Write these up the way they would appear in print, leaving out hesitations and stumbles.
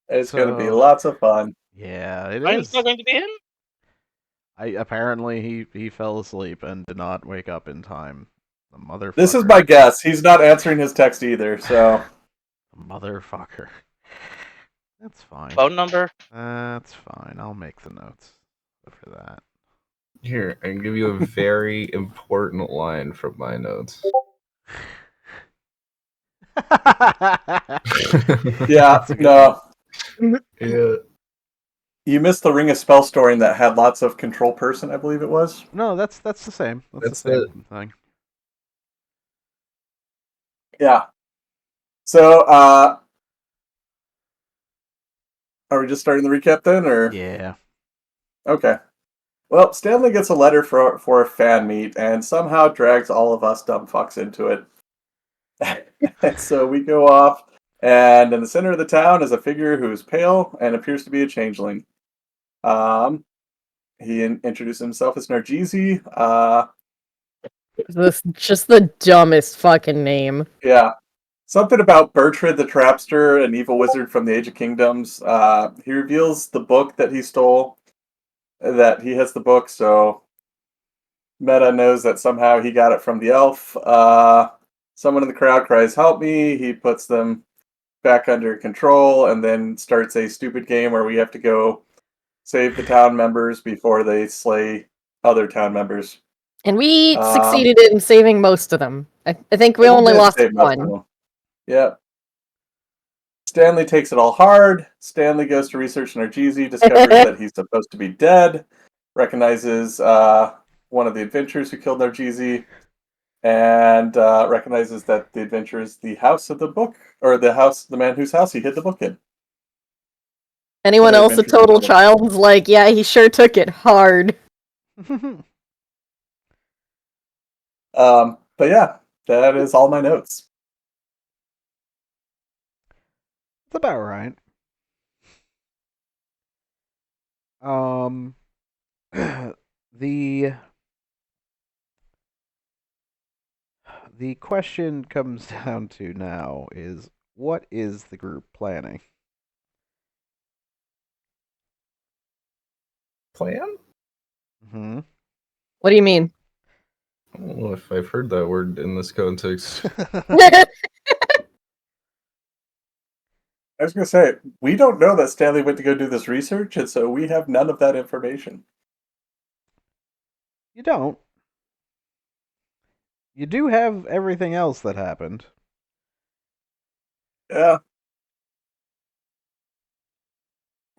It's going to be lots of fun. Yeah, it I'm is. not going to be in? Apparently he fell asleep and did not wake up in time. The motherfucker. This is my guess. He's not answering his text either, so. Motherfucker. That's fine. Phone number? That's fine. I'll make the notes for that. Here, I can give you a very important line from my notes. Yeah, no. Yeah. You missed the Ring of Spell story that had lots of control person, I believe it was. No, that's the same. That's the same thing. Yeah. So, are we just starting the recap then, or? Yeah. Okay. Well, Stanley gets a letter for a fan meet and somehow drags all of us dumb fucks into it. And so we go off, and in the center of the town is a figure who's pale and appears to be a changeling. He introduced himself as Nargizi. This just the dumbest fucking name. Yeah. Something about Bertrand the Trapster, an evil wizard from the Age of Kingdoms. He reveals the book that he stole, that he has the book, so Meta knows that somehow he got it from the elf. Someone in the crowd cries, "Help me!" He puts them back under control and then starts a stupid game where we have to go save the town members before they slay other town members. And we succeeded in saving most of them. I think we only lost one. Yep. Stanley takes it all hard. Stanley goes to research Nargizi, discovers that he's supposed to be dead, recognizes one of the adventurers who killed Nargizi, and recognizes that the adventurer is the house of the book, or the man whose house he hid the book in. Anyone else a total child is like, yeah, he sure took it hard. But yeah, that is all my notes. That's about right. The question comes down to now is, what is the group planning? Plan? Mm-hmm. What do you mean? I don't know if I've heard that word in this context. I was going to say, we don't know that Stanley went to go do this research, and so we have none of that information. You don't. You do have everything else that happened. Yeah.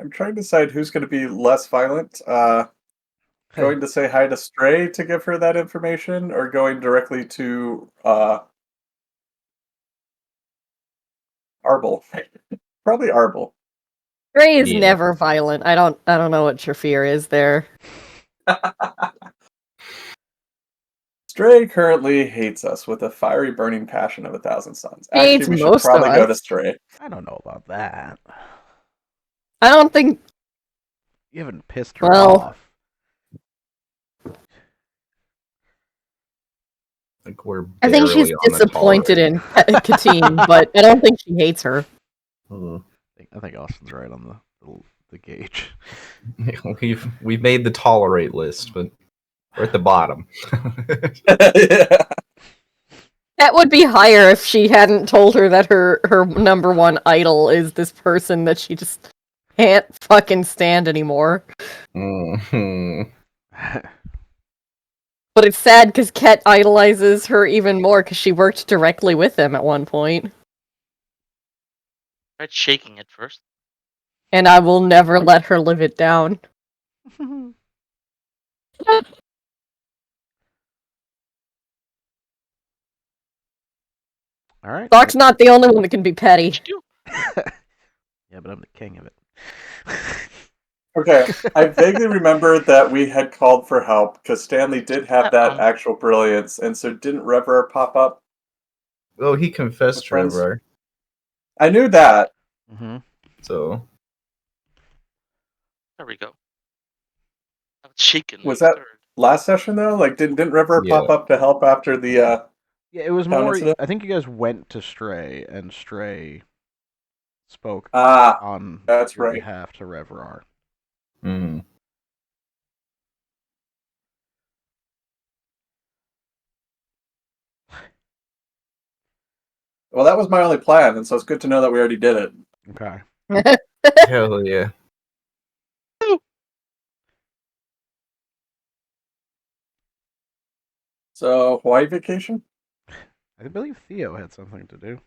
I'm trying to decide who's going to be less violent. Going to say hi to Stray to give her that information, or going directly to Arble. Probably Arble. Stray is never violent. I don't know what your fear is there. Stray currently hates us with a fiery burning passion of 1,000 suns. Actually, we should probably go to Stray. I don't know about that. I don't think you haven't pissed her off. I think she's disappointed in Katine, but I don't think she hates her. I think Austin's right on the gauge. We've made the tolerate list, but we're at the bottom. That would be higher if she hadn't told her that her number one idol is this person that she just can't fucking stand anymore. But it's sad because Ket idolizes her even more because she worked directly with him at one point. Tried shaking it first. And I will never let her live it down. All right. Docc's not the only one that can be petty. Yeah, but I'm the king of it. Okay, I vaguely remember that we had called for help because Stanley did have that actual brilliance, and so didn't Reverar pop up? Oh, he confessed to Reverar. I knew that. Mm-hmm. So there we go. I was shaken. Was that last session though? Like, didn't Reverar pop up to help after the? Yeah, it was more. Incident? I think you guys went to Stray, and Stray spoke Ah, on that's your right. behalf to Reverar. Mm. Well, that was my only plan, and so it's good to know that we already did it. Okay. Hell yeah. So, Hawaii vacation? I believe Theo had something to do.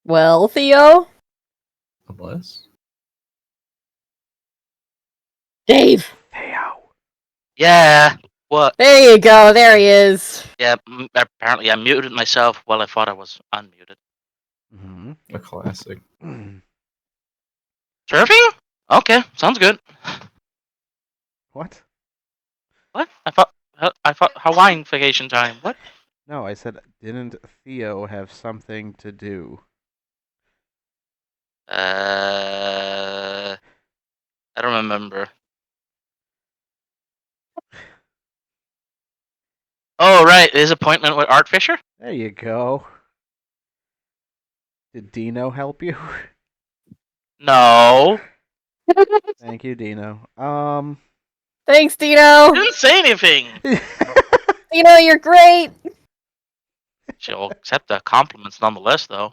Well, Theo? Unless. Dave! Theo! Yeah. What? There you go, there he is. Yeah. Apparently, I muted myself while I thought I was unmuted. Mm-hmm. A classic. Surfing? Okay, sounds good. What? What? I thought Hawaiian vacation time. What? No, I said, didn't Theo have something to do? I don't remember. Oh, right. His appointment with Art Fisher? There you go. Did Dino help you? No. Thank you, Dino. Thanks, I Dino! didn't say anything. Dino, you're great! She'll accept the compliments nonetheless, though.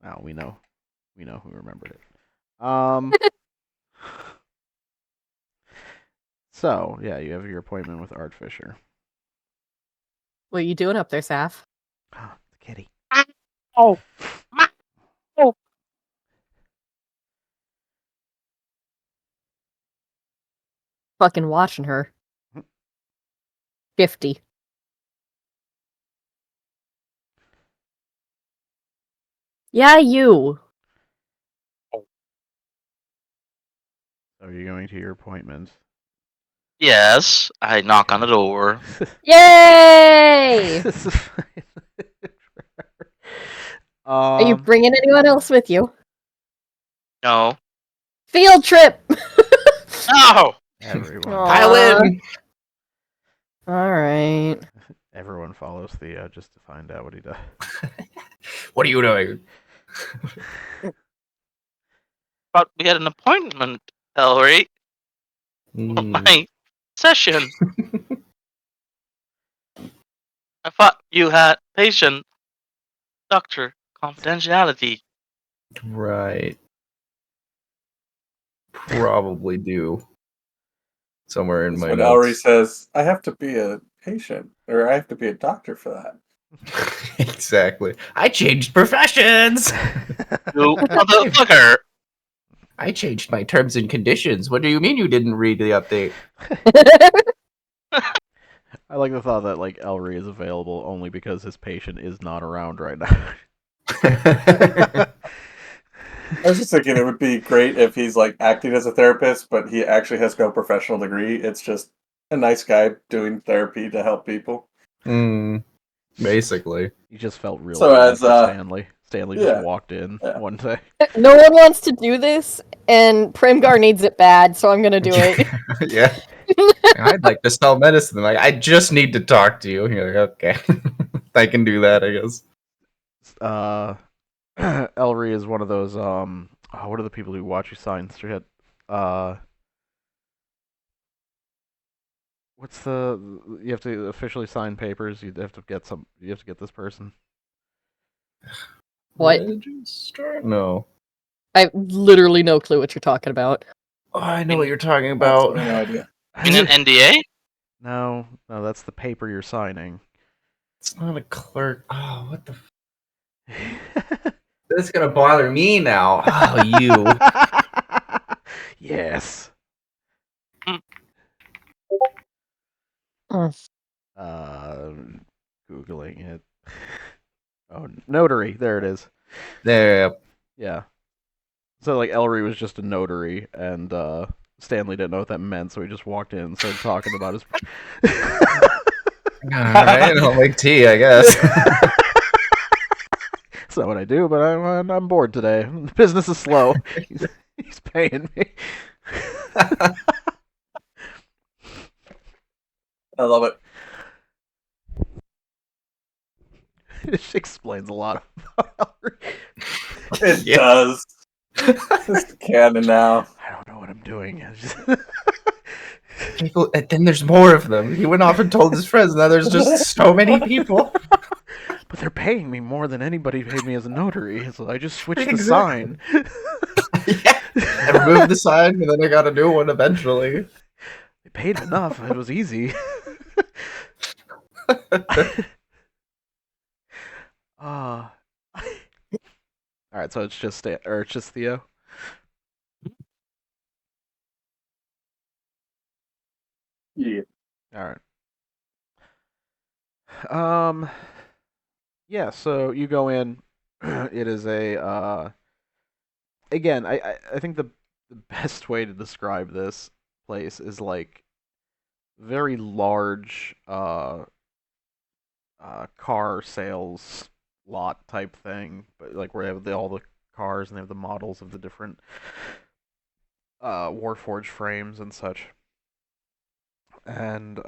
Oh, we know who remembered it. So, yeah, you have your appointment with Art Fisher. What are you doing up there, Saf? The kitty. Oh. Fucking watching her. 50. Yeah, you. So you're going to your appointment. Yes, I knock on the door. Yay! This is fine. Are you bringing anyone else with you? No. Field trip! No! everyone. Pile in! Alright. Everyone follows Theo just to find out what he does. What are you doing? But we had an appointment, Ellery. My session. I thought you had patient doctor confidentiality. Right. Probably do. Somewhere in That's my when Ellery notes. says, I have to be a patient, or I have to be a doctor for that. Exactly. I changed professions! You motherfucker. I changed my terms and conditions. What do you mean you didn't read the update? I like the thought that like Ellery is available only because his patient is not around right now. I was just thinking it would be great if he's like acting as a therapist, but he actually has no professional degree. It's just a nice guy doing therapy to help people. Basically. He just felt real So bad as, for Stanley. Stanley yeah, just walked in yeah. one day. No one wants to do this, and Primgar needs it bad, so I'm gonna do it. Yeah. I'd like to sell medicine. Like, I just need to talk to you. You're like, okay. I can do that, I guess. Ellery is one of those what are the people who watch you sign shit? What's the you have to officially sign papers, you have to get this person. What? Registrar? No. I have literally no clue what you're talking about. Oh, I know what you're talking Absolutely about. no idea. In an NDA? No, that's the paper you're signing. It's not a clerk. Oh, what the This is gonna bother me now. Oh, you. Yes. Mm. Googling it. Oh, notary. There it is. There. Yeah. So like Ellery was just a notary, and Stanley didn't know what that meant, so he just walked in and started talking about his. Alright, I'll make tea, I guess. That's not what I do, but I'm bored today. Business is slow. He's paying me. I love it. It explains a lot about Ellery. It Yeah. does. It's canon now. I don't know what I'm doing. I just- People, and then there's more of them. He went off and told his friends. Now there's just so many people. But they're paying me more than anybody paid me as a notary, so I just switched the Exactly. sign. Yeah. I removed the sign, and then I got a new one eventually. They paid enough. It was easy. All right, so it's just it's just Theo. Yeah. All right. Yeah. So you go in. It is a again. I think the best way to describe this place is like very large car sales lot type thing, but like where they have all the cars and they have the models of the different Warforged frames and such. And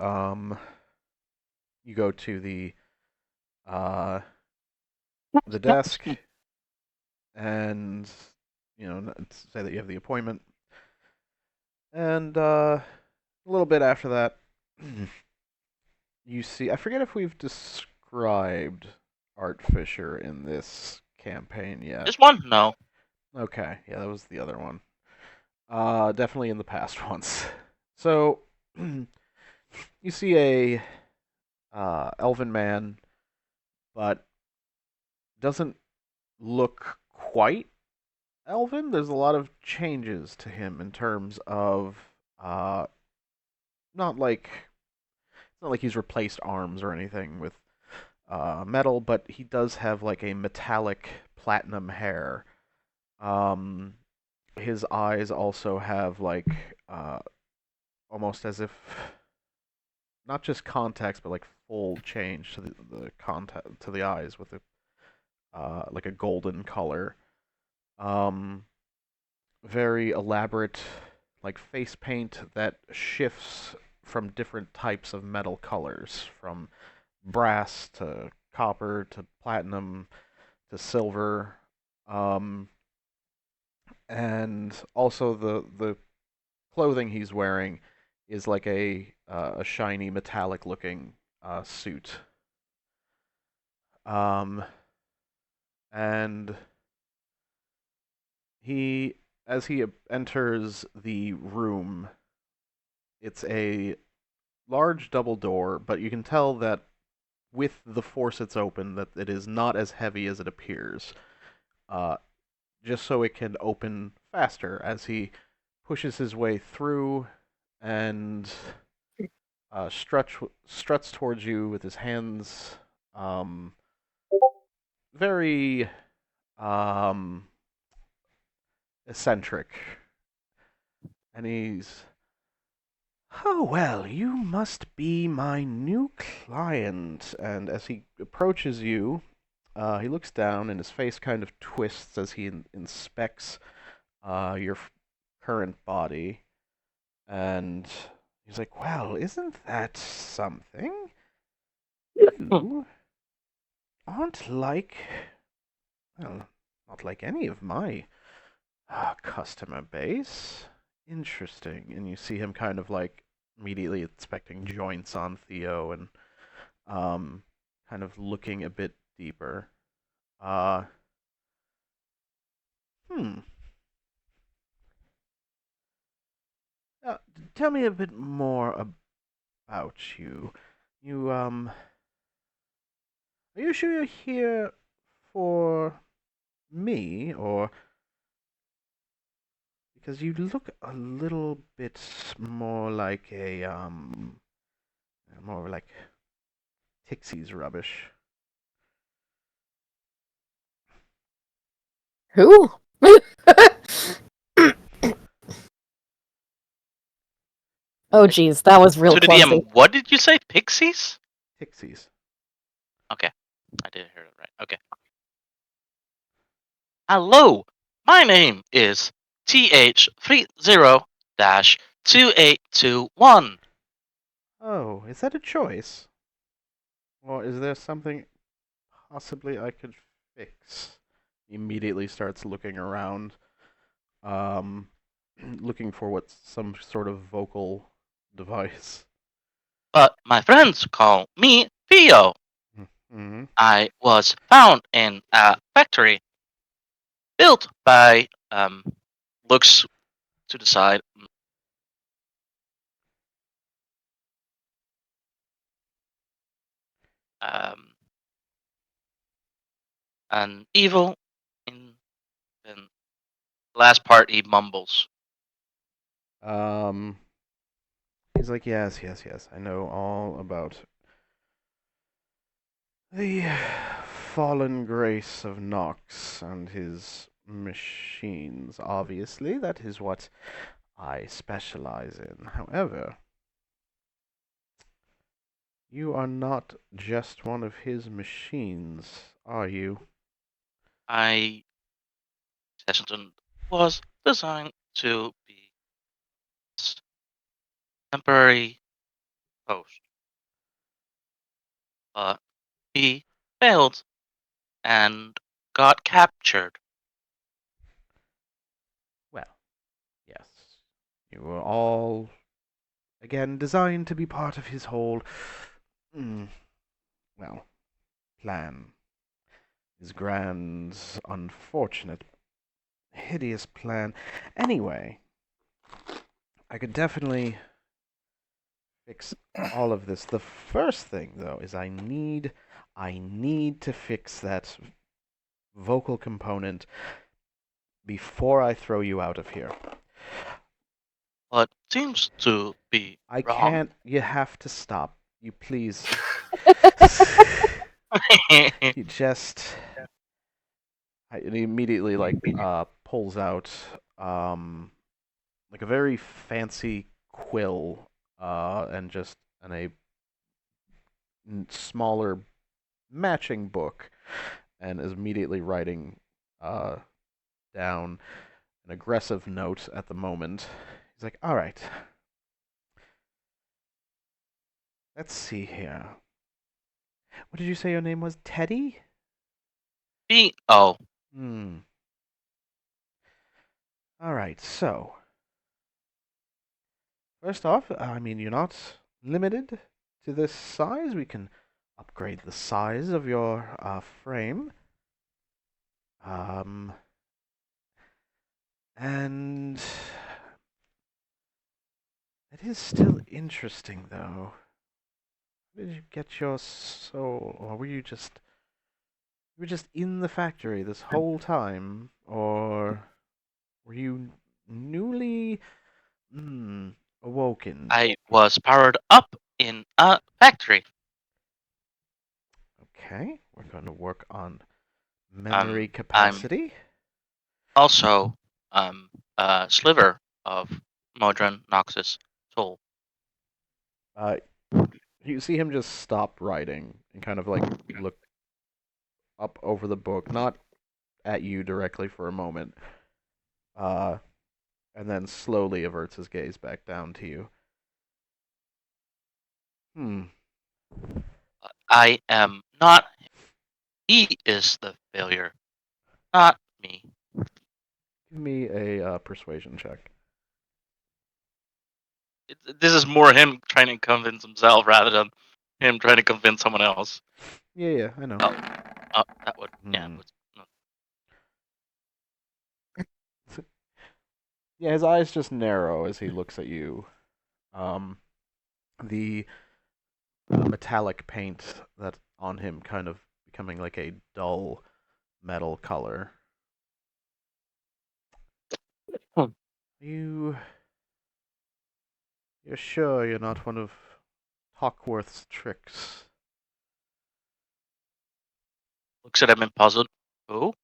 you go to uh the desk and say that you have the appointment. And a little bit after that, you see, I forget if we've described Art Fisher in this campaign yet. This one? No. Okay, yeah, that was the other one. Definitely in the past ones. So, you see a elven man, but doesn't look quite elven. There's a lot of changes to him in terms of not like it's not like he's replaced arms or anything with metal, but he does have like a metallic platinum hair. His eyes also have like almost as if not just contacts, but like full change to the contact to the eyes with a like a golden color. Um, Very elaborate, like face paint that shifts from different types of metal colors, from brass to copper to platinum to silver. Um, and also the clothing he's wearing is like a shiny metallic looking suit. Um, and he as he enters the room, it's a large double door, but you can tell that with the force it's open that it is not as heavy as it appears. Uh, just so it can open faster as he pushes his way through and struts towards you with his hands um, very eccentric. And he's, oh, well, you must be my new client. And as he approaches you, he looks down and his face kind of twists as he inspects your current body. And he's like, well, isn't that something? You aren't like, well, not like any of my customer base. Interesting. And you see him kind of like immediately inspecting joints on Theo and kind of looking a bit deeper. Uh, hmm. Uh, Tell me a bit more about you. You, are you sure you're here for me, or because you look a little bit more like more like Tixie's rubbish. Who? Oh, geez, that was real To the clumsy. DM, what did you say? Pixies? Tixie's. Okay. I didn't hear it right. Okay. Hello. My name is TH30-2821. Oh, is that a choice? Or is there something possibly I could fix? He immediately starts looking around, um, looking for what's some sort of vocal device. But my friends call me Theo. Mm-hmm. I was found in a factory built by looks to the side. Um, an evil in the last part he mumbles. He's like, yes, yes, yes. I know all about the fallen grace of Nox and his machines. Obviously, that is what I specialize in. However, you are not just one of his machines, are you? I Session was designed to be temporary post, but he failed and got captured. Well, yes. You were all, again, designed to be part of his whole, mm, well, plan. His grand, unfortunate, hideous plan. Anyway, I could definitely fix all of this. The first thing, though, is I need to fix that vocal component before I throw you out of here. What seems to be I wrong. can't. You have to stop. You please. You just. And he immediately pulls out like a very fancy quill and a smaller matching book, and is immediately writing uh, down an aggressive note at the moment. He's like, all right, let's see here. What did you say your name was? Teddy? Oh, Hmm. All right, so first off, I mean, you're not limited to this size. We can upgrade the size of your frame. Um, and it is still interesting, though. Where did you get your soul? Or you were just in the factory this whole time? Or were you newly awoken? I was powered up in a factory. Okay, we're going to work on memory I'm capacity. also a sliver of Modron Noxus soul. Uh, you see him just stop writing and kind of like look up over the book, not at you directly for a moment, uh, and then slowly averts his gaze back down to you. I am not. He is the failure, not me. Give me a persuasion check. This is more him trying to convince himself rather than him trying to convince someone else. Yeah, yeah, I know. That would yeah. Yeah, his eyes just narrow as he looks at you. The metallic paint that's on him kind of becoming like a dull metal color. You're sure you're not one of Hawkworth's tricks? Looks at him and puzzled. Who?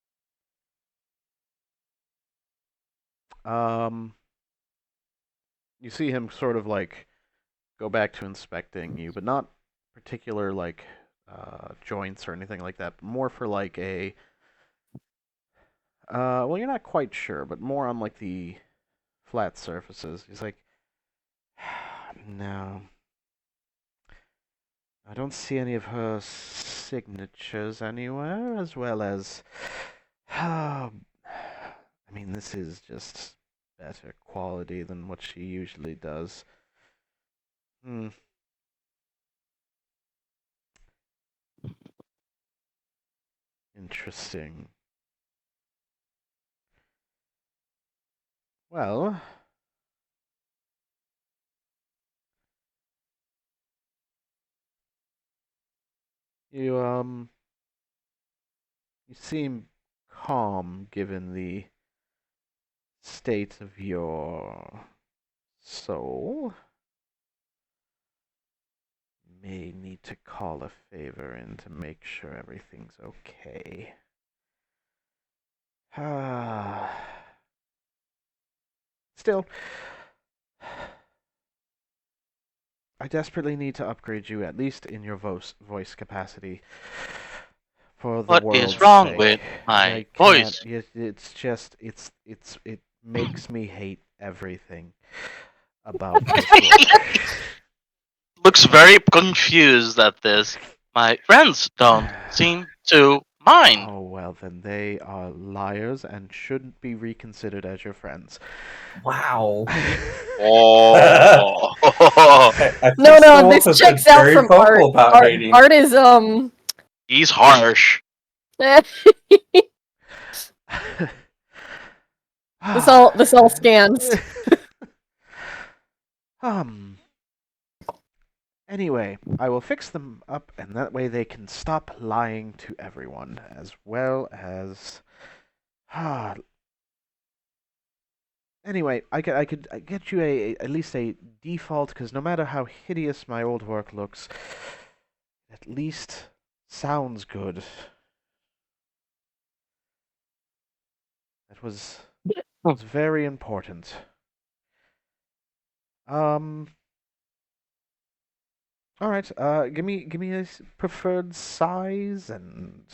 You see him sort of like go back to inspecting you, but not particular like joints or anything like that. But more for like a well, you're not quite sure, but more on like the flat surfaces. He's like, no, I don't see any of her signatures anywhere, as well as. I mean, this is just better quality than what she usually does. Hmm. Interesting. Well, you you seem calm given the state of your soul. May need to call a favor in to make sure everything's okay. Still, I desperately need to upgrade you, at least in your voice capacity, for the What world's is wrong sake. with my I can't. voice? It's just. It makes me hate everything about this book. Looks very confused at this. My friends don't seem to mind. Oh well, then they are liars and shouldn't be reconsidered as your friends. Wow. Oh. I think No, the wolf this has checks been out very from vocal Art. about hating. Art is He's harsh. this all scans. Anyway, I will fix them up, and that way they can stop lying to everyone, as well as. Anyway, I could get you at least a default, because no matter how hideous my old work looks, at least sounds good. That was very important. All right. Give me a preferred size and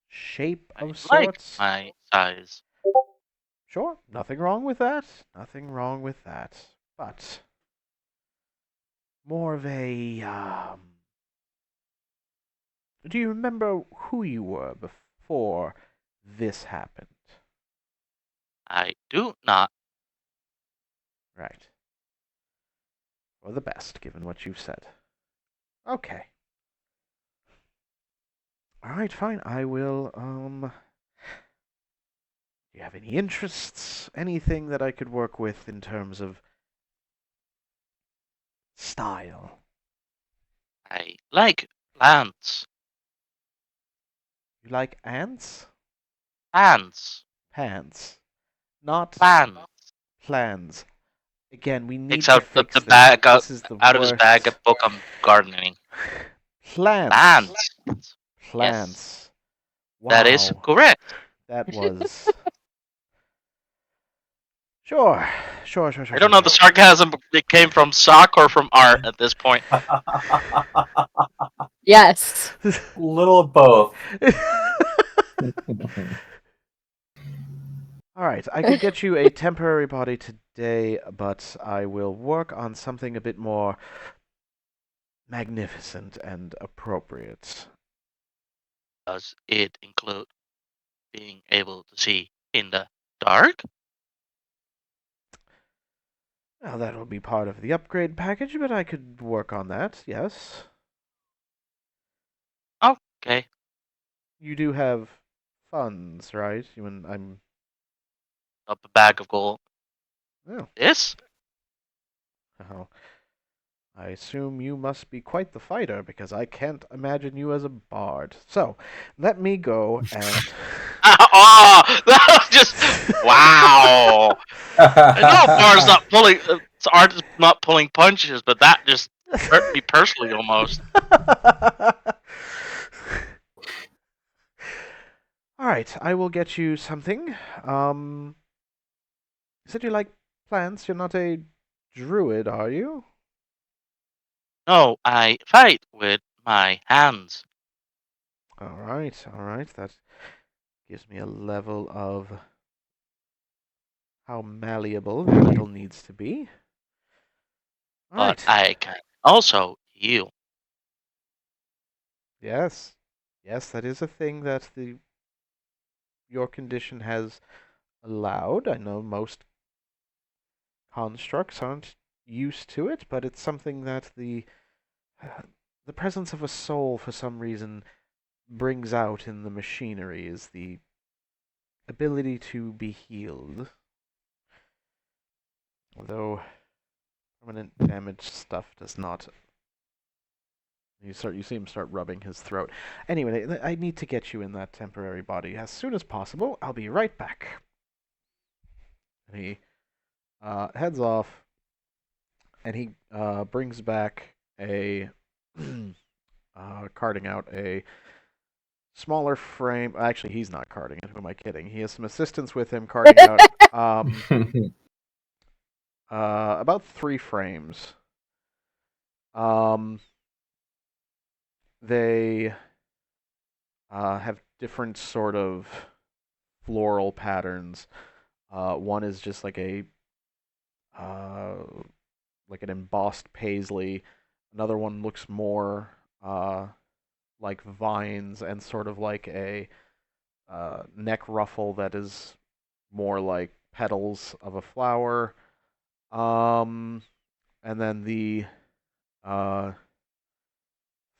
shape I of like sorts. my size. Sure, nothing wrong with that. Nothing wrong with that. But more of a do you remember who you were before this happened? I do not. Right. For the best, given what you've said. Okay. All right, fine. I will do you have any interests? Anything that I could work with in terms of style? I like plants. You like ants? Plants. Pants. Not Plants. plans. Again, we need Takes to out the fix this. bag This is the out of his bag a worst. book on gardening. Plants. Plants. Plants. That is Wow. correct. That was. Sure. I don't know the sarcasm it came from Sock or from Art at this point. Yes. Little of both. All right, I could get you a temporary body today, but I will work on something a bit more magnificent and appropriate. Does it include being able to see in the dark? Well, that will be part of the upgrade package, but I could work on that, yes. Okay. You do have funds, right? When I'm. Up a bag of gold. Oh, This? oh. I assume you must be quite the fighter, because I can't imagine you as a bard. So, let me go and. Oh, that was just wow. I know Bar's not pulling. Art's not pulling punches, but that just hurt me personally almost. All right, I will get you something. You said you like plants. You're not a druid, are you? No, I fight with my hands. All right. That gives me a level of how malleable your metal needs to be. All But right. I can also heal. Yes. Yes, that is a thing that your condition has allowed. I know most constructs aren't used to it, but it's something that the presence of a soul for some reason brings out in the machinery is the ability to be healed. Although permanent damage stuff does not. You see him start rubbing his throat. Anyway, I need to get you in that temporary body as soon as possible. I'll be right back. And he heads off, and he brings back a carting out a smaller frame. Actually, he's not carting it. Who am I kidding? He has some assistants with him carting out about 3 frames. They have different sort of floral patterns. One is just like like an embossed paisley. Another one looks more like vines and sort of like a neck ruffle that is more like petals of a flower. And then the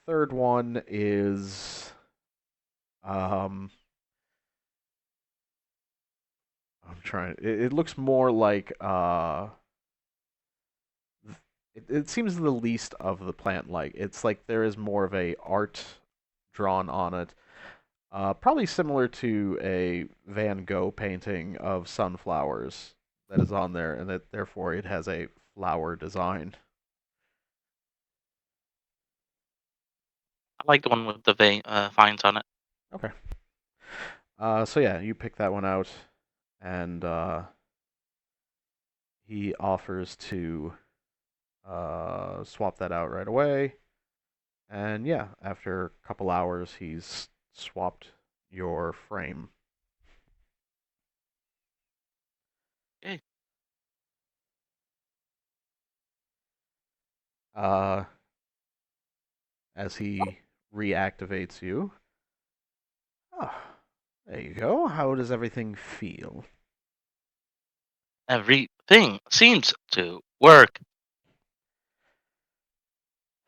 third one is I'm trying. It looks more like it seems the least of the plant like. It's like there is more of a art drawn on it. Probably similar to a Van Gogh painting of sunflowers that is on there, and that therefore it has a flower design. I like the one with the vines on it. Okay. So yeah, you pick that one out, and he offers to swap that out right away. And yeah, after a couple hours, he's swapped your frame. Okay. As he reactivates you. Ah, there you go. How does everything feel? Everything seems to work.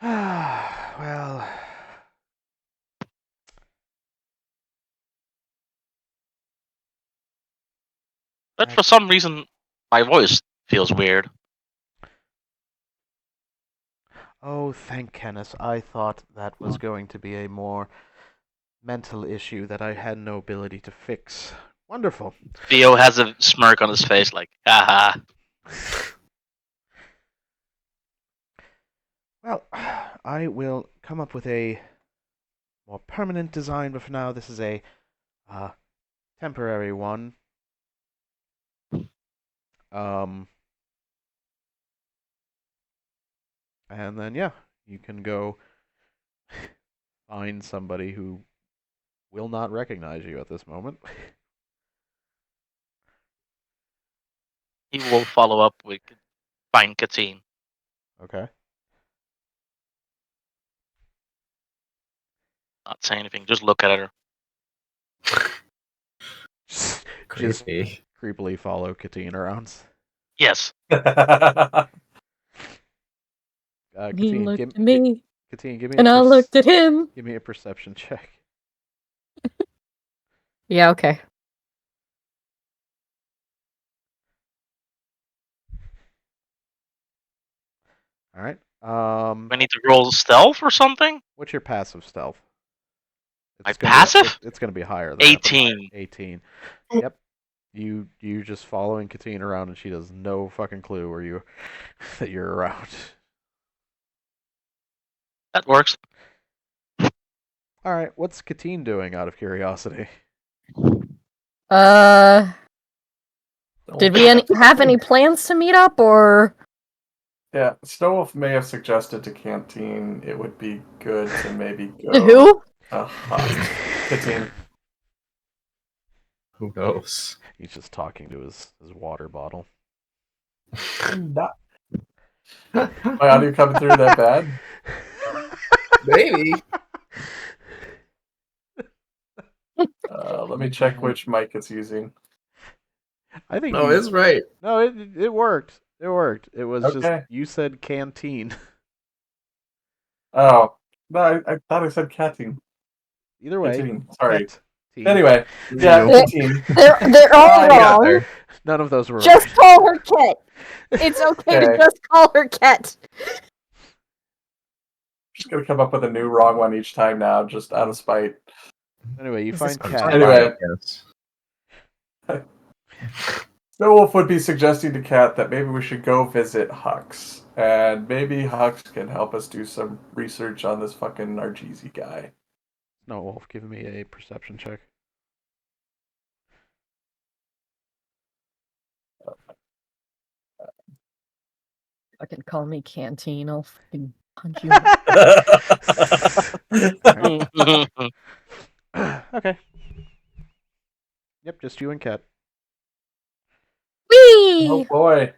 Well, But for some reason, my voice feels weird. oh, thank Kenneth. I thought that was going to be a more mental issue that I had no ability to fix. Wonderful. Theo has a smirk on his face, like, haha. Well, I will come up with a more permanent design, but for now, this is a temporary one. And then, yeah, you can go find somebody who will not recognize you at this moment. He will follow up with find Katine. Okay. Not say anything, just look at her. Just Creepy. creepily follow Katine around. Yes. He Katine, looked at me, Katine, give me and I looked at him. give me a perception check. Yeah, okay. All right. Do I need to roll stealth or something? What's your passive stealth? My gonna passive? It's gonna be higher than that, but 18. 18. Yep. You just following Katine around, and she has no fucking clue where you that you're around. That works. All right. What's Katine doing, out of curiosity? Did we have any plans to meet up, or? Yeah, Snowwolf may have suggested to Canteen it would be good to maybe go. Who? Canteen. Who knows? He's just talking to his water bottle. My audio coming through that bad? Maybe. Let me check which mic it's using. I think No, you, it's right. no, it worked. It worked. It was just Okay. you said canteen. Oh. No, I thought I said catting. Either way, Canteen. Sorry. cat-teen. Anyway, yeah, You. canteen. They're all I got wrong. there. None of those were Just right. call her Ket. It's okay to Okay. just call her Ket. Just gonna come up with a new wrong one each time now, just out of spite. Anyway, you This find is cat. Anyway. Yes. Snow Wolf would be suggesting to Kat that maybe we should go visit Hux. And maybe Hux can help us do some research on this fucking Nargizi guy. No, Wolf, give me a perception check. Fucking call me Canteen. I'll fucking punch you. Okay. Yep, just you and Cat. Oh Whee! boy.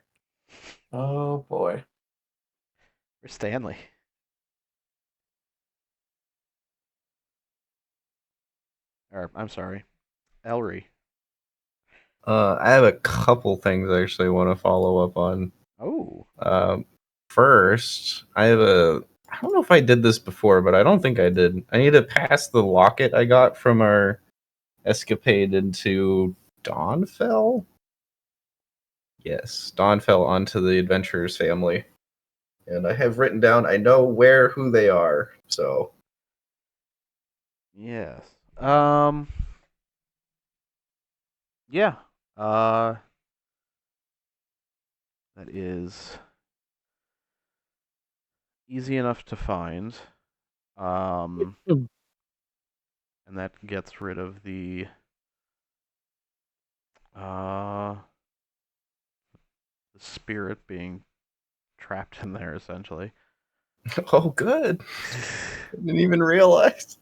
Oh boy. Where's Stanley? Or, I'm sorry, Elry. I have a couple things I actually want to follow up on. Oh. First, I don't know if I did this before, but I don't think I did. I need to pass the locket I got from our escapade into Dawnfell. Yes, Dawnfell onto the adventurers family. And I have written down, I know who they are, so. Yes. Yeah. That is easy enough to find. And that gets rid of the spirit being trapped in there, essentially. Oh, good. Didn't even realize.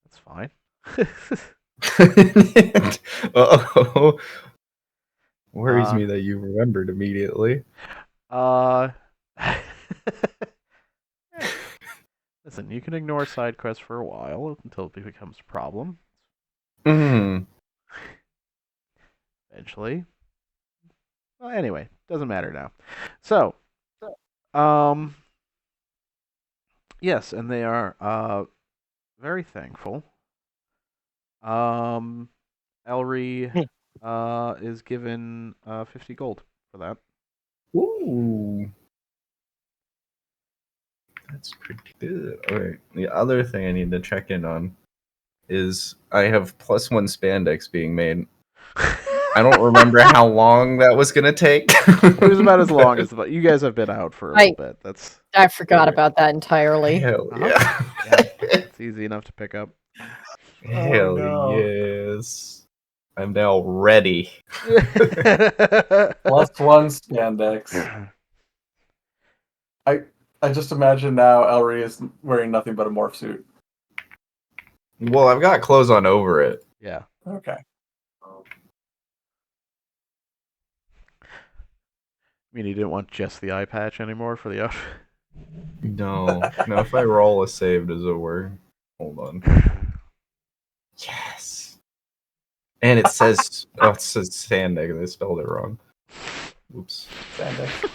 That's fine. Uh-oh. Worries Uh, me that you remembered immediately. Listen, you can ignore side quests for a while until it becomes a problem. Mm. Eventually. Well, anyway, doesn't matter now. So, yes, and they are very thankful. Elry is given 50 gold for that. Ooh. That's pretty good. Alright. The other thing I need to check in on is I have +1 spandex being made. I don't remember how long that was gonna take. It was about as long as you guys have been out for a little bit. That's I forgot about that entirely. Hell Uh-huh. yeah. Yeah, it's easy enough to pick up. Hell no. yes. I'm now ready. +1 spandex. I just imagine now Elry is wearing nothing but a morph suit. Well, I've got clothes on over it. Yeah. Okay. I mean, you didn't want just the eye patch anymore for the outfit? No. No, if I roll a save, does it work? Hold on. Yes. And it says Sandig. They spelled it wrong. Oops. Spandex.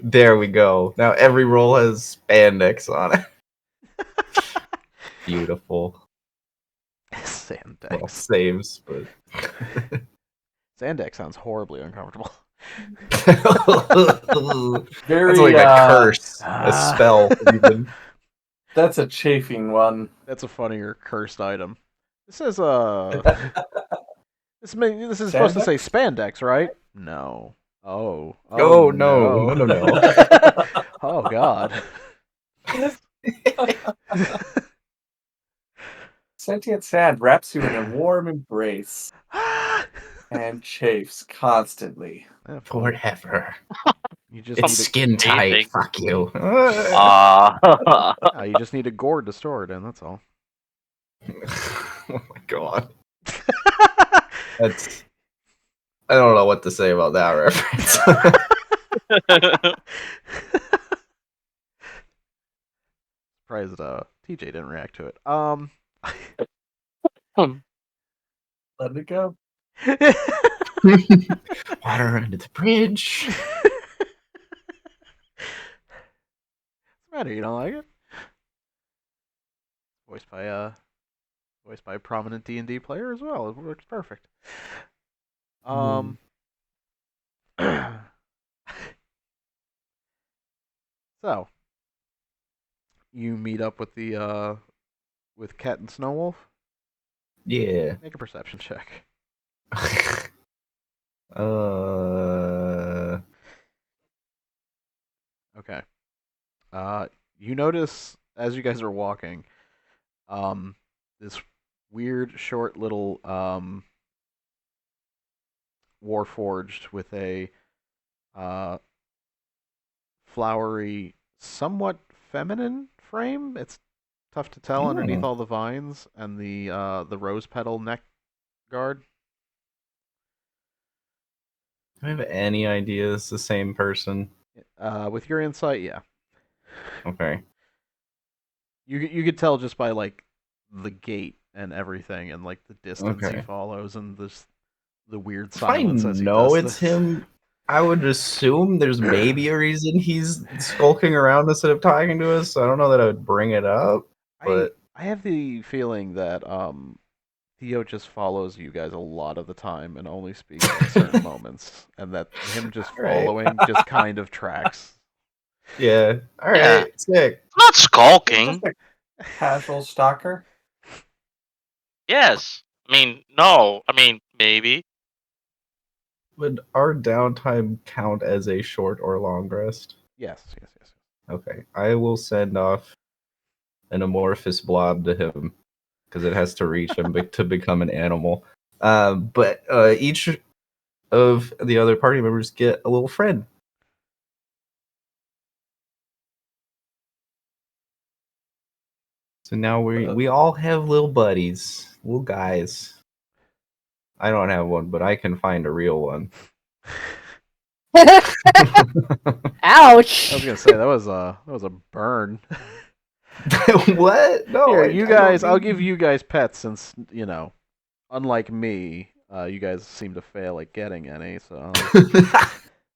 There we go. Now every roll has spandex on it. Beautiful. Sandex. Well, saves, but Sandex sounds horribly uncomfortable. Very, that's like a curse, a Ah. spell. Even. That's a chafing one. That's a funnier cursed item. This is this is supposed to say spandex, right? No. Oh. Oh, no. Oh God. Sentient sand wraps you in a warm embrace and chafes constantly. Yeah, Forever. you just It's need skin tight. Anything. Fuck you. you just need a gourd to store it in. That's all. Oh my god. That's. I don't know what to say about that reference. Surprised TJ didn't react to it. Let it go. Water under the bridge. What's the matter? You don't like it? Voiced by a prominent D&D player as well. It works perfect. So you meet up with the with Cat and Snowwolf. Yeah. Make a perception check. Okay. You notice as you guys are walking, this weird short little warforged with a flowery, somewhat feminine frame. It's tough to tell underneath all the vines and the rose petal neck guard. Do I have any idea it's the same person? With your insight, yeah. Okay. You could tell just by like the gait and everything, and like the distance he Okay. follows, and the weird If I silence as he know does it's this. him, I would assume there's maybe a reason he's skulking around instead of talking to us. I don't know that I would bring it up, but I have the feeling that Theo just follows you guys a lot of the time and only speaks at certain moments, and that him just Right. following just kind of tracks. yeah. All right, Yeah. sick. Not skulking. Just a casual stalker. Yes. I mean, no. I mean, maybe. Would our downtime count as a short or long rest? Yes. Okay, I will send off an amorphous blob to him because it has to reach him to become an animal. But each of the other party members get a little friend. So now we all have little buddies, little guys. I don't have one, but I can find a real one. Ouch! I was gonna say that was a burn. What? No. Here, I you don't guys. I'll need- give you guys pets since unlike me, you guys seem to fail at getting any. So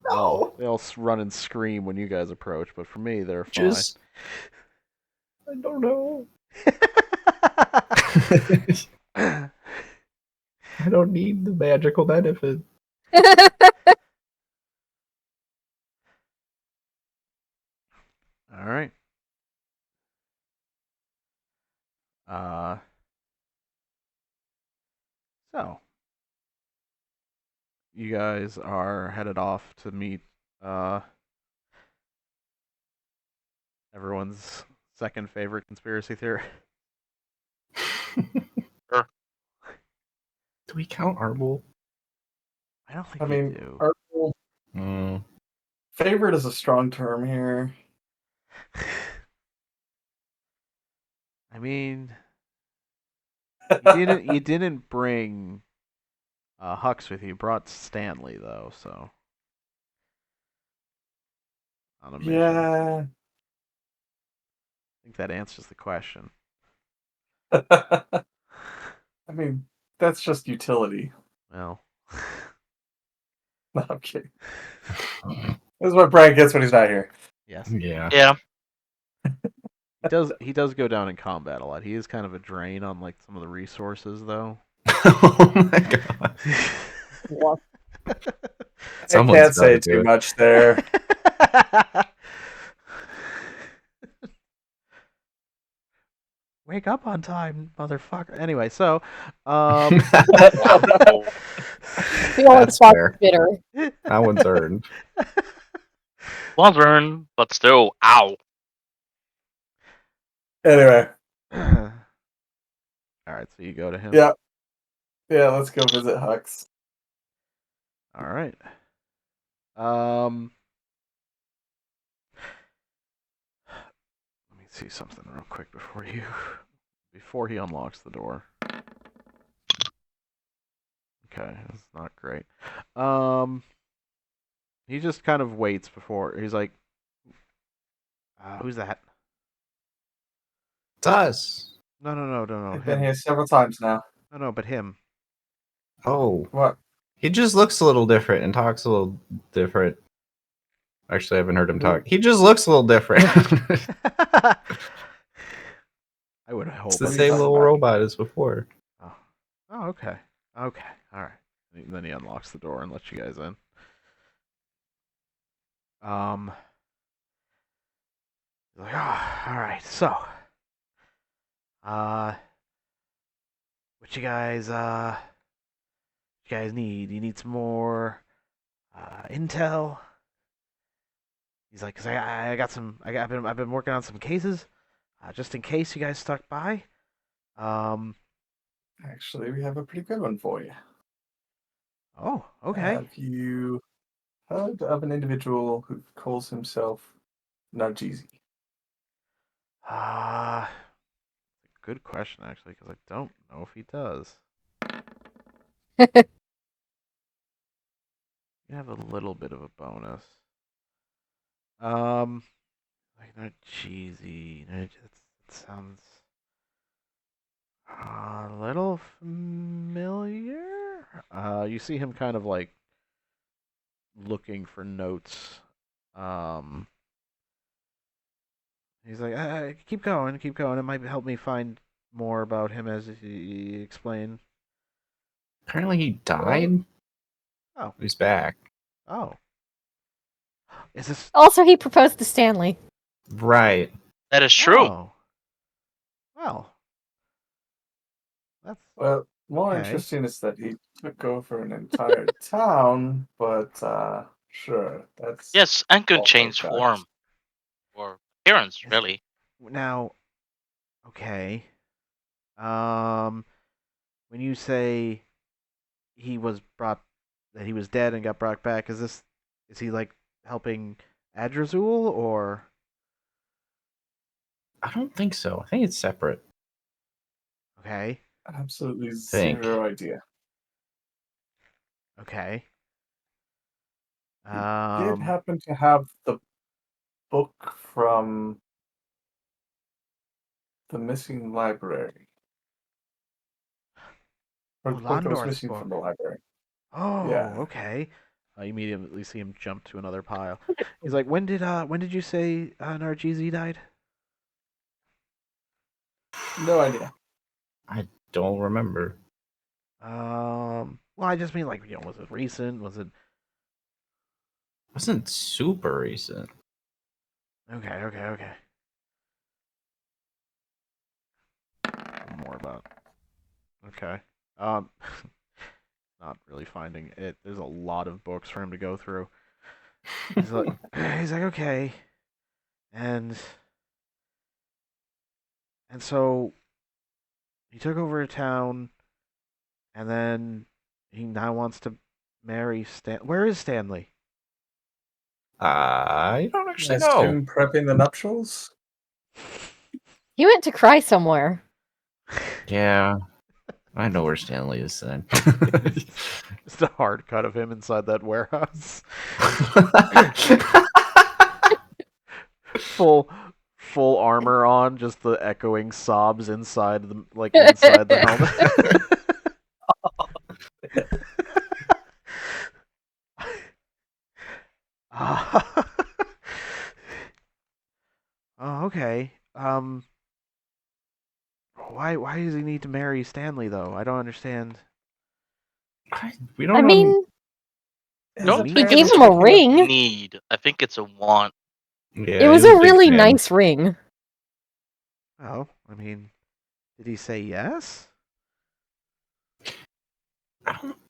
No. they all run and scream when you guys approach. But for me, they're fine. Just I don't know. I don't need the magical benefit. All right. So you guys are headed off to meet everyone's second favorite conspiracy theory. Sure. Do we count Arbol? I don't think I you mean, do. our favorite is a strong term here. I mean, you didn't bring Hux with you. You brought Stanley though, so on a mission. Yeah. I think that answers the question. I mean, that's just utility. Well, No, I'm kidding. This is what Brian gets when he's not here. yes. Yeah. Yeah. He does go down in combat a lot. He is kind of a drain on like some of the resources though. Oh my god. I Someone's can't say gotta do too it. much there. Wake up on time, motherfucker. Anyway, so Wow. We all That's thought fair. bitter. That one's earned. Wyvern, but still, ow. Anyway, all right, so you go to him. yeah. Yeah, let's go visit Hux. All right. Let me see something real quick before he unlocks the door. Okay, that's not great. He just kind of waits before he's like, "Who's that?" It's us. No. I've been here several times now. No, but him. Oh, What? he just looks a little different and talks a little different. Actually, I haven't heard him talk. He just looks a little different. I would It's hope. the What are you same talking little about? robot as before. Oh. Oh, okay. Okay. All right. Then he unlocks the door and lets you guys in. He's like, oh, all right. So, uh, what you guys need? You need some more intel? He's like, 'cause I got some. I've been working on some cases, just in case you guys stuck by. Um. Actually, we have a pretty good one for you. Oh, okay. Have you heard of an individual who calls himself Nargizi? Uh, good question actually, because I don't know if he does. You have a little bit of a bonus. Like not cheesy. That sounds a little familiar. You see him kind of like looking for notes. Um, he's like, keep going, keep going. It might help me find more about him as he explained. Apparently, he died. Oh, He's back. oh. Is this? Also, he proposed to Stanley. Right. That is true. Oh. Well, that's Well, more okay. interesting is that he took over an entire town, but sure, that's Yes, and could also change fact. form or appearance, really. Now, okay. When you say he was brought, that he was dead and got brought back, is he like helping Adrazul or? I don't think so. I think it's separate. Okay, Absolutely Think. zero idea. okay. He did happen to have the book from the missing library. Or Oh, the book that was Londor's missing from book. the library. Oh, Yeah. okay. I immediately see him jump to another pile. He's like, when did you say Nargizi died? No idea. I don't remember. Well, I just mean like, was it recent? Was it? Wasn't super recent. Okay. More about. Okay. Um, not really finding it. There's a lot of books for him to go through. He's like, okay, and so he took over a town, and then he now wants to marry Stan. Where is Stanley? I don't I actually know. assume prepping the nuptials? He went to cry somewhere. Yeah, I know where Stanley is then. Just a hard cut of him inside that warehouse. full armor on, just the echoing sobs inside inside the helmet. Oh, okay. Why does he need to marry Stanley though? I don't understand. We I don't know. mean, Don't he think gave it's him a a ring. need. I think it's a want. Yeah, It was he's a big really fan. nice ring. Oh, I mean, did he say yes?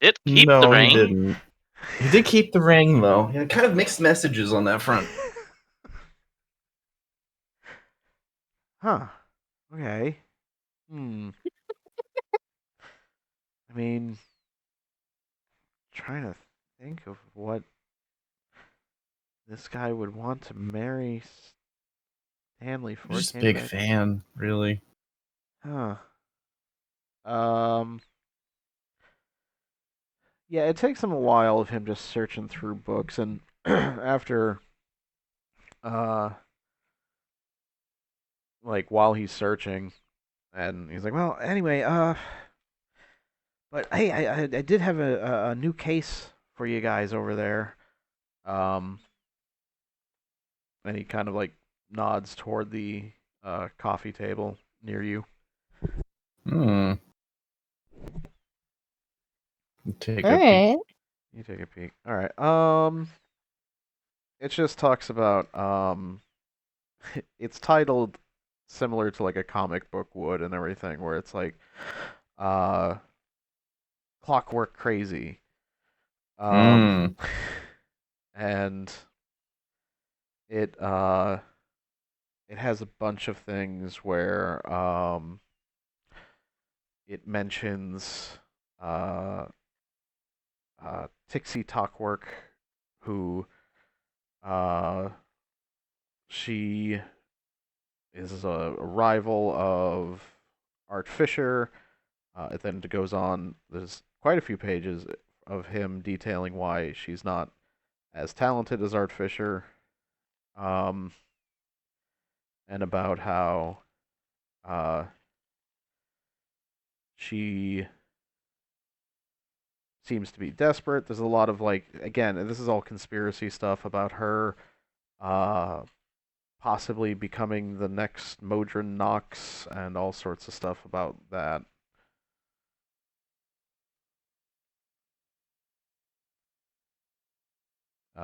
It keep the No, he ring. didn't. He did keep the ring though. Yeah, kind of mixed messages on that front. Huh. Okay. I mean, trying to think of what this guy would want to marry Stanley for. Just a Came big back. fan, really. Huh. Yeah, it takes him a while of him just searching through books, and after, uh, like while he's searching, and he's like, well, anyway, But hey, I did have a new case for you guys over there. Um, and he kind of like nods toward the coffee table near you. Hmm. Take All a peek. right. You take a peek. All right. It just talks about it's titled similar to like a comic book would and everything, where it's like uh, Clockwork Crazy. Hmm. And it it has a bunch of things where it mentions uh, Tixie Talkwork, who uh, she is a rival of Art Fisher. It then goes on. There's quite a few pages of him detailing why she's not as talented as Art Fisher, um, and about how uh, she seems to be desperate. There's a lot of like, again, this is all conspiracy stuff about her uh, possibly becoming the next Modron Knox and all sorts of stuff about that.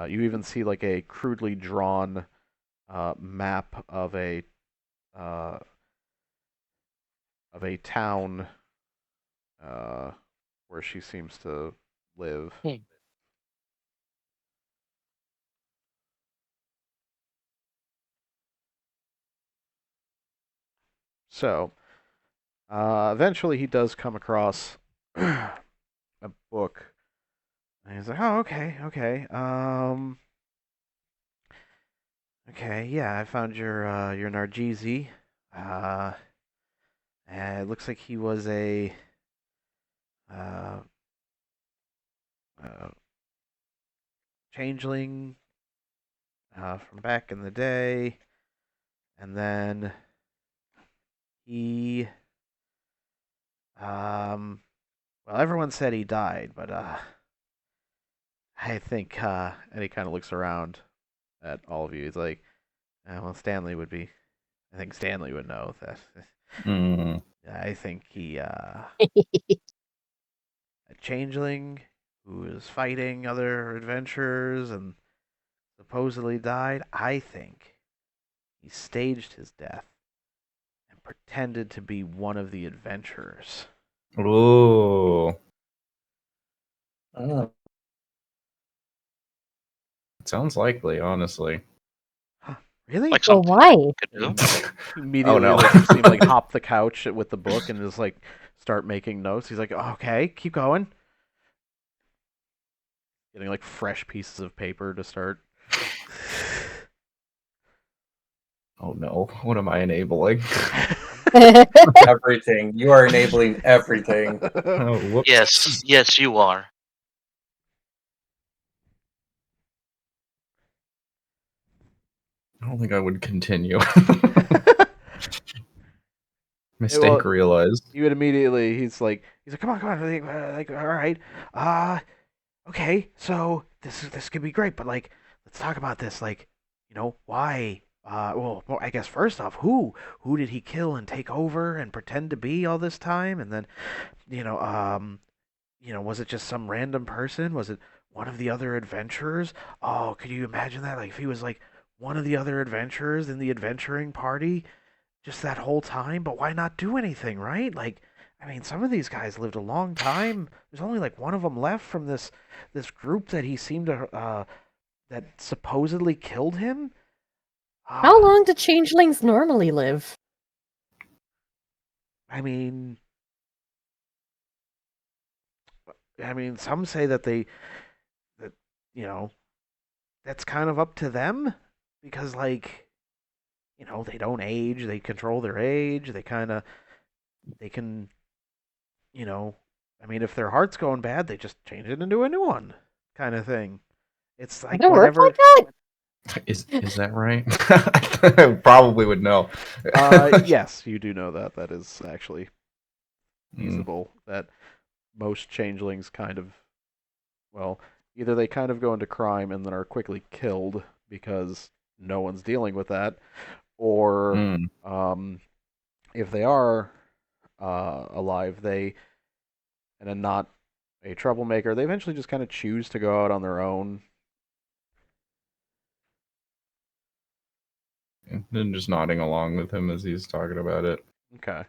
You even see like a crudely drawn map uh, of a town uh, where she seems to live. So eventually he does come across a book, and he's like, "Oh, okay, okay, okay, yeah, I found your Nargizi. Uh, and it looks like he was a uh, uh, changeling from back in the day, and then he, well, everyone said he died, but I think, and he kind of looks around at all of you. He's like, well, Stanley would be. I think Stanley would know that. Hmm. I think he, a changeling who was fighting other adventurers and supposedly died. I think he staged his death and pretended to be one of the adventurers. Ooh. Oh. Sounds likely, honestly. Huh, really? Like Well, something why? you could do. Immediately, no. like you see him like hop the couch with the book and just like start making notes. He's like, okay, keep going. Getting like fresh pieces of paper to start. Oh no. What am I enabling? Everything. You are enabling everything. Oh, whoops. Yes, you are. I don't think I would continue. Well, Mistake realized. you would immediately. He's like, come on, like, all right, uh, okay, so this could be great, but like, let's talk about this, like, why? Well, I guess first off, who did he kill and take over and pretend to be all this time, and then, you know, um, was it just some random person? Was it one of the other adventurers? Oh, could you imagine that? Like, if he was like one of the other adventurers in the adventuring party just that whole time, but why not do anything, right? Like, I mean, some of these guys lived a long time. There's only like one of them left from this group that he seemed to that supposedly killed him. How long do changelings normally live? I mean, some say that that you know that's kind of up to them because like they don't age, they control their age, they can you know, I mean, if their heart's going bad, they just change it into a new one, kind of thing. It's like Does it work whatever. like that? Is that right? I probably would know. Yes, you do know that. That is actually Mm. feasible. That most changelings kind of, well, either they kind of go into crime and then are quickly killed because no one's dealing with that, or Mm. if they are alive, and not a troublemaker, they eventually just kind of choose to go out on their own. And just nodding along with him as he's talking about it. Okay.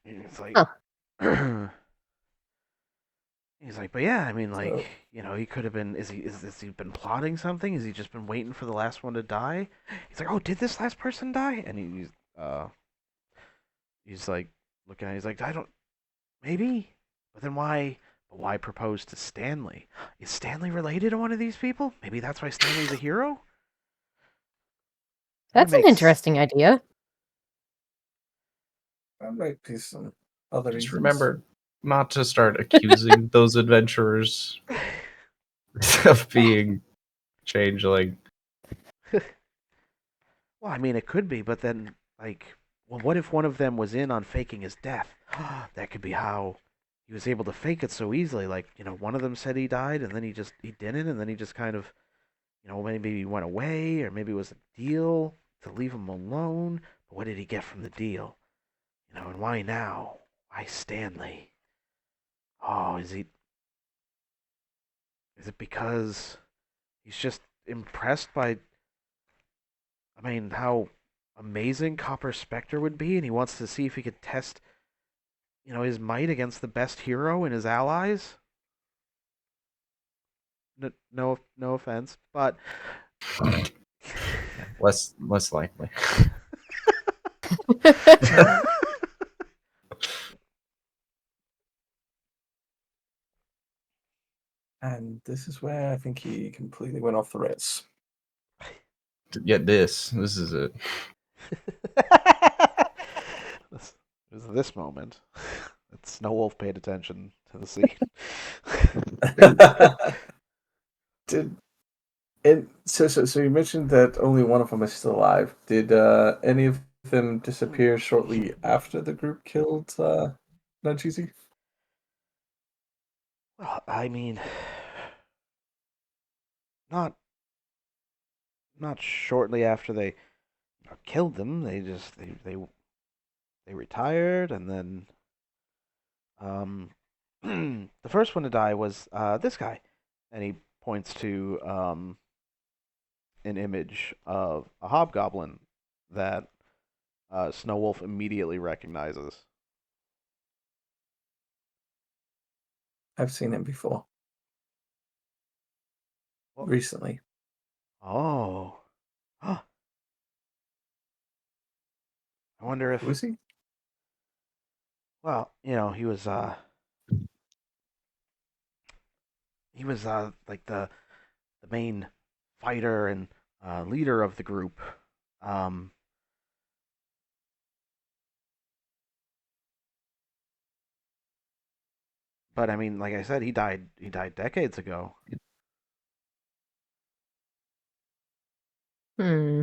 It's like, he's like, but yeah, I mean, like, So- he could have been. Is he been plotting something? Has he just been waiting for the last one to die? He's like, oh, did this last person die? And he's like looking at. He's like, I don't. Maybe, but then why? But why propose to Stanley? Is Stanley related to one of these people? Maybe that's why Stanley's a hero. That's an makes- interesting idea. That might be some other Just reasons. remember not to start accusing those adventurers of being changeling. Well, I mean, it could be, but then, like, well, what if one of them was in on faking his death? That could be how he was able to fake it so easily. Like, one of them said he died, and then he didn't, and then he just kind of, maybe he went away, or maybe it was a deal to leave him alone. But what did he get from the deal? And why now? Why Stanley? Oh, is it because he's just impressed by, I mean, how amazing Copper Spectre would be, and he wants to see if he could test, his might against the best hero and his allies? No offense, but Less likely. And this is where I think he completely went off the rails. Yet this is it. this moment that Snowwolf paid attention to the scene. So you mentioned that only one of them is still alive. Did any of them disappear shortly after the group killed Nachizi? Well, I mean, not shortly after they killed them. They just they retired, and then the first one to die was this guy, and he points to an image of a hobgoblin that Snowwolf immediately recognizes. I've seen him before. Well- Recently. Oh. I wonder if Who is he? well, he was like the main fighter and leader of the group. But I mean, like I said, he died decades ago. Hmm.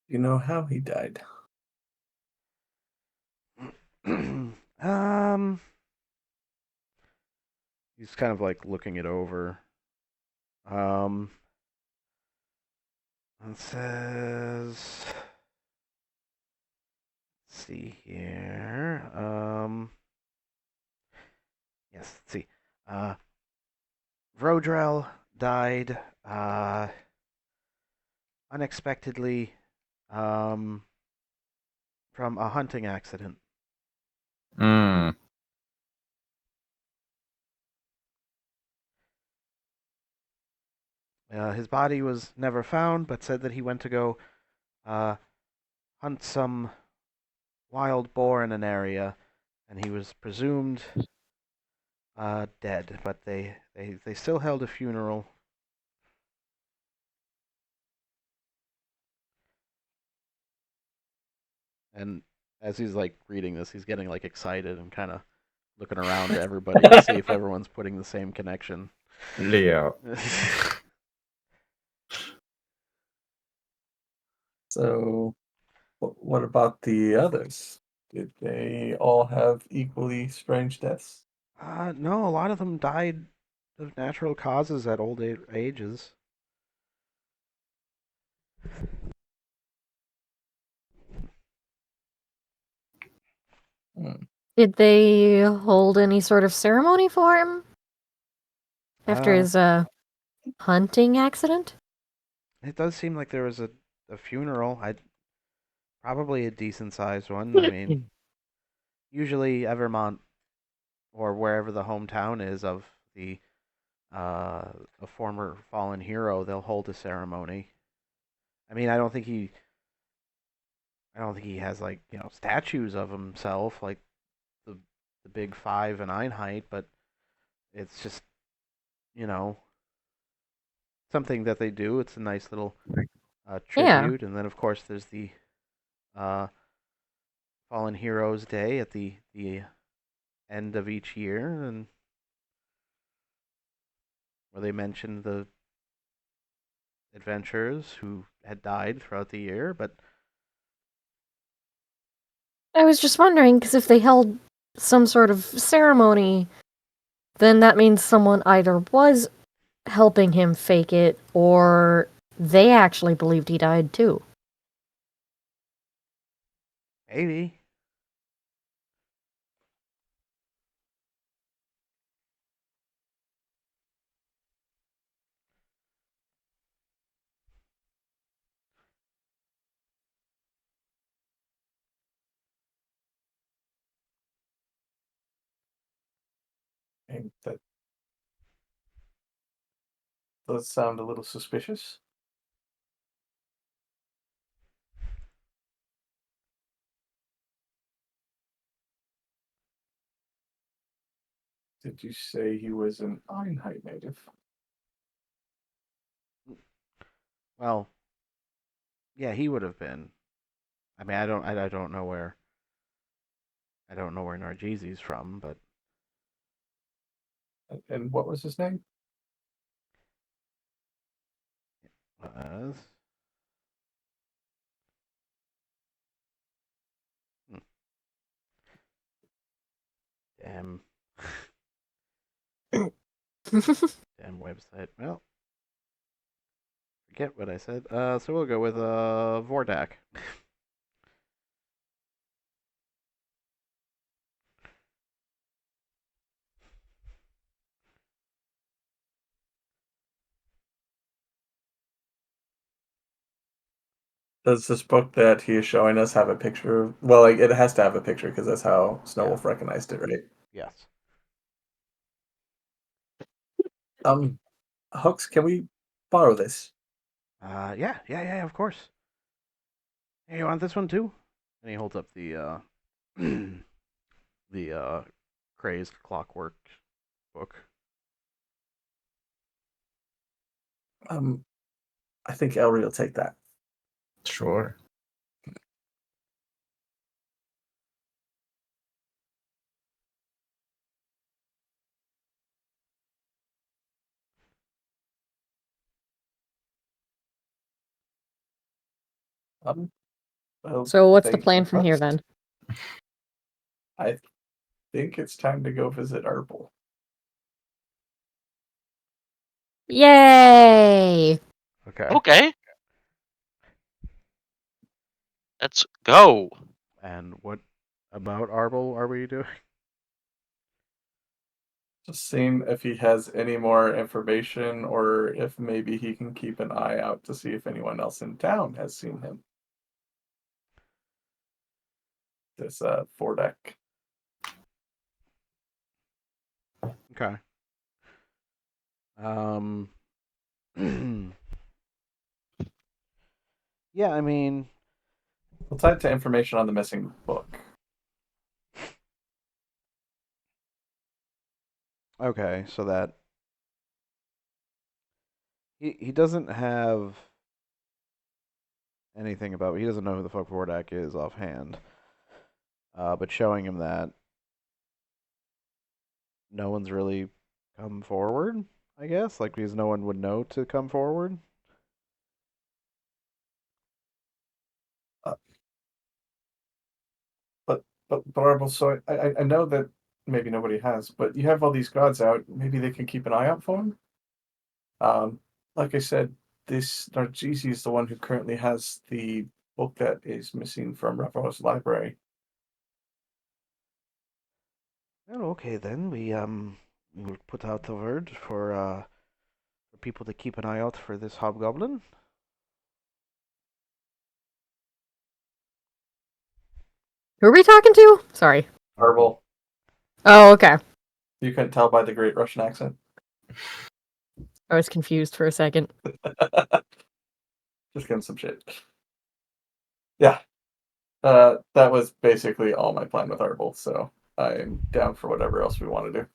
You know how he died? He's kind of like looking it over. It says, let's see here. Yes, let's see. Vrodrell died unexpectedly from a hunting accident. Mm. His body was never found, but said that he went to go hunt some wild boar in an area, and he was presumed dead. But they still held a funeral. And as he's like reading this, he's getting like excited and kind of looking around to everybody to see if everyone's putting the same connection. Yeah. So, what about the others? Did they all have equally strange deaths? No, a lot of them died of natural causes at old ages. Hmm. Did they hold any sort of ceremony for him after Uh, his hunting accident? it does seem like there was a funeral. Probably a decent sized one. I mean, usually Evermont or wherever the hometown is of the a former fallen hero, they'll hold a ceremony. I mean, I don't think he has like statues of himself like the the big five and Einheit, but it's just you know something that they do. It's a nice little Yeah. tribute, and then of course there's the uh, Fallen Heroes Day at the end of each year, and where they mention the adventurers who had died throughout the year. But I was just wondering, because if they held some sort of ceremony, then that means someone either was helping him fake it, or they actually believed he died too. maybe And that does sound a little suspicious. Did you say he was an Einheit native? well, yeah, he would have been. I mean, I don't know where Nargizi's from, but And what was his name? uh, hmm, damn damn website. Well, forget what I said. So we'll go with Vordak. Does this book that he is showing us have a picture of? Well, like, it has to have a picture because that's how Yeah. Snowwolf recognized it, right? Yes. Um, Hooks, can we borrow this? Yeah, of course. Hey, you want this one too? And he holds up the the crazed clockwork book. Um, I think Elry will take that. Sure. Um, well, So what's the thank plan you from here much. then? I think it's time to go visit Herbal. Yay! Okay. Okay, let's go. And what about Arbol are we doing? Just seeing if he has any more information or if maybe he can keep an eye out to see if anyone else in town has seen him. This Fordeck. Okay. Um. Yeah, I mean, We'll tie it to information on the missing book. okay, so that he doesn't have anything about. He doesn't know who the fuck Vordak is offhand. But showing him that, no one's really come forward. I guess like because no one would know to come forward. But Arbel, so I know that maybe nobody has, but you have all these gods out. Maybe they can keep an eye out for him. Like I said, this Nargisi is the one who currently has the book that is missing from Revo's library. Well, okay then. We will put out the word for people to keep an eye out for this hobgoblin. Who are we talking to? Sorry. Arbel, Oh, okay. you couldn't tell by the great Russian accent. I was confused for a second. Just give him some shit. Yeah. That was basically all my plan with Arbel, so I'm down for whatever else we want to do.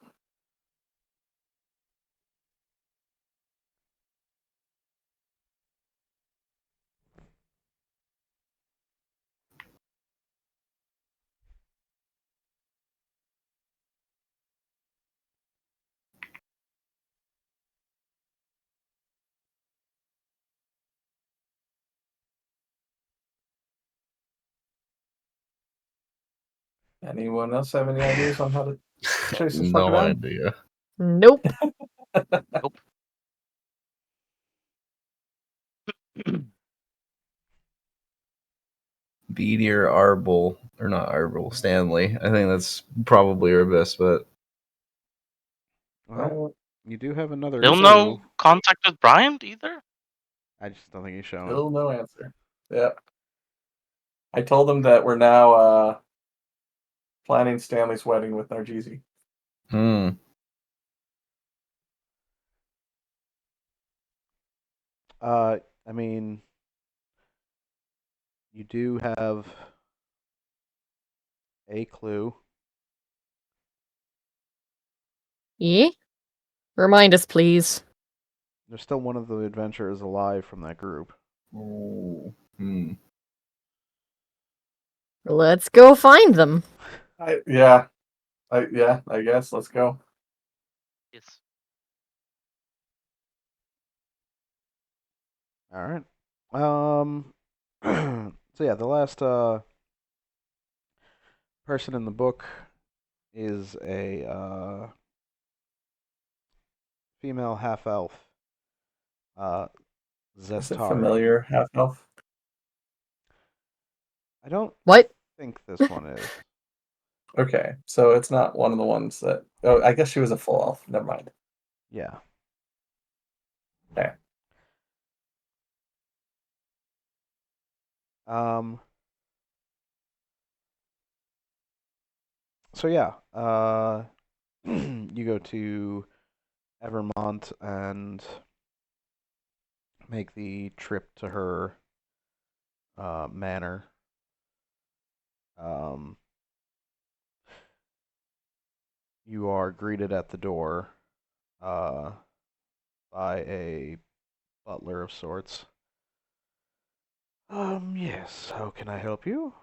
Anyone else have any ideas on how to chase this fucker No down? idea. Nope. Beatty or Arbel, or not Arbel, Stanley. I think that's probably our best bet. Well, you do have another Still clue. no contact with Brian either? I just don't think he's showing. Still no answer. Yeah. I told him that we're now planning Stanley's wedding with Nargisi. I mean, you do have a clue. Yeah? Remind us, please. There's still one of the adventurers alive from that group. Ooh. Let's go find them. I guess. Let's go. Yes. All right. So yeah, the last person in the book is a female half elf. Is it Zestari. familiar, half elf? I don't What? think this one is. Okay, so it's not one of the ones that. Oh, I guess she was a full elf. Never mind. Yeah. Okay. So yeah, you go to Evermont and make the trip to her manor. You are greeted at the door by a butler of sorts. Yes, how can I help you?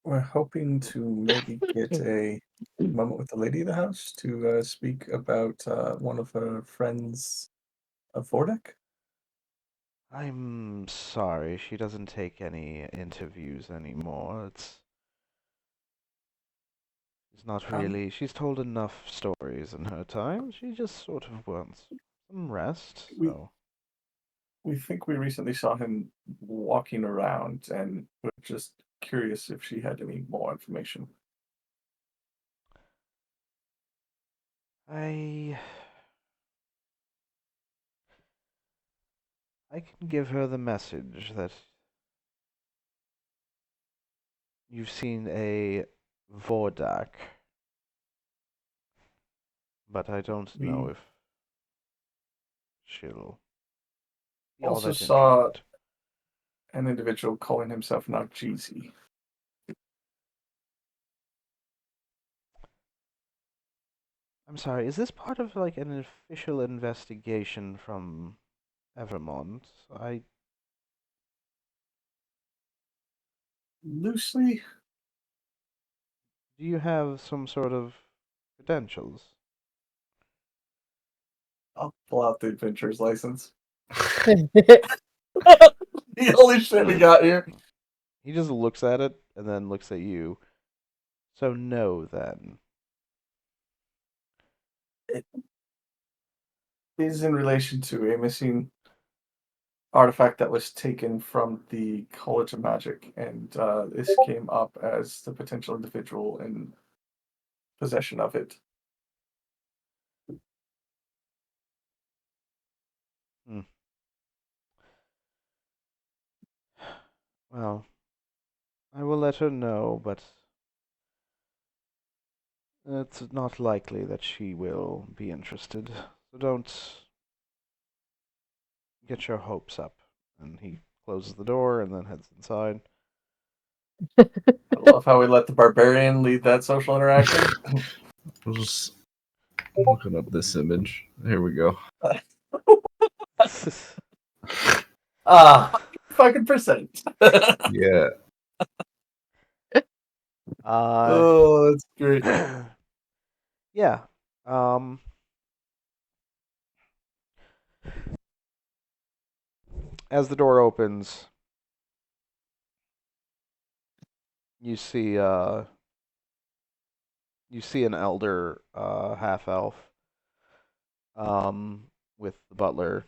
We're hoping to maybe get a moment with the lady of the house to speak about one of her friends of Vordek. I'm sorry, she doesn't take any interviews anymore. It's not really. She's told enough stories in her time. She just sort of wants some rest, so. We think we recently saw him walking around, and we're just curious if she had any more information. I can give her the message that you've seen a Vordak, but I don't know if she'll be all Also that saw interested. an individual calling himself Nargisi. I'm sorry, is this part of like an official investigation from Evermont? Loosely, Do you have some sort of credentials? I'll pull out the adventurer's license. What? The only shit we got here. He just looks at it and then looks at you. So no, then. It is in relation to a missing artifact that was taken from the College of Magic, and this came up as the potential individual in possession of it. Hmm. Well, I will let her know, but it's not likely that she will be interested. So don't get your hopes up. And he closes the door and then heads inside. I love how we let the barbarian lead that social interaction. I'm just looking up this image. Here we go. Fucking percent. Yeah. Oh, that's great. Yeah. Um, as the door opens, you see an elder half elf with the butler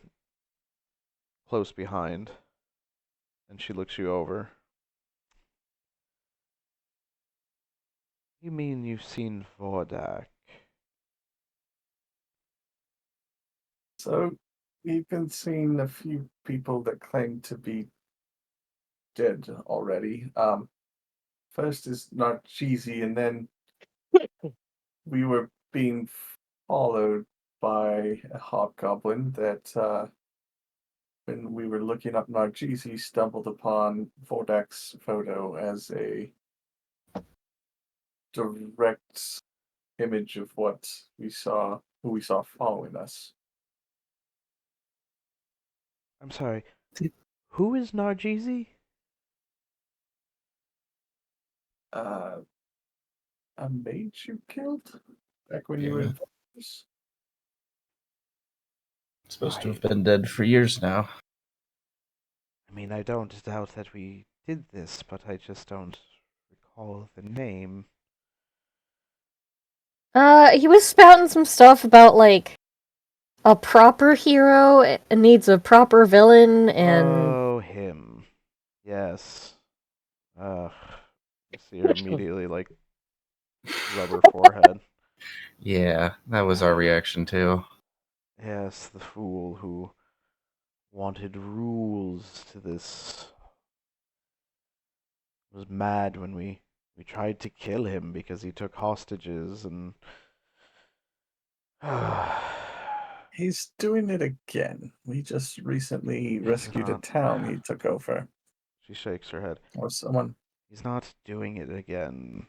close behind, and she looks you over. You mean you've seen Vordak? So, we've been seeing a few people that claim to be dead already. First is not cheesy, and then we were being followed by a hobgoblin that, when we were looking up Nargisi, stumbled upon Vordak's photo as a direct image of what who we saw following us. I'm sorry. Who is Nargisi? Uh, a mage you killed back when you were Yeah. in Valor's? Supposed to have been dead for years now. I mean, I don't doubt that we did this, but I just don't recall the name. He was spouting some stuff about like a proper hero needs a proper villain, and Oh, him. Yes. Ugh. I see her immediately, like, rub her forehead. Yeah, that was our reaction too. Yes, the fool who wanted rules to this was mad when we tried to kill him because he took hostages and He's doing it again. We just recently rescued a not. town he took over. She shakes her head. Or someone. He's not doing it again.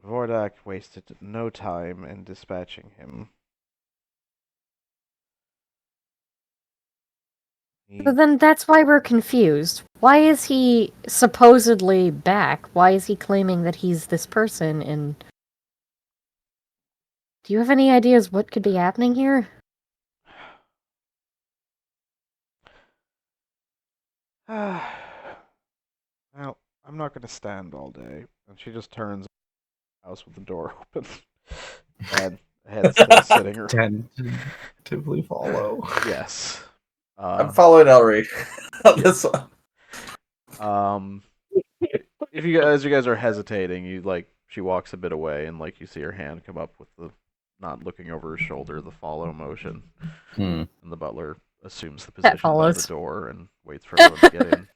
Vordak wasted no time in dispatching him. He, so then that's why we're confused. Why is he supposedly back? Why is he claiming that he's this person? And do you have any ideas what could be happening here? well, I'm not going to stand all day. And she just turns the house with the door open. And heads to the sitting room. Tentatively follow. Yes. I'm following Ellery on this one. If you guys are hesitating, she walks a bit away and like you see her hand come up with the not looking over her shoulder, the follow motion. Hmm. And the butler assumes the That position by follows. the door and waits for everyone to get in.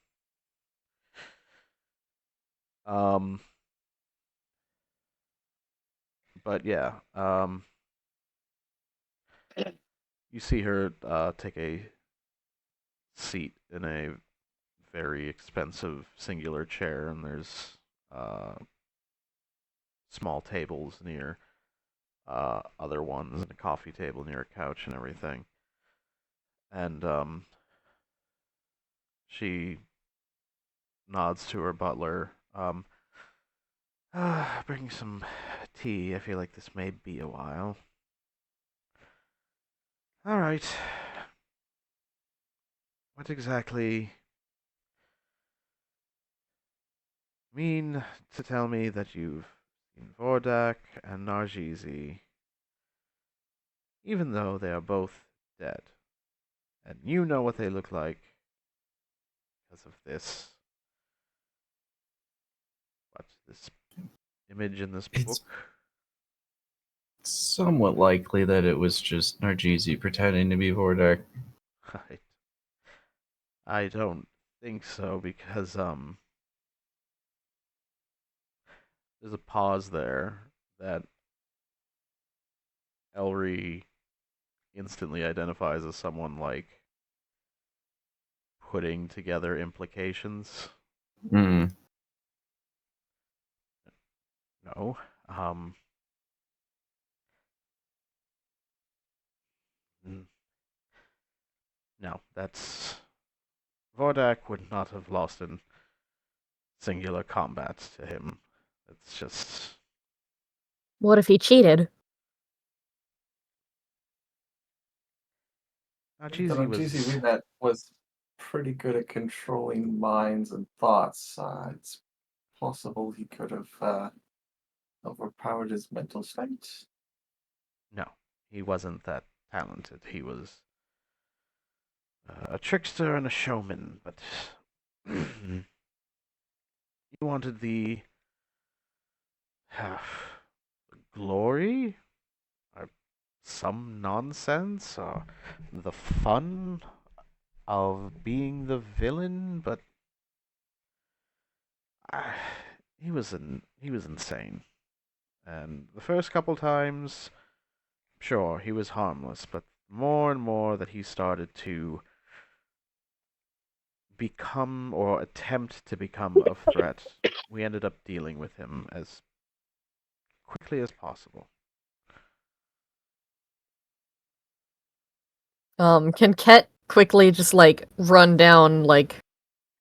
But yeah, you see her take a seat in a very expensive singular chair, and there's small tables near other ones, and a coffee table near a couch and everything. And she nods to her butler. Bring some tea. I feel like this may be a while. All right. What exactly mean to tell me that you've seen Vordak and Nargizi, even though they are both dead, and you know what they look like because of this image in this It's book? somewhat likely that it was just Nargizi pretending to be Vordak. I, I don't think so because there's a pause there that Elri instantly identifies as someone like putting together implications. Hmm. No. Um no, that's Vordak would not have lost in singular combat to him. It's just What if he cheated? The Nargizi Nargisi we was met was pretty good at controlling minds and thoughts. It's possible he could have overpowered his mental state. no, he wasn't that talented. He was a trickster and a showman, but he wanted the glory or some nonsense or the fun of being the villain, but uh, he was insane. And the first couple times, sure, he was harmless, but more and more that he started to become or attempt to become a threat, we ended up dealing with him as quickly as possible. Can Ket quickly just like run down like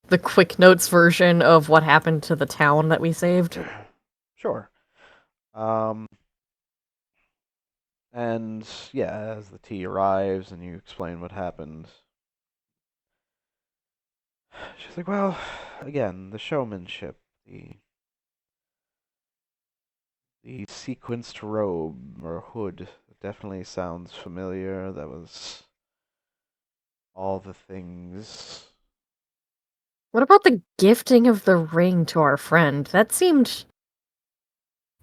the quick notes version of what happened to the town that we saved? Sure. Um, and yeah, as the tea arrives and you explain what happened, she's like, well, again, the showmanship, the sequenced robe or hood definitely sounds familiar. That was all the things. What about the gifting of the ring to our friend? That seemed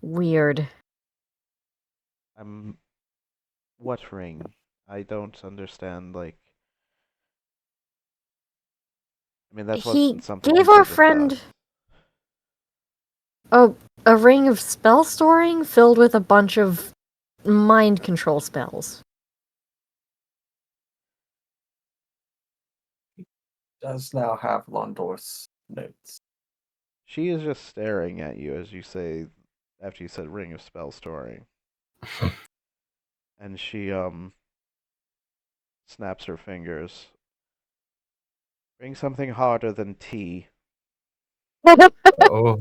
weird. What ring? I don't understand, like, I mean, that He wasn't something he gave our did with us. friend a ring of spell storing filled with a bunch of mind control spells. Does now have Londor's notes. She is just staring at you as you say, after you said ring of spell storing. And she, snaps her fingers. Bring something harder than tea. Oh,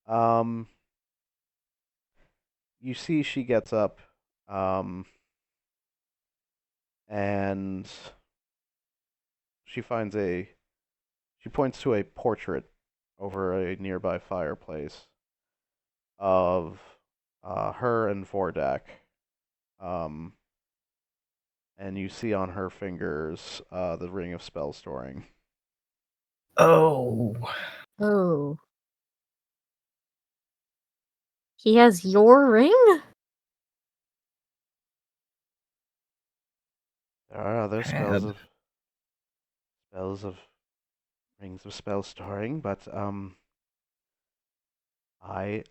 Um, you see she gets up, um, and she finds she points to a portrait over a nearby fireplace of her and Vordak. Um, and you see on her fingers the ring of spell storing. oh, Oh. He has your ring? There are other bad. spells of rings of spell storing, but I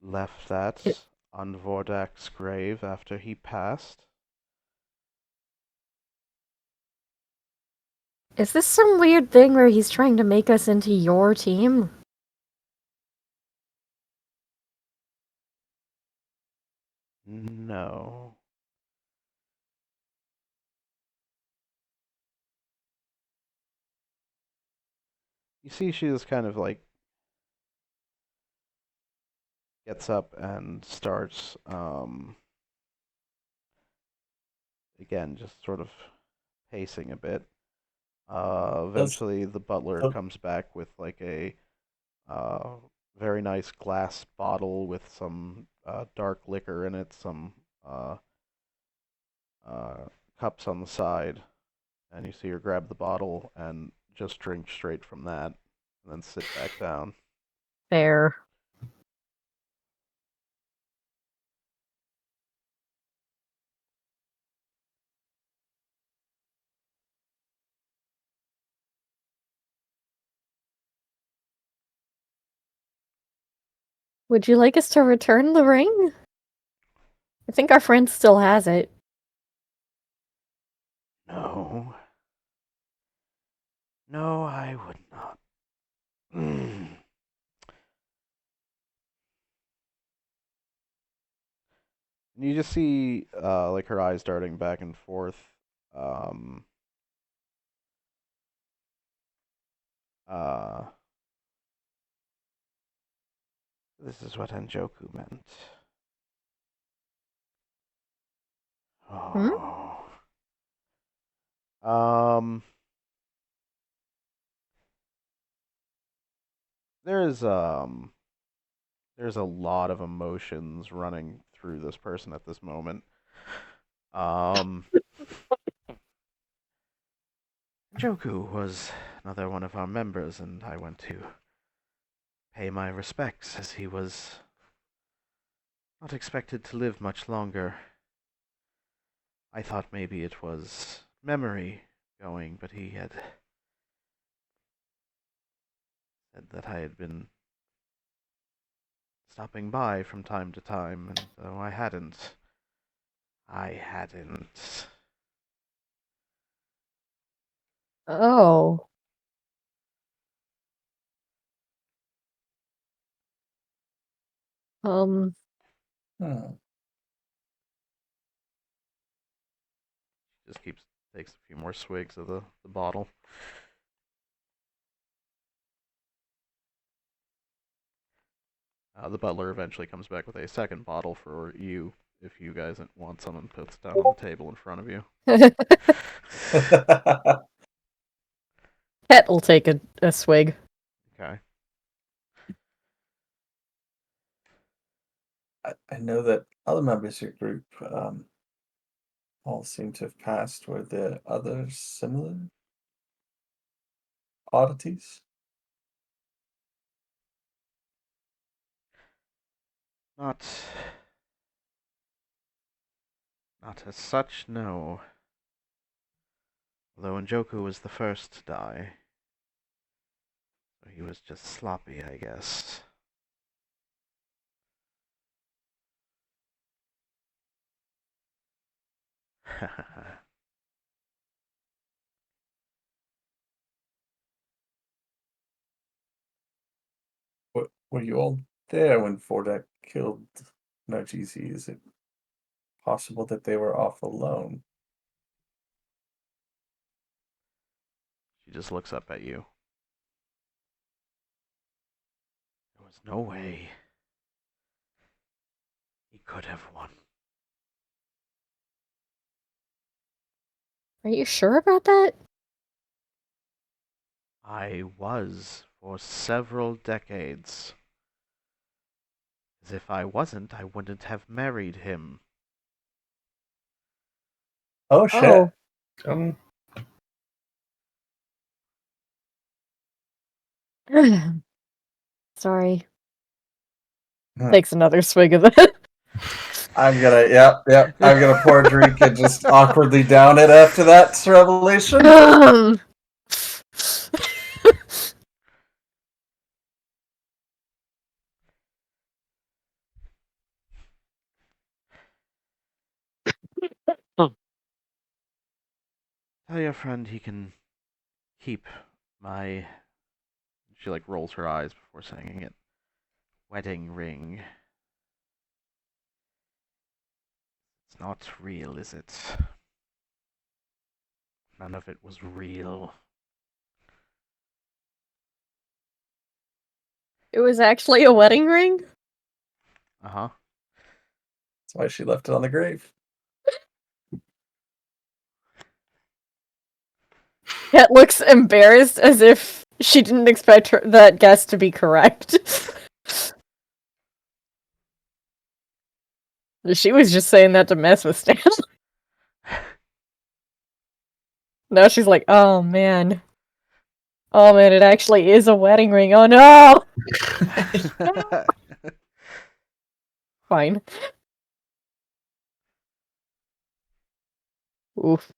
left It, that on Vordak's grave after he passed. is this some weird thing where he's trying to make us into your team? No. You see, she just kind of like gets up and starts, again, just sort of pacing a bit. Eventually, the butler Oh. comes back with like a very nice glass bottle with some dark liquor in it, some cups on the side, and you see her grab the bottle and just drink straight from that, and then sit back down. Fair. Would you like us to return the ring? I think our friend still has it. No. No, I would not. And you just see like her eyes darting back and forth. Um, uh, this is what Anjoku meant. Hmm? Oh. Um, there's a lot of emotions running through this person at this moment. Joku was another one of our members, and I went to pay my respects as he was not expected to live much longer. I thought maybe it was memory going, but he had said that I had been stopping by from time to time, and though I hadn't. Oh. Um, Hmm. Just takes a few more swigs of the bottle. The butler eventually comes back with a second bottle for you if you guys want some, and puts it down on the table in front of you. Pet will take a swig. Okay. I know that other members of your group all seem to have passed. Were there other similar oddities? Not as such, no. Although Njoku was the first to die. So he was just sloppy, I guess. Were you all there when Vordak killed Nargisi? Is it possible that they were off alone? She just looks up at you. There was no way he could have won. Are you sure about that? I was for several decades. As if I wasn't, I wouldn't have married him. Oh shit! Oh. Sorry. Hmm. Takes another swig of that. I'm gonna pour a drink and just awkwardly down it after that revelation. Tell your friend he can keep my. She like rolls her eyes before saying it. Wedding ring. It's not real, is it? None of it was real. It was actually a wedding ring? Uh-huh. That's why she left it on the grave. Cat looks embarrassed as if she didn't expect that guess to be correct. She was just saying that to mess with Stanley. Now she's like, oh man. Oh man, it actually is a wedding ring. Oh no! Fine. Oof.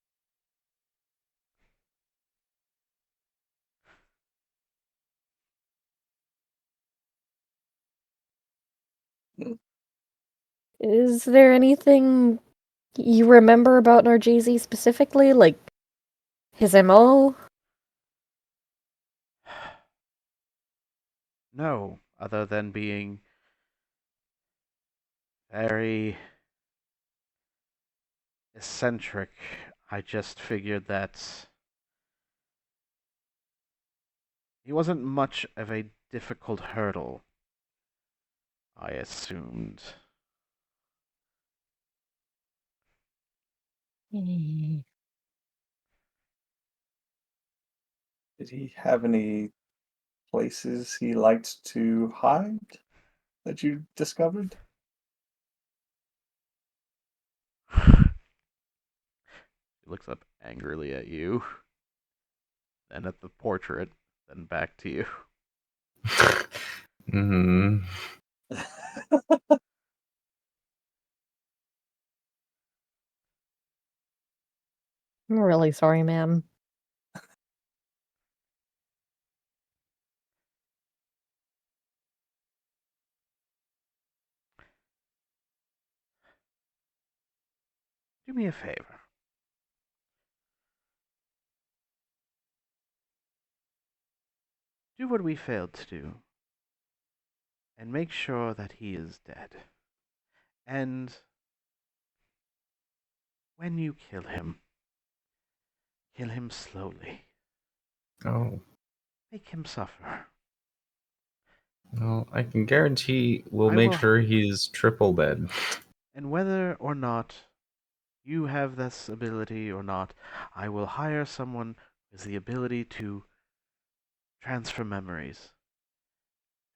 Is there anything you remember about Narjeezy specifically? Like, his MO? No, other than being very eccentric. I just figured that he wasn't much of a difficult hurdle, I assumed. Did he have any places he liked to hide that you discovered? He looks up angrily at you, then at the portrait, then back to you. Hmm. I'm really sorry, ma'am. Do me a favor. Do what we failed to do, and make sure that he is dead. And when you kill him slowly. Oh, Make him suffer. well, I can guarantee we'll I make will- sure he's triple dead. And whether or not you have this ability or not, I will hire someone with the ability to transfer memories.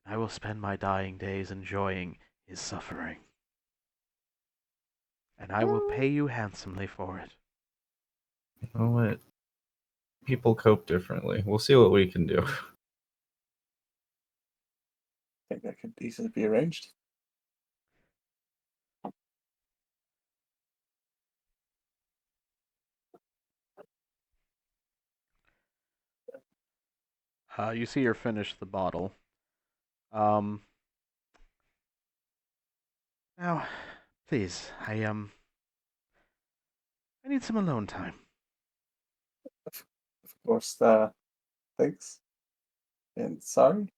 I will spend my dying days enjoying his suffering. And I will pay you handsomely for it. You know what? People cope differently. We'll see what we can do. I think that could easily be arranged. You see her finish the bottle. Now, please, I need some alone time. Of course, thanks. And sorry.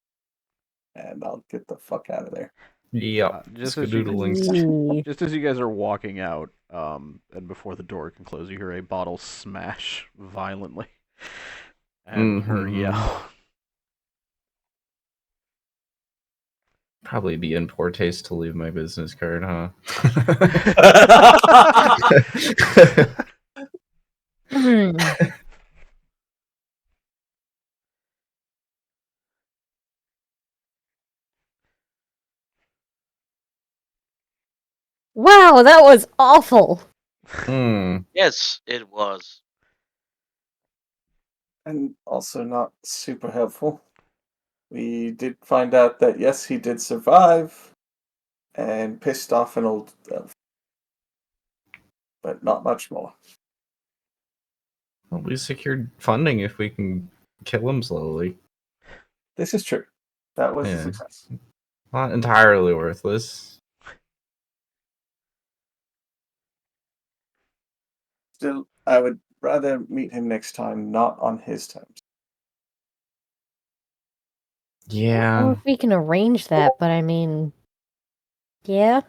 And I'll get the fuck out of there. Yep. Just as you Skadoodling. just as you guys are walking out, and before the door can close, you hear a bottle smash violently, and her yell. Probably be in poor taste to leave my business card, huh? Wow, that was awful. Yes, it was. And also not super helpful. We did find out that yes, he did survive and pissed off an old elf. But not much more. Well, we secured funding if we can kill him slowly. This is true. That was a Yeah. success. Not entirely worthless. Still, I would rather meet him next time, not on his terms. I don't know Yeah. if we can arrange that, but I mean, yeah.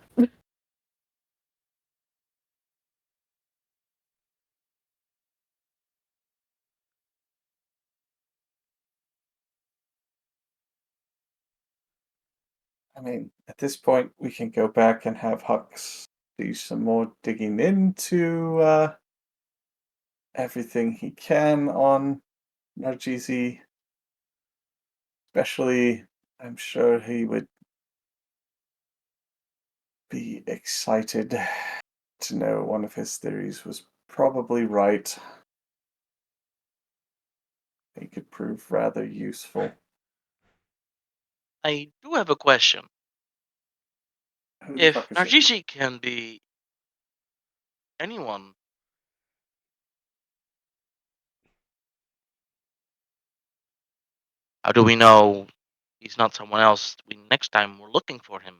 I mean, at this point, we can go back and have Hux do some more digging into everything he can on Nargisi. Especially, I'm sure he would be excited to know one of his theories was probably right. They could prove rather useful. I do have a question. Who the If fuck is it? Nargisi can be anyone, how do we know he's not someone else next time we're looking for him?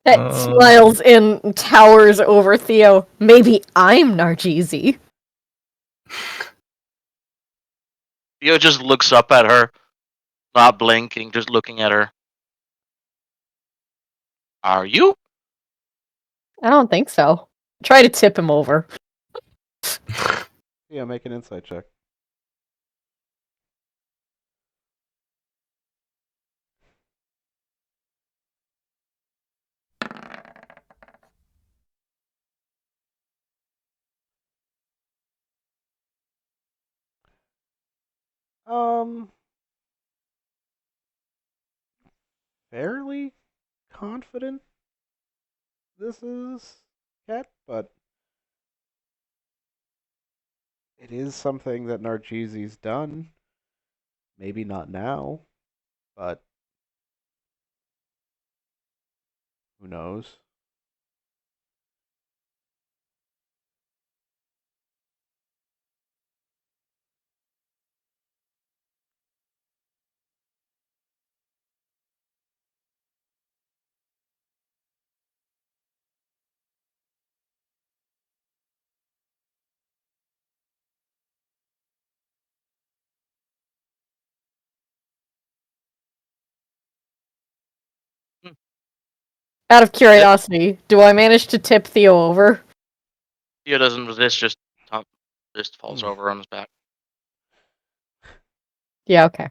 It smiles and towers over Theo. Maybe I'm Nargisi. Theo just looks up at her, not blinking, just looking at her. Are you? I don't think so. Try to tip him over. Yeah, make an insight check. Fairly confident this is Cat, but it is something that Nargisi's done. Maybe not now, but who knows? Out of curiosity, do I manage to tip Theo over? Theo doesn't resist, just falls over on his back. Yeah, okay.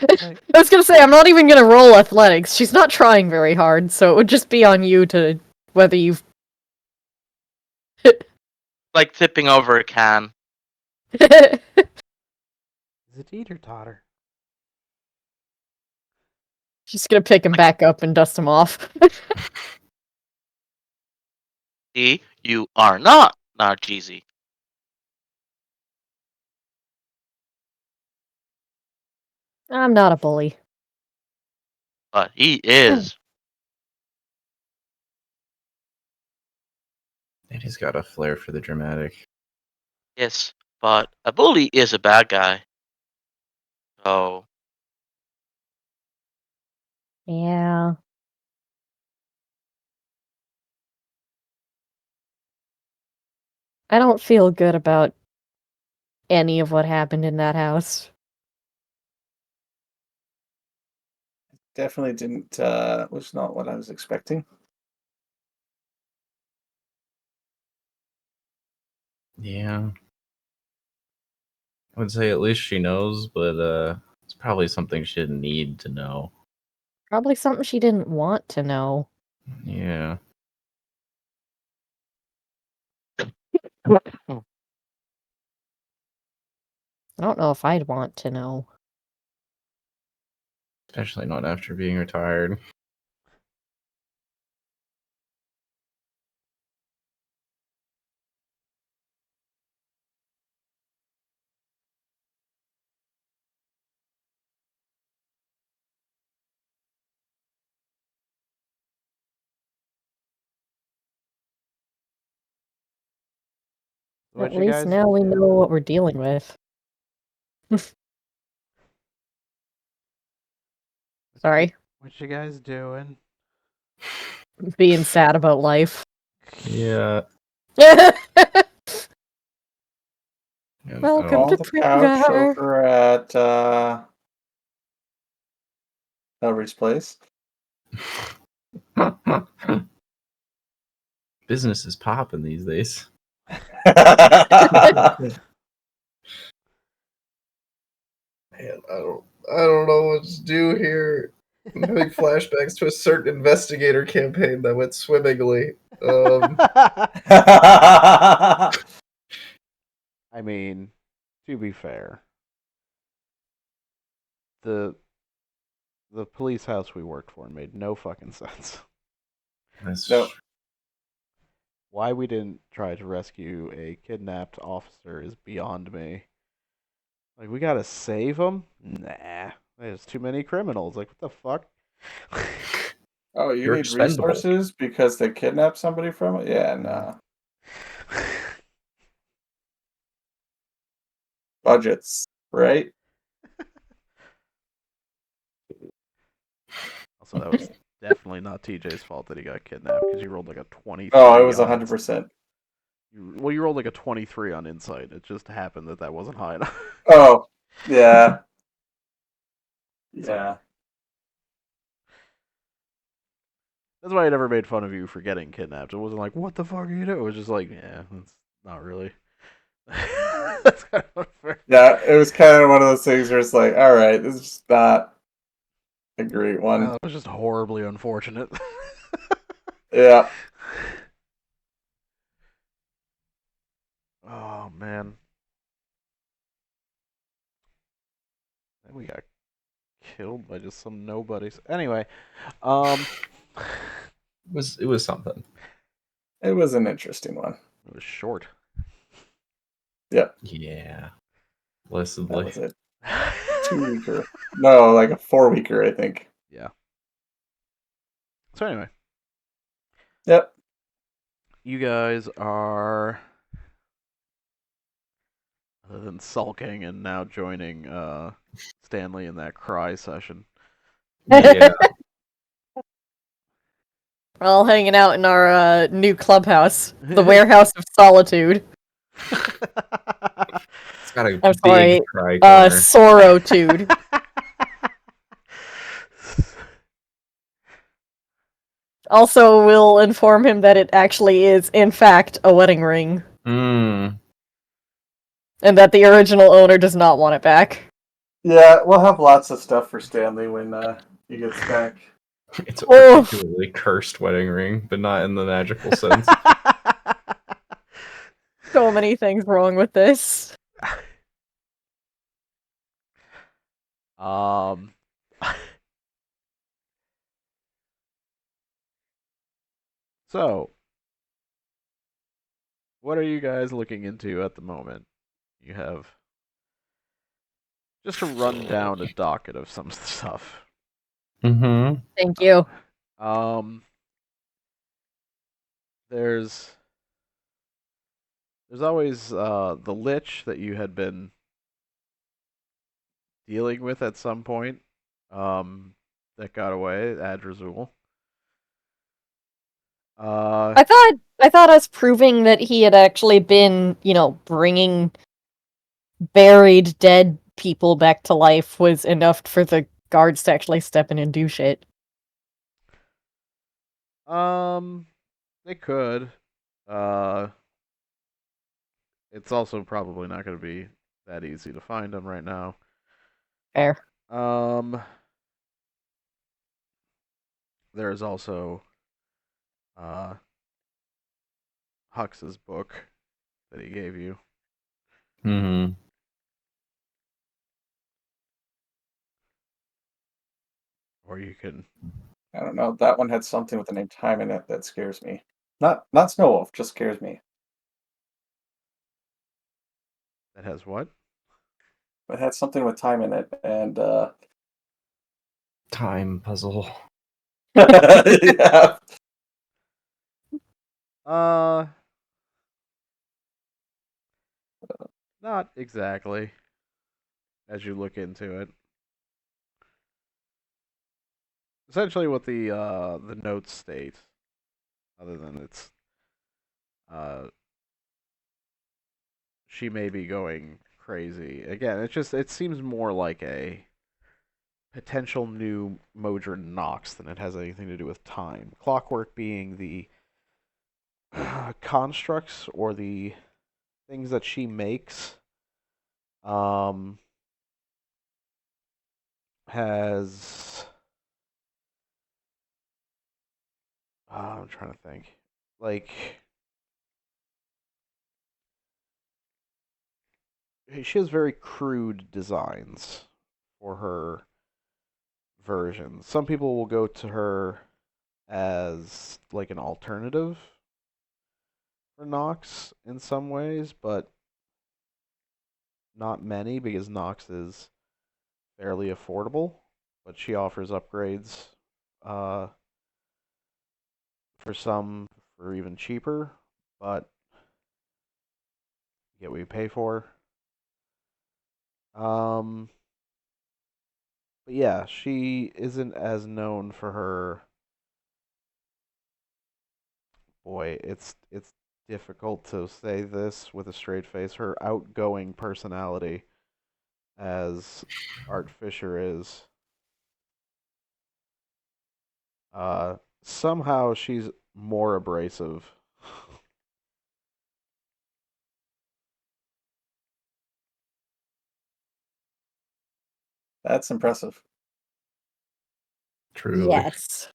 Okay. I was gonna say, I'm not even gonna roll athletics. She's not trying very hard, so it would just be on you to whether you've. Like tipping over a can. Is it teeter totter? She's gonna pick him back up and dust him off. See, you are not Nargisi. I'm not a bully. But he is. And he's got a flair for the dramatic. Yes, but a bully is a bad guy. So, Yeah. I don't feel good about any of what happened in that house. Definitely didn't, was not what I was expecting. Yeah. I would say at least she knows, but it's probably something she didn't need to know. Probably something she didn't want to know. Yeah. I don't know if I'd want to know. Especially not after being retired. What At you least guys now we do? know what we're dealing with. Sorry. What you guys doing? Being sad about life. Yeah. And, Welcome On to the couch Pringar. over at Ellery's place. Business is popping these days. Man, I don't know what to do here. I'm having flashbacks to a certain investigator campaign that went swimmingly. I mean, to be fair, the police house we worked for made no fucking sense. That's No. Why we didn't try to rescue a kidnapped officer is beyond me. Like, we gotta save him? Nah. There's too many criminals. Like, what the fuck? Oh, you You're need expendable. resources because they kidnapped somebody from it? Yeah, nah. Budgets, right? Also, that was definitely not TJ's fault that he got kidnapped because you rolled like a 23. Oh, it was on 100%. You rolled like a 23 on insight. It just happened that wasn't high enough. Oh, yeah. Yeah. That's why I never made fun of you for getting kidnapped. It wasn't like, what the fuck are you doing? It was just like, yeah, it's not really. That's kind of unfair. Yeah, it was kind of one of those things where it's like, all right, this is just not a great one. Well, it was just horribly unfortunate. Yeah. Oh, man. And we got killed by just some nobodies. Anyway, It was something. It was an interesting one. it was short. Yeah, Yeah. that Blessedly. was it. 2-weeker. No, like a 4-weeker, I think. Yeah. So anyway, Yep. you guys are, other than sulking and now joining Stanley in that cry session. Yeah. We're all hanging out in our new clubhouse, the Warehouse of Solitude. It's got a I'm big sorry, cry corner. Sorrowtude. Also, we'll inform him that it actually is, in fact, a wedding ring, Mm. and that the original owner does not want it back. Yeah, we'll have lots of stuff for Stanley when he gets back. It's a Oh. particularly cursed wedding ring, but not in the magical sense. So many things wrong with this. So, what are you guys looking into at the moment? You have just to run down a docket of some stuff. Mm-hmm. Thank you. There's always the lich that you had been dealing with at some point. That got away, Adrazul. I thought us proving that he had actually been, bringing buried dead people back to life was enough for the guards to actually step in and do shit. They could. It's also probably not going to be that easy to find them right now. Fair. There's also Hux's book that he gave you. Mm-hmm. Or you can. I don't know. That one had something with the name Time in it that scares me. Not Snow Wolf, just scares me. That has what? It had something with time in it, and Time puzzle. yeah. Not exactly. As you look into it. Essentially what the notes state, other than it's she may be going crazy. Again, it seems more like a potential new Modron Nox than it has anything to do with time. Clockwork being the constructs or the things that she makes has I'm trying to think. Like she has very crude designs for her versions. Some people will go to her as like an alternative for Nox in some ways, but not many because Nox is fairly affordable. But she offers upgrades uh, for some for even cheaper, but you get what you pay for. Um, but yeah, she isn't as known for her. Boy, it's difficult to say this with a straight face. Her outgoing personality, as Art Fisher is. Somehow she's more abrasive. That's impressive. Truly. Yes.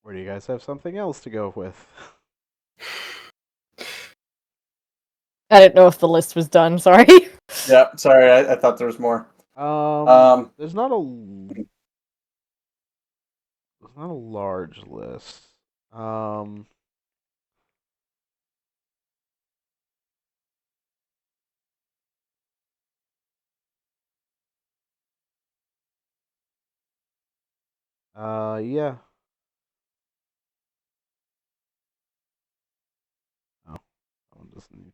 Or do you guys have something else to go with? I didn't know if the list was done. Sorry. Yeah, sorry, I thought there was more. There's not a large list. Um, yeah. Oh, that one doesn't need.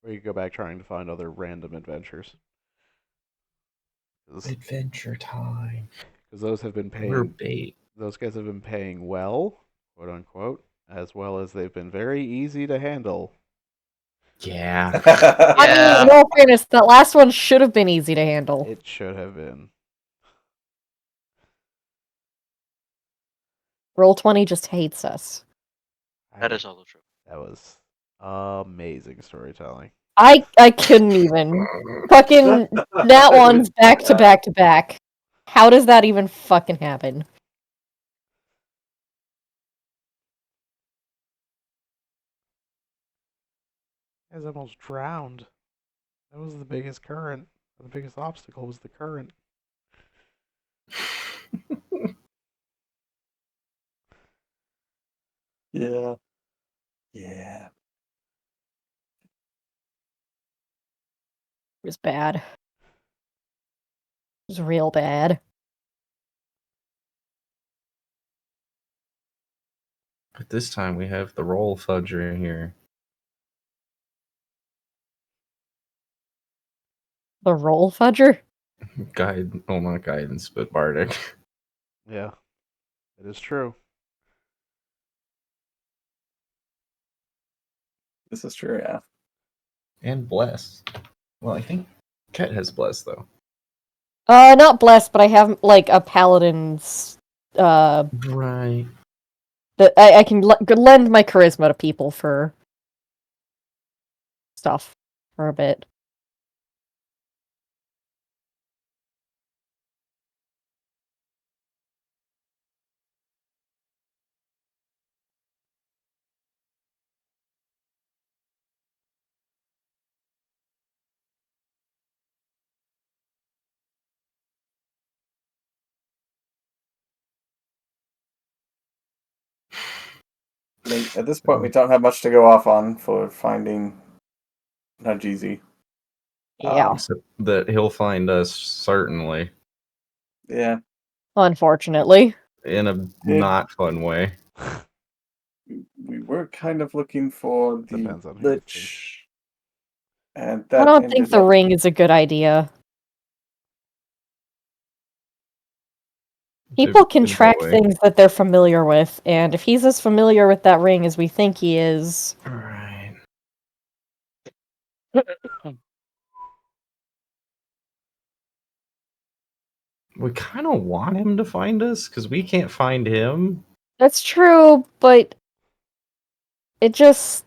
Or you go back trying to find other random adventures. Adventure time. Because those have been We're paying. bait. Those guys have been paying well, quote unquote, as well as they've been very easy to handle. Yeah. I mean, in all fairness, that last one should have been easy to handle. It should have been. Roll20 just hates us. That is also true. That was amazing storytelling. I couldn't even. Fucking that one's back to back to back. How does that even fucking happen? I was almost drowned. That was the biggest current. The biggest obstacle was the current. Yeah. Yeah. It was bad. It was real bad. But this time we have the roll fudger here. The roll fudger? Not guidance, but bardic. Yeah, it is true. This is true, yeah. And bless. Well, I think Ket has bless though. Not blessed, but I have like a paladin's. Right. That I can lend my charisma to people for stuff for a bit. I think at this point, we don't have much to go off on for finding Najisi. Yeah. Except that he'll find us certainly Yeah. Unfortunately. in a not fun way. We were kind of looking for the Depends on who you think. Lich. And I that don't think ended the up... ring is a good idea. People can track things that they're familiar with, and if he's as familiar with that ring as we think he is, Right. We kind of want him to find us because we can't find him. That's true, but it just...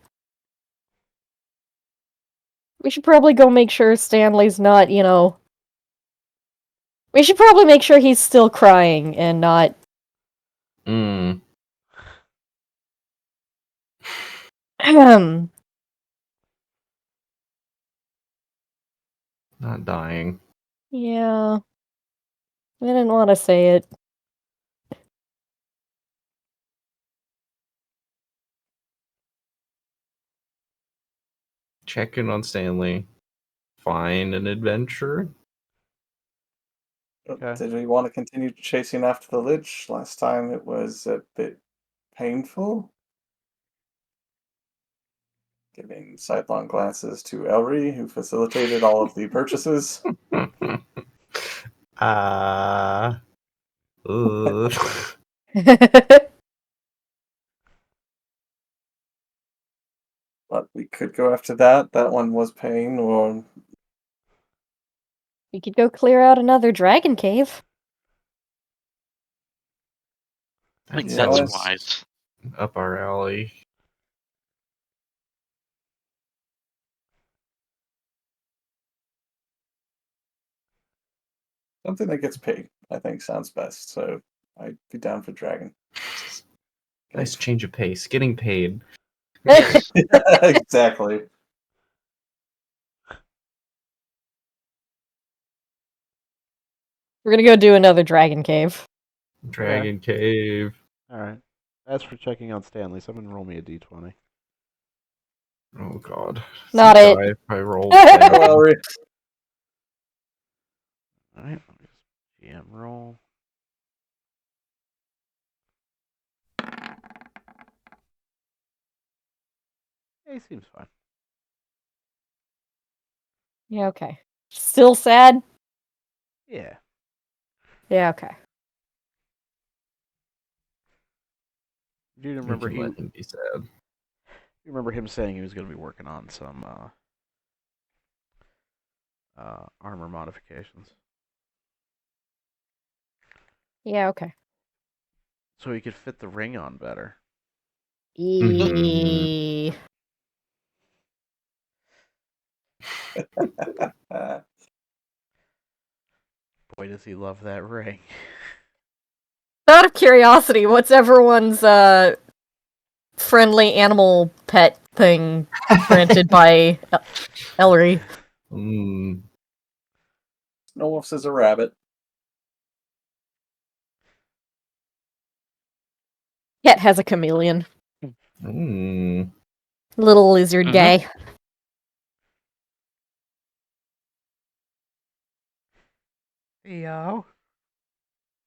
We should probably go make sure Stanley's not, We should probably make sure he's still crying and not... Mm. Ahem. Not dying. Yeah. I didn't want to say it. Check in on Stanley. Find an adventure. Okay. Did we want to continue chasing after the Lich? Last time it was a bit painful. Giving sidelong glances to Elry, who facilitated all of the purchases. Uh, But we could go after that. That one was pain, or We could go clear out another dragon cave. I think Yeah, that's let's- wise. up our alley. something that gets paid, I think sounds best. So I'd be down for dragon. Nice change of pace. Getting paid. Yes. Exactly. We're gonna go do another dragon cave. Dragon cave. Alright. As for checking on Stanley, someone roll me a d20. Oh god. Not So it. die if I roll. Oh, bad. Elry. Alright, let me just GM roll. He seems fine. Yeah, okay. Still sad? Yeah. Yeah, okay. Do you We remember can let him be sad. you remember him saying he was going to be working on some armor modifications, Yeah, okay. so he could fit the ring on better. E- Boy, does he love that ring. Out of curiosity, what's everyone's friendly animal pet thing granted by Ellery? Mm. Snow Wolf says a rabbit. Cat has a chameleon. Mm. Little lizard Mhm. guy. Yo.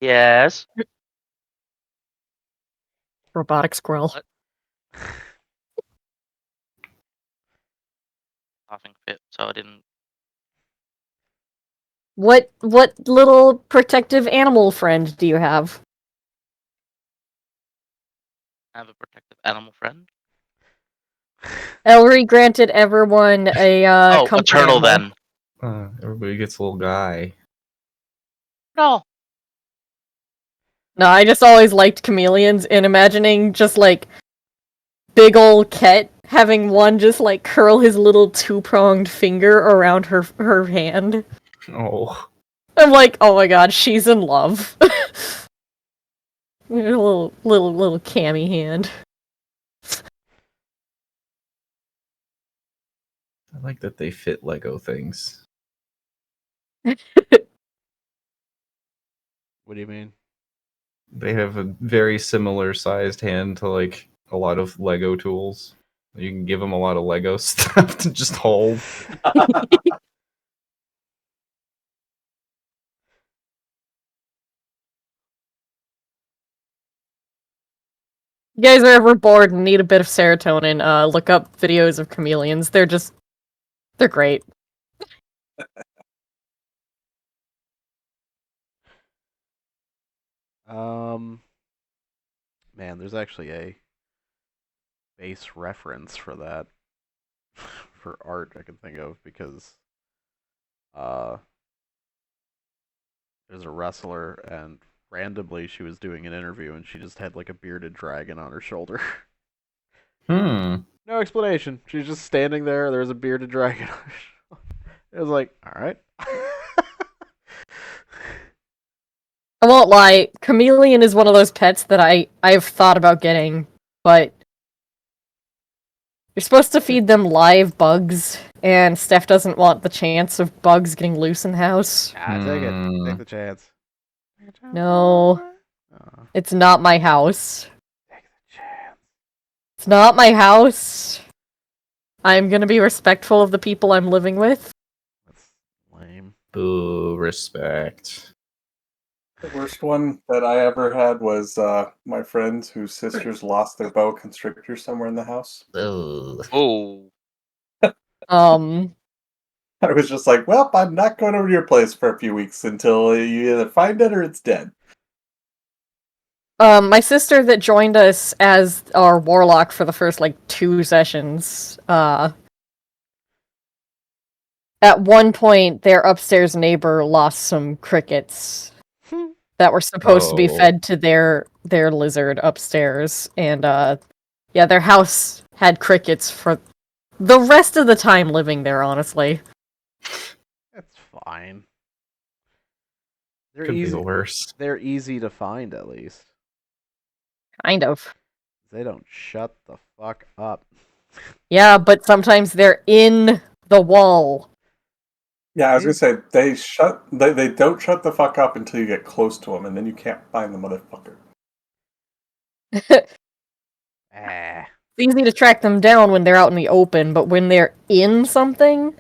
Yes. Robotic squirrel. What? Nothing fit, so I didn't. What little protective animal friend do you have? Have a protective animal friend. Ellery granted everyone a Oh, a comfort turtle animal. then. Everybody gets a little guy. No. No, I just always liked chameleons and imagining just like big ol' Ket having one just like curl his little two-pronged finger around her hand. Oh. I'm like, oh my god, she's in love. A little cami hand. I like that they fit Lego things. What do you mean? They have a very similar sized hand to like a lot of Lego tools. You can give them a lot of Lego stuff to just hold. You guys are ever bored and need a bit of serotonin, look up videos of chameleons. They're great. Man, there's actually a base reference for that for art I can think of because there's a wrestler and randomly she was doing an interview and she just had like a bearded dragon on her shoulder. Hmm. No explanation. She's just standing there. There's a bearded dragon on her shoulder. It was like, all right. I won't lie, chameleon is one of those pets that I've thought about getting, but you're supposed to feed them live bugs, and Steph doesn't want the chance of bugs getting loose in the house. Take it. Take the chance. Take the chance. No. Oh, It's not my house. take the chance. It's not my house. I'm gonna be respectful of the people I'm living with. That's lame. Boo, respect. The worst one that I ever had was my friends whose sisters lost their boa constrictor somewhere in the house. Ugh. Oh. I was just like, well, I'm not going over to your place for a few weeks until you either find it or it's dead. My sister that joined us as our warlock for the first, 2 sessions, at one point, their upstairs neighbor lost some crickets that were supposed to be Oh. fed to their lizard upstairs, and, yeah, their house had crickets for the rest of the time living there, honestly. That's fine. They're Could be easy. the worst. They're easy to find at least. Kind of. They don't shut the fuck up. Yeah, but sometimes they're in the wall. Yeah, I was gonna say they don't shut the fuck up until you get close to them, and then you can't find the motherfucker. Ah. It's easy to track them down when they're out in the open, but when they're in something,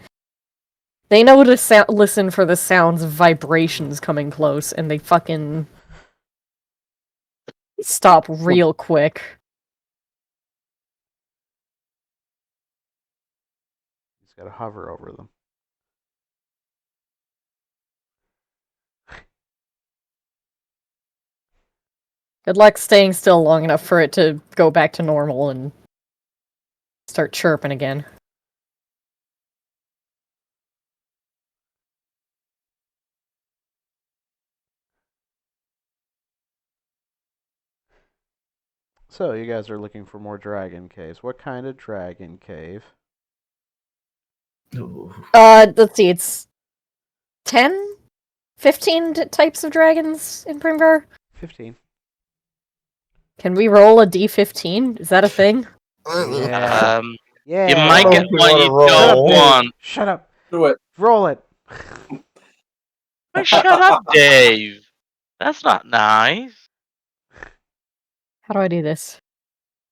they know to listen for the sounds of vibrations coming close, and they fucking stop real quick. You just gotta hover over them. Good luck staying still long enough for it to go back to normal and start chirping again. So, you guys are looking for more dragon caves. What kind of dragon cave? Ooh. Let's see, it's 10? 15 types of dragons in Primgar? 15. Can we roll a d15? Is that a thing? Yeah. Yeah. You might Oh, get you one wanna you roll. don't want. Shut up. Do it. Roll it. Hey, shut up, Dave. That's not nice. How do I do this?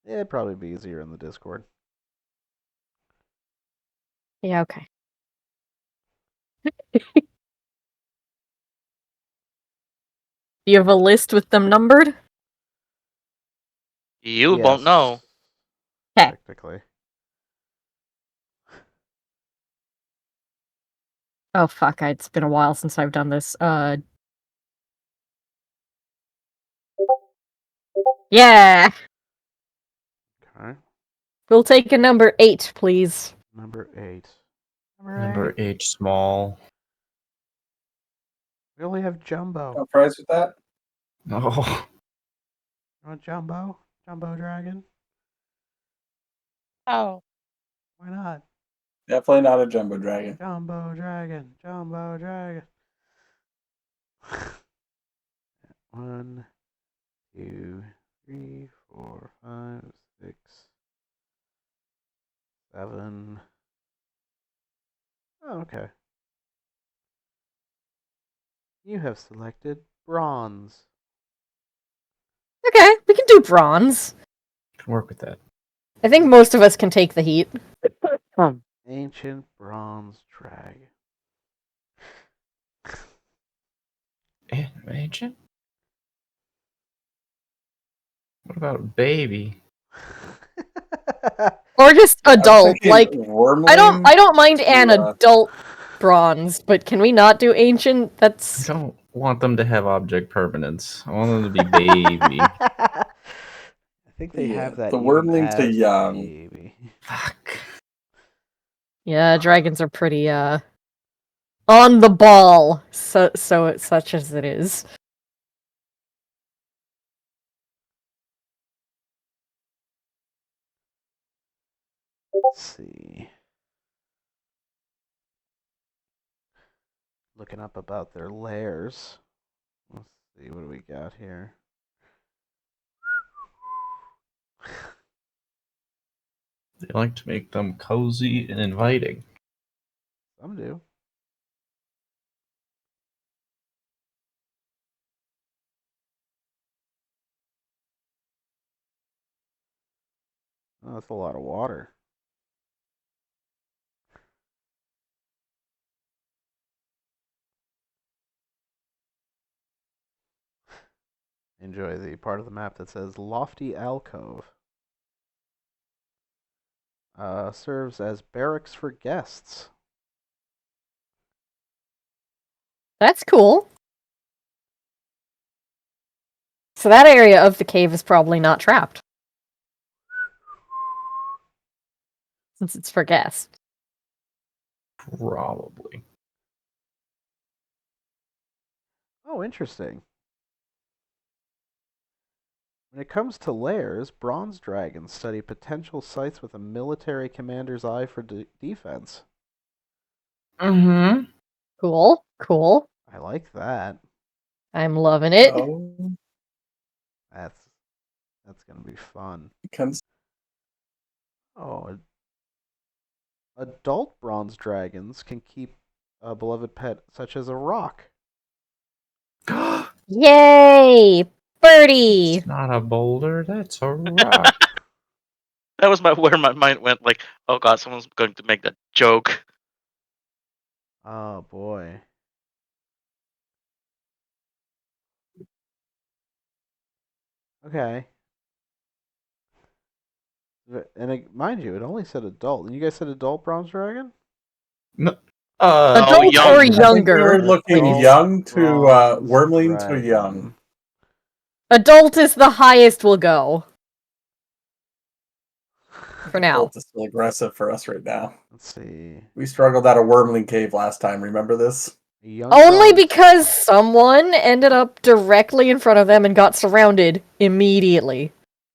It'd probably be easier in the Discord. Yeah, okay. Do you have a list with them numbered? You Yes, won't know. Okay. Technically. Oh fuck, it's been a while since I've done this. Yeah! Okay. We'll take a number 8, please. Number 8. Number 8, small. We only have Jumbo. No fries with that? Oh. You want Jumbo? Jumbo Dragon? Oh. Why not? Definitely not a jumbo dragon. Jumbo Dragon. Jumbo Dragon. 1, 2, 3, 4, 5, 6, 7. Oh, okay. You have selected bronze. Okay, we can do bronze. Can work with that. I think most of us can take the heat. Ancient bronze dragon. Ancient? What about baby? Or just I was adult. thinking Like, wormling I don't mind an to, adult bronze, but can we not do ancient? I That's don't want them to have object permanence. I want them to be baby. I think they Yeah, have that. the even wormling to as young. baby. Fuck. Yeah, dragons are pretty on the ball. So it's such as it is. Let's see. Looking up about their lairs. Let's see, what do we got here? They like to make them cozy and inviting. Some do. Oh, that's a lot of water. Enjoy the part of the map that says Lofty Alcove. Serves as barracks for guests. That's cool. So that area of the cave is probably not trapped. Since it's for guests. Probably. Oh, interesting. When it comes to lairs, bronze dragons study potential sites with a military commander's eye for defense. Mm-hmm. Cool. Cool. I like that. I'm loving it. Oh, That's gonna be fun. comes. Oh, adult bronze dragons can keep a beloved pet such as a rock. Yay! Birdie! It's not a boulder, that's a rock. That was where my mind went. Like, oh god, someone's going to make that joke. Oh boy. Okay. And mind you, it only said adult. And you guys said adult bronze dragon? No. Adult young. or I think I think younger? we're looking please. young to Bronze wormling to dragon. young. Adult is the highest we'll go. For now. Adult is still aggressive for us right now. Let's see. We struggled out of Wormling Cave last time. Remember this? A young Only bronze- because someone ended up directly in front of them and got surrounded immediately.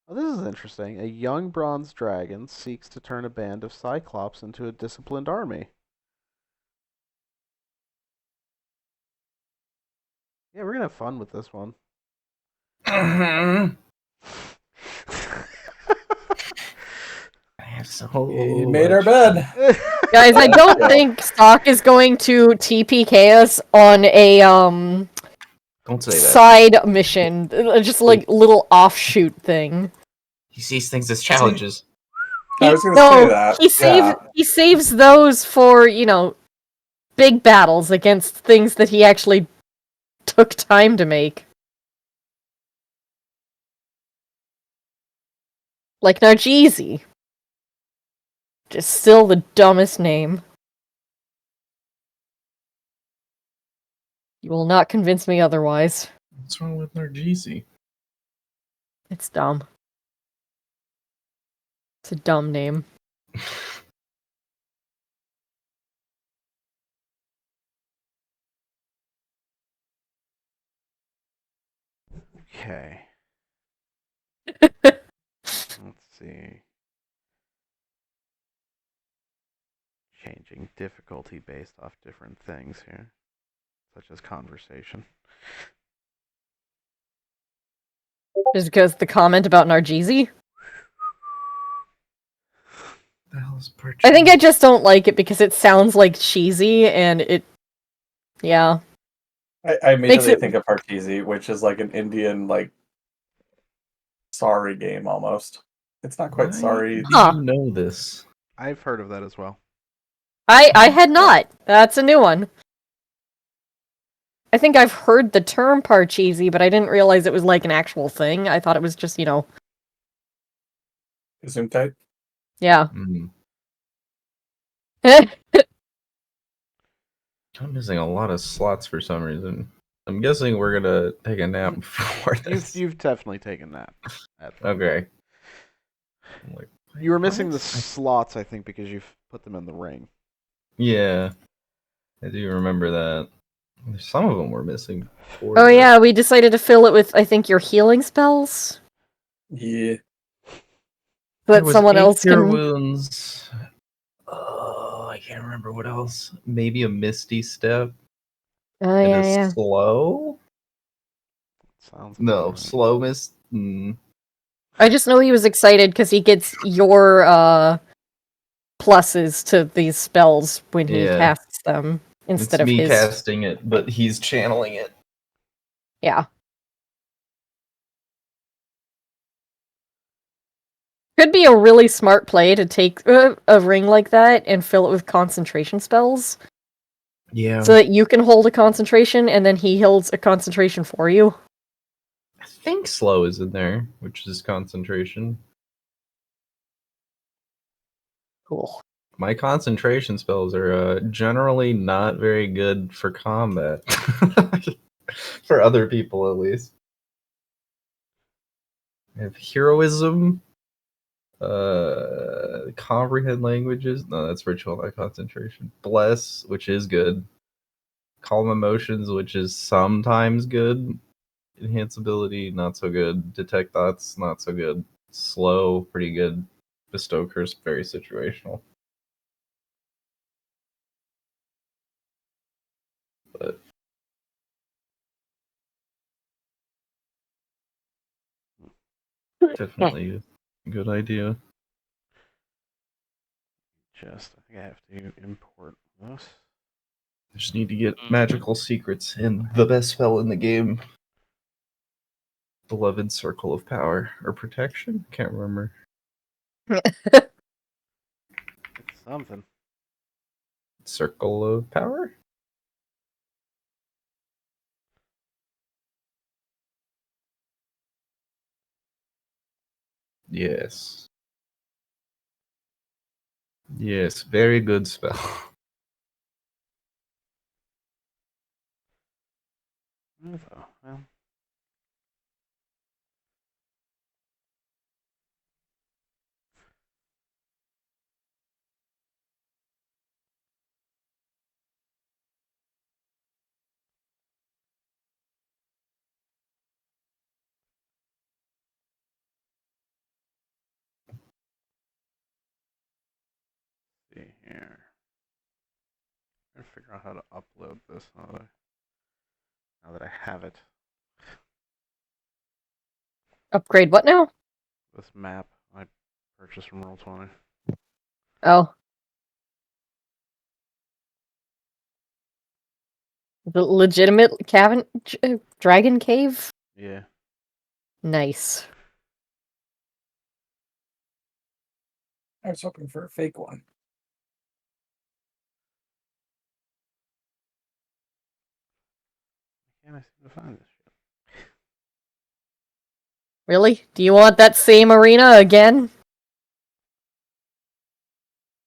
Oh, this is interesting. A young bronze dragon seeks to turn a band of cyclops into a disciplined army. Yeah, we're gonna have fun with this one. Mm-hmm. So We made our bed. Guys, I don't think Stock is going to TPK us on a Don't say that. side mission. Just like little offshoot thing. He sees things as challenges. I was going to say that. He saves those for, big battles against things that he actually took time to make. Like Narjeezy. Just still the dumbest name. You will not convince me otherwise. What's wrong with Narjeezy? It's dumb. It's a dumb name. Okay. Let's see. Changing difficulty based off different things here, such as conversation. Just because the comment about Narjeezy? The hell is perch? I think I just don't like it because it sounds like cheesy and it. Yeah. I immediately it- think of Parcheesi, which is like an Indian, sorry game almost. It's not quite sorry. Do Huh. you know this? I've heard of that as well. I had not. That's a new one. I think I've heard the term Parcheesi, but I didn't realize it was like an actual thing. I thought it was just, Gesundheit. yeah. Mm. I'm missing a lot of slots for some reason. I'm guessing we're gonna take a nap before this. You've definitely taken that. Okay. I'm like, You were missing the what? slots, I think, because you've put them in the ring. Yeah, I do remember that. Some of them were missing. Oh yeah, we decided to fill it with, I think, your healing spells. Yeah. So that someone else Cure can. wounds. Oh, I can't remember what else. Maybe a misty step Oh and yeah, a yeah. slow. Sounds No, about right. slow mist. I just know he was excited because he gets your pluses to these spells when he Yeah. casts them It's instead of me his. casting it, but he's channeling it. Yeah. Could be a really smart play to take a ring like that and fill it with concentration spells. Yeah. So that you can hold a concentration and then he holds a concentration for you. I think slow is in there, which is concentration. Cool. My concentration spells are generally not very good for combat. For other people, at least. I have heroism, comprehend languages. No, that's ritual, not concentration. Bless, which is good. Calm emotions, which is sometimes good. Enhance ability, not so good. Detect thoughts, not so good. Slow, pretty good. Bestow curse, very situational. But definitely a good idea. I think I have to import this. I just need to get magical secrets and the best spell in the game. Beloved Circle of Power or Protection? Can't remember. It's something. Circle of Power? Yes. Yes, very good spell. Well, see here. I'm trying to figure out how to upload this now that I have it. Upgrade what now? This map I purchased from Roll20. Oh. The legitimate dragon cave? Yeah. Nice. I was hoping for a fake one. Can't I seem to find this shit? Really? Do you want that same arena again?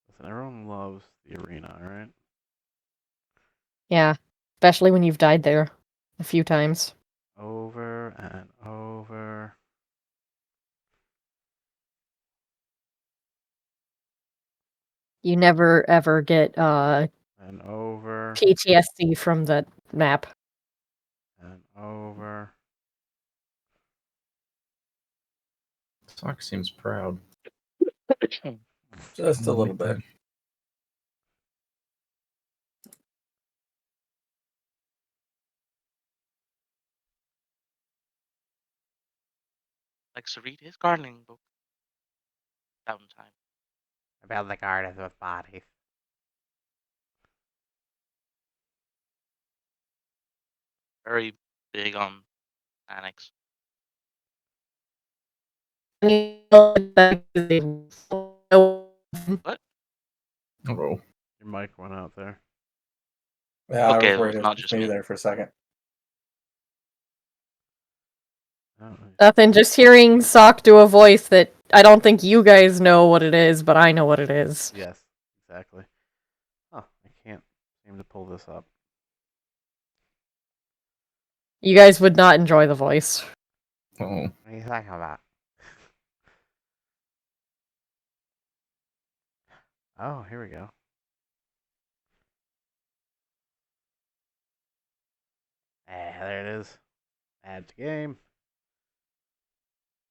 Listen, everyone loves the arena, alright? Yeah. Especially when you've died there a few times. Over and over. You never ever get And over. PTSD from that map. And over. Sock seems proud. Just a little bit. Likes to read his gardening book. Downtime. About the gardens with bodies. Very big on annex. What? Oh. Your mic went out there. Yeah, I Okay, was it worried was it not was just me me. there for a second. Oh, Nothing, just hearing Sock do a voice that I don't think you guys know what it is, but I know what it is. yes, exactly. Oh, I can't seem to pull this up. You guys would not enjoy the voice. Oh. What are you talking about? Oh, here we go. There it is. Add to game.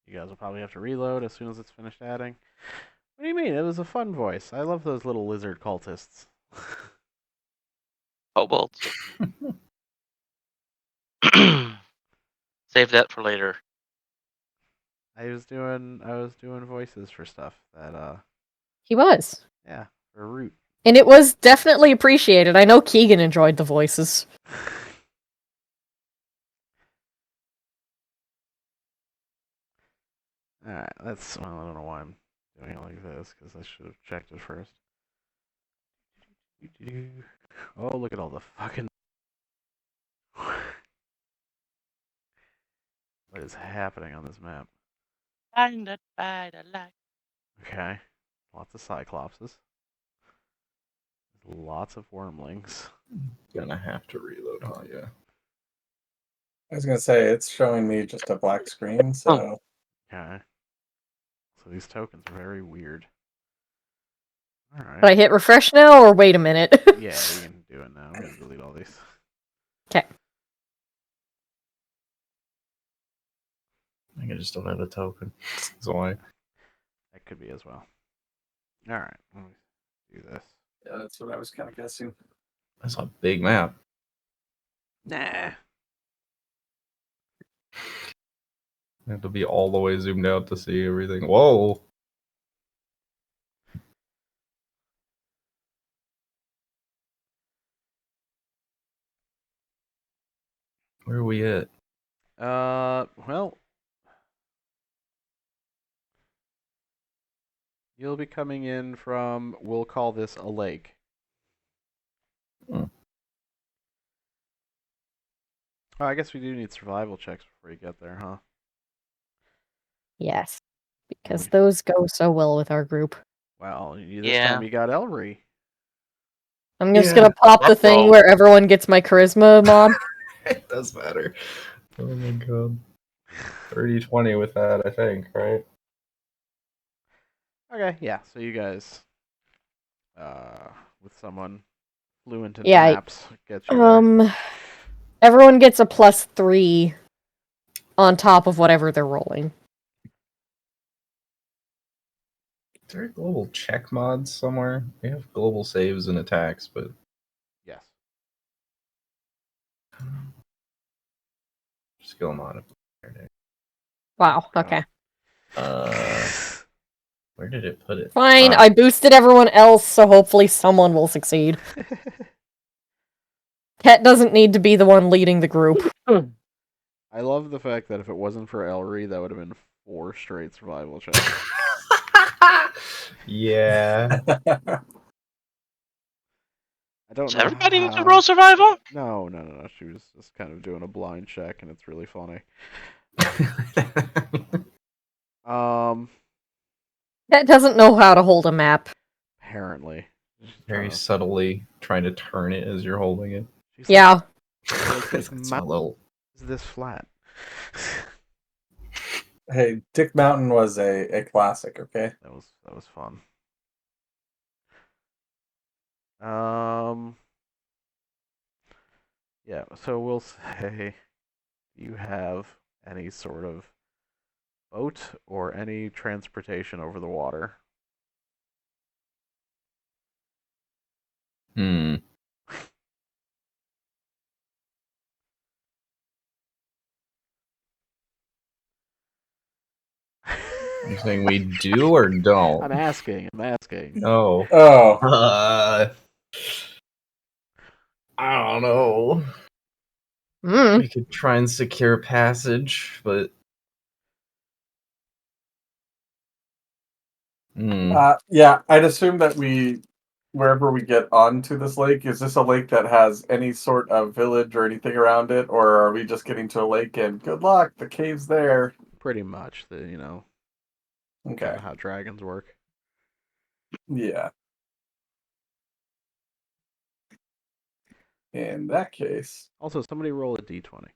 You guys will probably have to reload as soon as it's finished adding. What do you mean? It was a fun voice. I love those little lizard cultists. Kobolds. Save that for later. I was doing voices for stuff that He was. yeah, for Root. And it was definitely appreciated. I know Keegan enjoyed the voices. Alright, that's well, I don't know why I'm doing it like this, because I should have checked it first. Oh, look at all the fucking what is happening on this map? Blinded by the light. Okay. Lots of Cyclopses. Lots of Wormlings. Gonna have to reload, huh? Yeah. I was gonna say it's showing me just a black screen, so Okay. So these tokens are very weird. Should I Alright. hit refresh now, or wait a minute? Yeah, you can do it now. I'm gonna delete all these. I think I just don't have a token. That's why. That could be as well. Alright, let me do this. yeah, that's what I was kind of guessing. That's a big map. Nah. I have to be all the way zoomed out to see everything. Whoa! Where are we at? Well, you'll be coming in from, we'll call this a lake. Hmm. Oh, I guess we do need survival checks before you get there, huh? Yes. Because Would- those go so well with our group. Well, this Yeah. time you got Elry. I'm just Yeah. gonna pop the thing Uh-oh. where everyone gets my charisma mod. It does matter. Oh my god. 30-20 with that, I think, right? Okay, yeah. So you guys, with someone fluent in Yeah, maps, get you there. Everyone gets a +3 on top of whatever they're rolling. Is there a global check mod somewhere? We have global saves and attacks, but Yes. skill mod. Wow, Yeah. okay. Where did it put it? Fine, Ah, I boosted everyone else, so hopefully someone will succeed. Ket doesn't need to be the one leading the group. I love the fact that if it wasn't for Elry, that would have been 4 straight survival checks. yeah. I don't Does know everybody need to how- roll survival? No. She was just kind of doing a blind check, and it's really funny. Ket doesn't know how to hold a map. Apparently. Very subtly trying to turn it as you're holding it. She's Yeah. like, this It's a mountain little. is this flat. Hey, Dick Mountain was a classic, okay? That was fun. Yeah, so we'll say you have any sort of boat or any transportation over the water. Hmm. You're saying we do or don't? I'm asking. Oh. Oh, I don't know. Mm. We could try and secure passage, but yeah, I'd assume that wherever we get onto this lake, is this a lake that has any sort of village or anything around it, or are we just getting to a lake and good luck, the cave's there? Pretty much kind Okay, of how dragons work. yeah. In that case, Also, somebody roll a d20.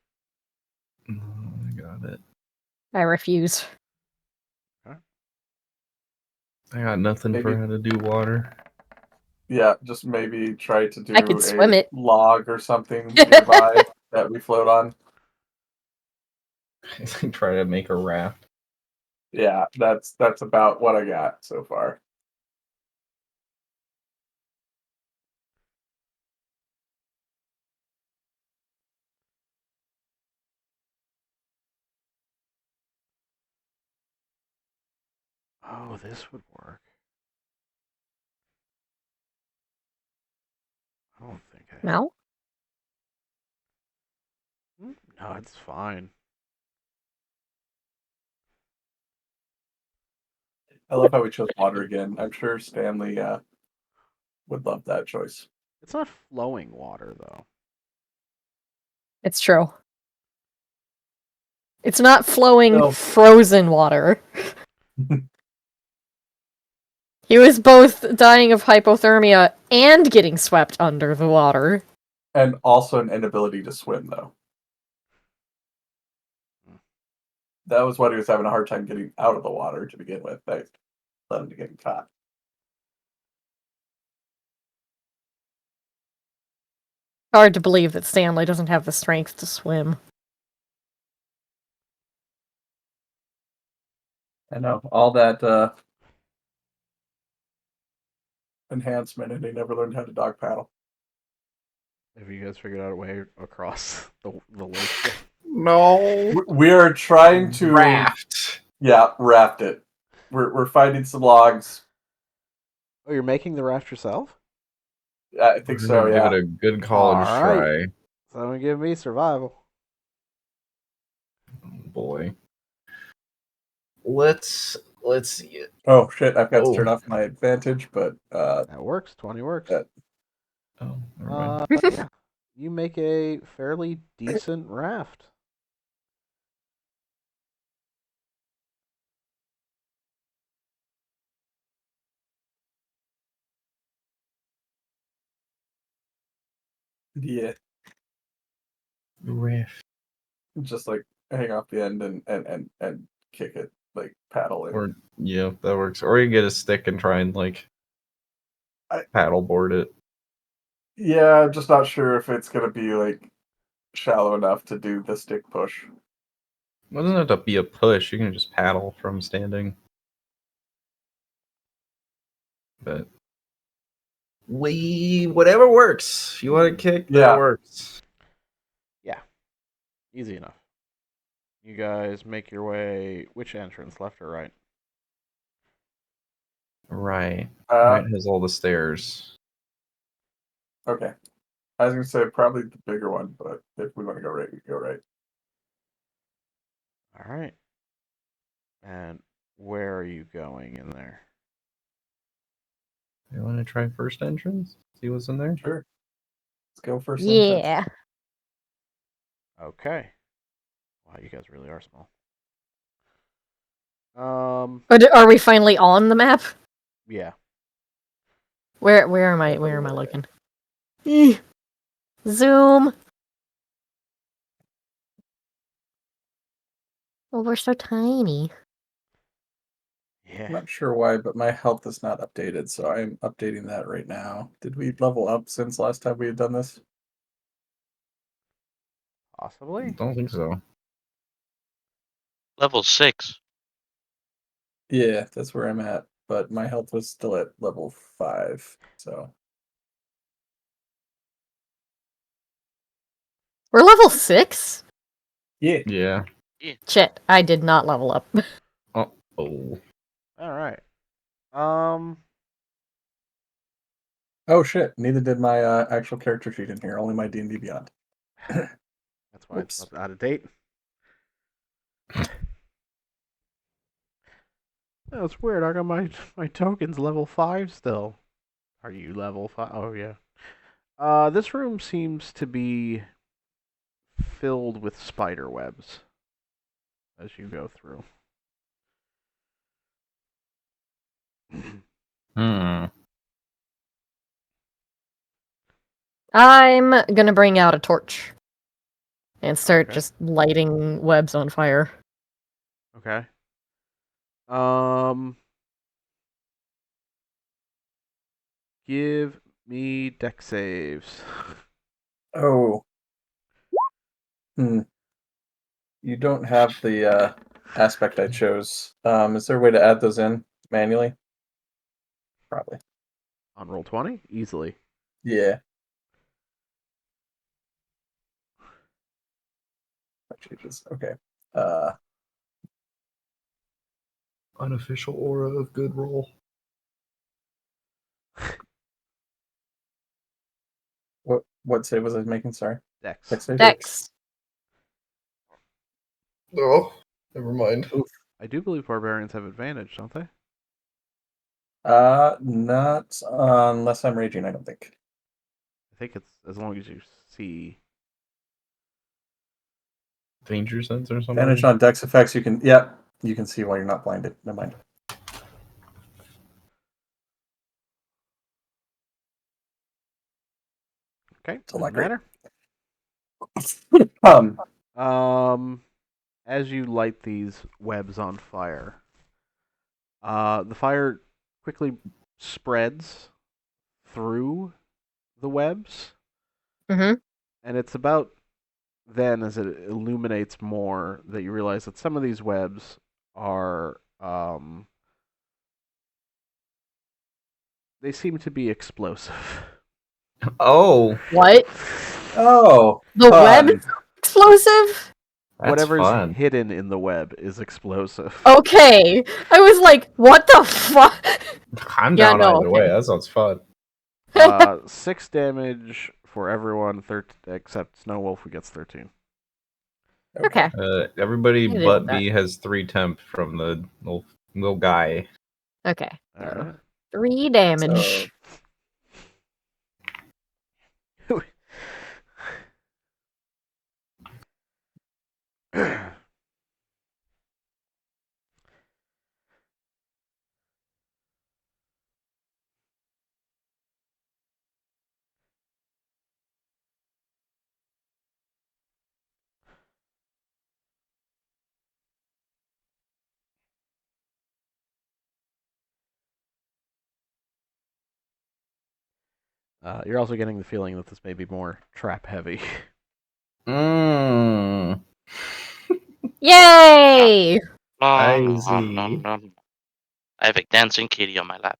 I got it. I refuse. I got nothing Maybe- for how to do water. yeah, just maybe try to do I could swim a it. log or something nearby that we float on. Try to make a raft. Yeah, that's about what I got so far. Oh, this would work. I don't think I. No? No, it's fine. I love how we chose water again. I'm sure Stanley would love that choice. It's not flowing water though. It's true. It's not flowing No. frozen water. He was both dying of hypothermia and getting swept under the water. And also an inability to swim, though. That was what he was having a hard time getting out of the water to begin with. That led him to getting caught. Hard to believe that Stanley doesn't have the strength to swim. I know. All that enhancement, and he never learned how to dog paddle. Have you guys figured out a way across the lake? No. We are trying to Raft. Yeah, raft it. We're finding some logs. Oh, you're making the raft yourself? I think We're so. gonna Yeah. give it a good college Alright. try. Someone give me survival. Oh, boy. Let's see it. Oh shit! I've got to turn Oh. off my advantage, but That works. 20 works. that- Oh, never mind. Yeah. You make a fairly decent raft. yeah, Raft. just like hang off the end and kick it, like paddle it. Or yeah, that works. Or you get a stick and try and like paddleboard it. Yeah, I'm just not sure if it's gonna be like shallow enough to do the stick push. It doesn't have to be a push. You can just paddle from standing. But whatever works. If you want to kick, Yeah. that works. Yeah. Easy enough. You guys make your way. Which entrance, left or right? Right. Uh, Right has all the stairs. Okay. I was gonna say probably the bigger one, but if we want to go right, we go right. All right. And where are you going in there? You want to try first entrance? See what's in there? Sure. Let's go first. Entrance. Yeah. Okay. Wow, you guys really are small. Are we finally on the map? Yeah. Where am I looking? Eh. Zoom. Oh, we're so tiny. I'm Yeah. not sure why, but my health is not updated, so I'm updating that right now. Did we level up since last time we had done this? Possibly. Don't think so. Level 6. Yeah, that's where I'm at, but my health was still at level 5, so We're level 6? yeah. Yeah. Shit, I did not level up. Oh. All right. Oh shit! Neither did my actual character sheet in here. Only my D&D Beyond. That's why Whoops. it's out of date. That's weird. I got my tokens level 5 still. Are you level 5? Oh yeah. This room seems to be filled with spider webs as you go through. I'm gonna bring out a torch and start Okay. just lighting webs on fire. Okay. Give me deck saves. Oh, You don't have the aspect I chose. Is there a way to add those in manually? Probably. On roll 20, easily. Yeah. Changes. Okay. Unofficial aura of good roll. What save was I making? Sorry. Dex. Dex save? Dex. Oh, never mind. I do believe barbarians have advantage, don't they? Not unless I'm raging, I don't think. I think it's as long as you see. Danger sense or something? Advantage on Dex effects, you can see while you're not blinded. Never mind. Okay, Still not doesn't great. matter. As you light these webs on fire, the fire quickly spreads through the webs, Mm-hmm. and it's about then, as it illuminates more, that you realize that some of these webs are they seem to be explosive. Oh, What? Oh, The fun. web explosive? that's Whatever's fun. hidden in the web is explosive. Okay. I was like, what the fuck? I'm Yeah, down no, either way. okay. That sounds fun. 6 damage for everyone, except Snow Wolf, who gets 13. Okay. Everybody I can deal but with that. me has 3 temp from the little guy. Okay. All right. 3 damage. You're also getting the feeling that this may be more trap heavy. Mmm. Yay! Easy. I have a dancing kitty on my lap.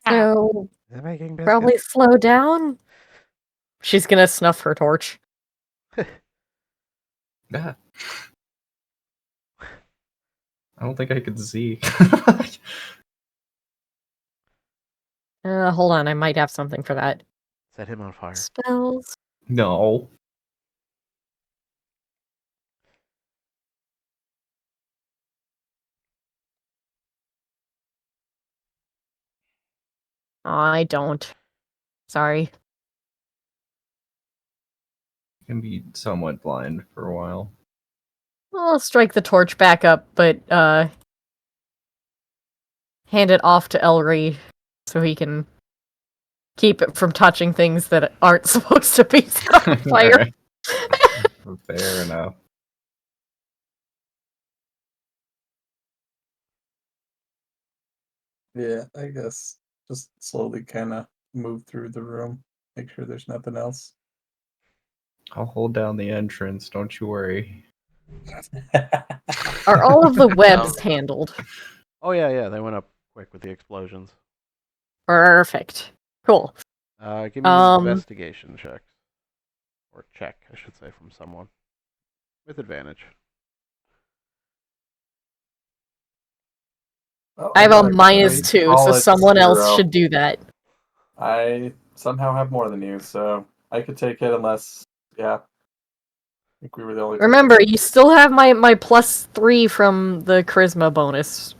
So, They're making biscuits. probably slow down. She's gonna snuff her torch. Yeah. I don't think I could see. Hold on, I might have something for that. Set him on fire. Spells. No. I don't. Sorry. Can be somewhat blind for a while. I'll strike the torch back up, but hand it off to Elry so he can keep it from touching things that aren't supposed to be set on fire. Alright. Fair enough. Yeah, I guess just slowly kind of move through the room, make sure there's nothing else. I'll hold down the entrance, don't you worry. Are all of the webs handled? Oh yeah, they went up quick with the explosions. Perfect. Cool. Give me investigation checks. Or check, I should say, from someone. With advantage. Well, I have got a -2, so solid someone else 0. should do that. I somehow have more than you, so I could take it unless, yeah. I think we were the only two. Remember, you still have my +3 from the charisma bonus.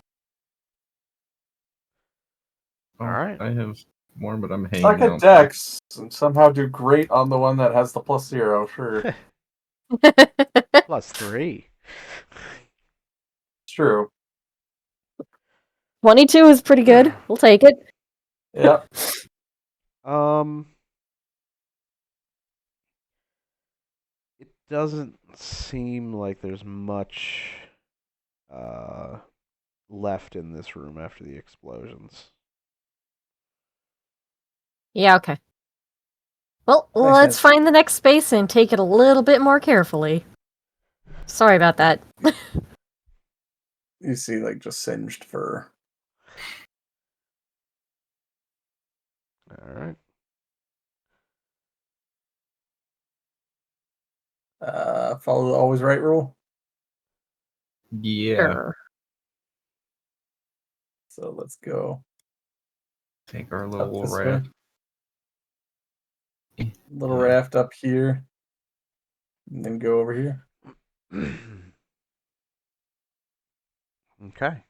Oh, Alright. I have more, but I'm hanging Suck at out. Dex and somehow do great on the one that has the +0, sure. +3. It's true. 22 is pretty good. We'll take it. Yeah. It doesn't seem like there's much left in this room after the explosions. Yeah, okay. Well, Makes let's sense. find the next space and take it a little bit more carefully. Sorry about that. You see, like, just singed fur. All right. Follow the always right rule. Yeah. Sure. So let's go Take our up little this way. raft. Little raft up here, and then go over here. Okay.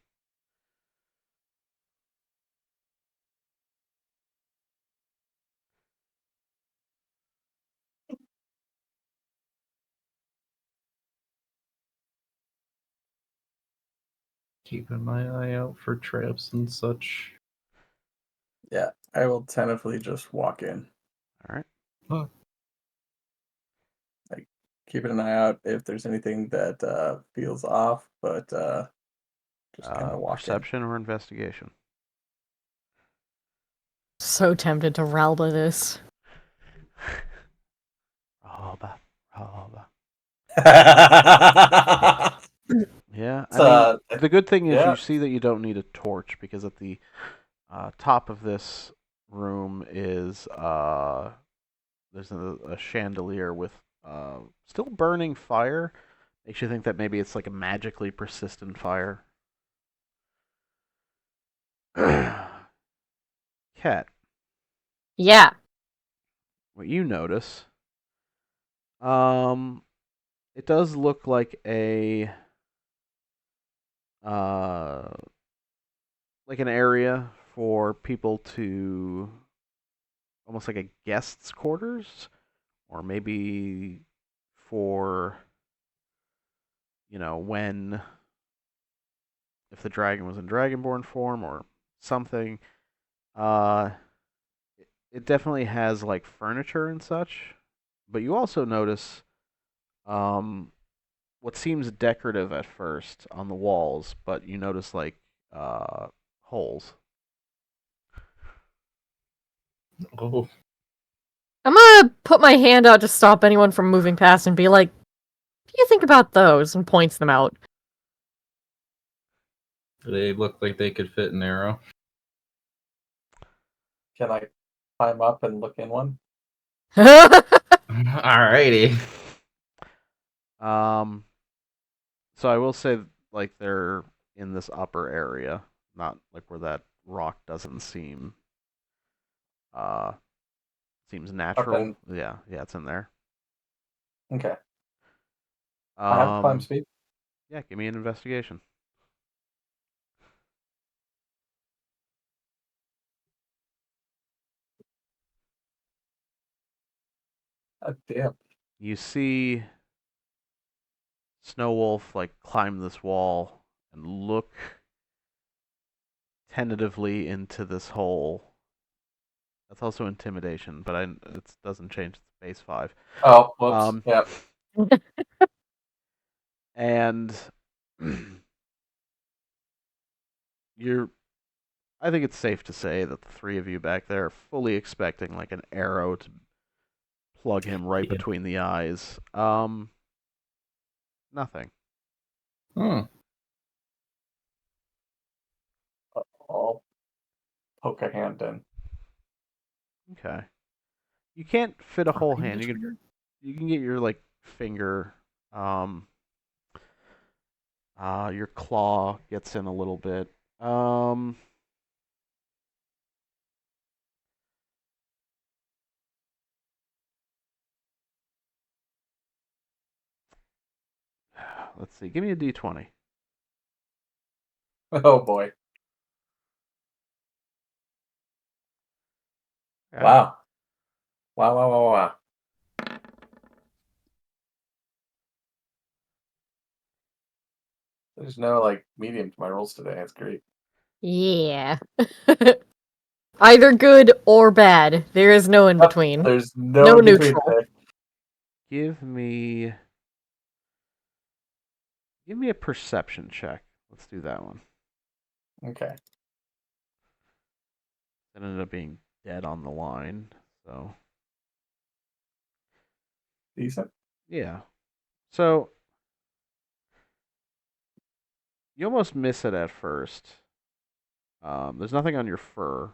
Keeping my eye out for traps and such. Yeah, I will tentatively just walk in. All right. Oh, Like, keeping an eye out if there's anything that feels off, but just kind of walk Perception or investigation? So tempted to Ralba this. Raba, raba. in. Yeah, It's, I mean, the good thing is yeah. you see that you don't need a torch because at the top of this room is there's a chandelier with still burning fire. Makes you think that maybe it's like a magically persistent fire. Cat, Yeah. what you notice, it does look like uh, an area for people to almost like a guest's quarters, or maybe for when if the dragon was in dragonborn form or something. Uh, it definitely has like furniture and such, but you also notice um, what seems decorative at first on the walls, but you notice like holes. oh. I'm gonna put my hand out to stop anyone from moving past and be like, what do you think about those? And points them out. They look like they could fit an arrow. Can I climb up and look in one? Alrighty. So I will say like they're in this upper area, not like where that rock doesn't uh seems natural. Okay. Yeah, it's in there. Okay. I have climb Um, speed. yeah, give me an investigation. Damn. You see Snow Wolf like climb this wall and look tentatively into this hole. That's also intimidation, but it doesn't change its base 5. Oh, whoops. Um, Yep. and you're I think it's safe to say that the three of you back there are fully expecting like an arrow to plug him right Yeah. between the eyes. Nothing. Hmm. I'll poke a hand in. Okay. You can't fit a whole Find hand. the You can trigger. you can get your like finger, your claw gets in a little bit. Let's see. Give me a d20. Oh boy. Okay. Wow. Wow. There's no like medium to my rolls today. That's great. Yeah. Either good or bad. There is no in Yep, between. there's no No in between neutral. today. Give me a perception check. Let's do that one. Okay. It ended up being dead on the line, so decent. Yeah. So you almost miss it at first. There's nothing on your fur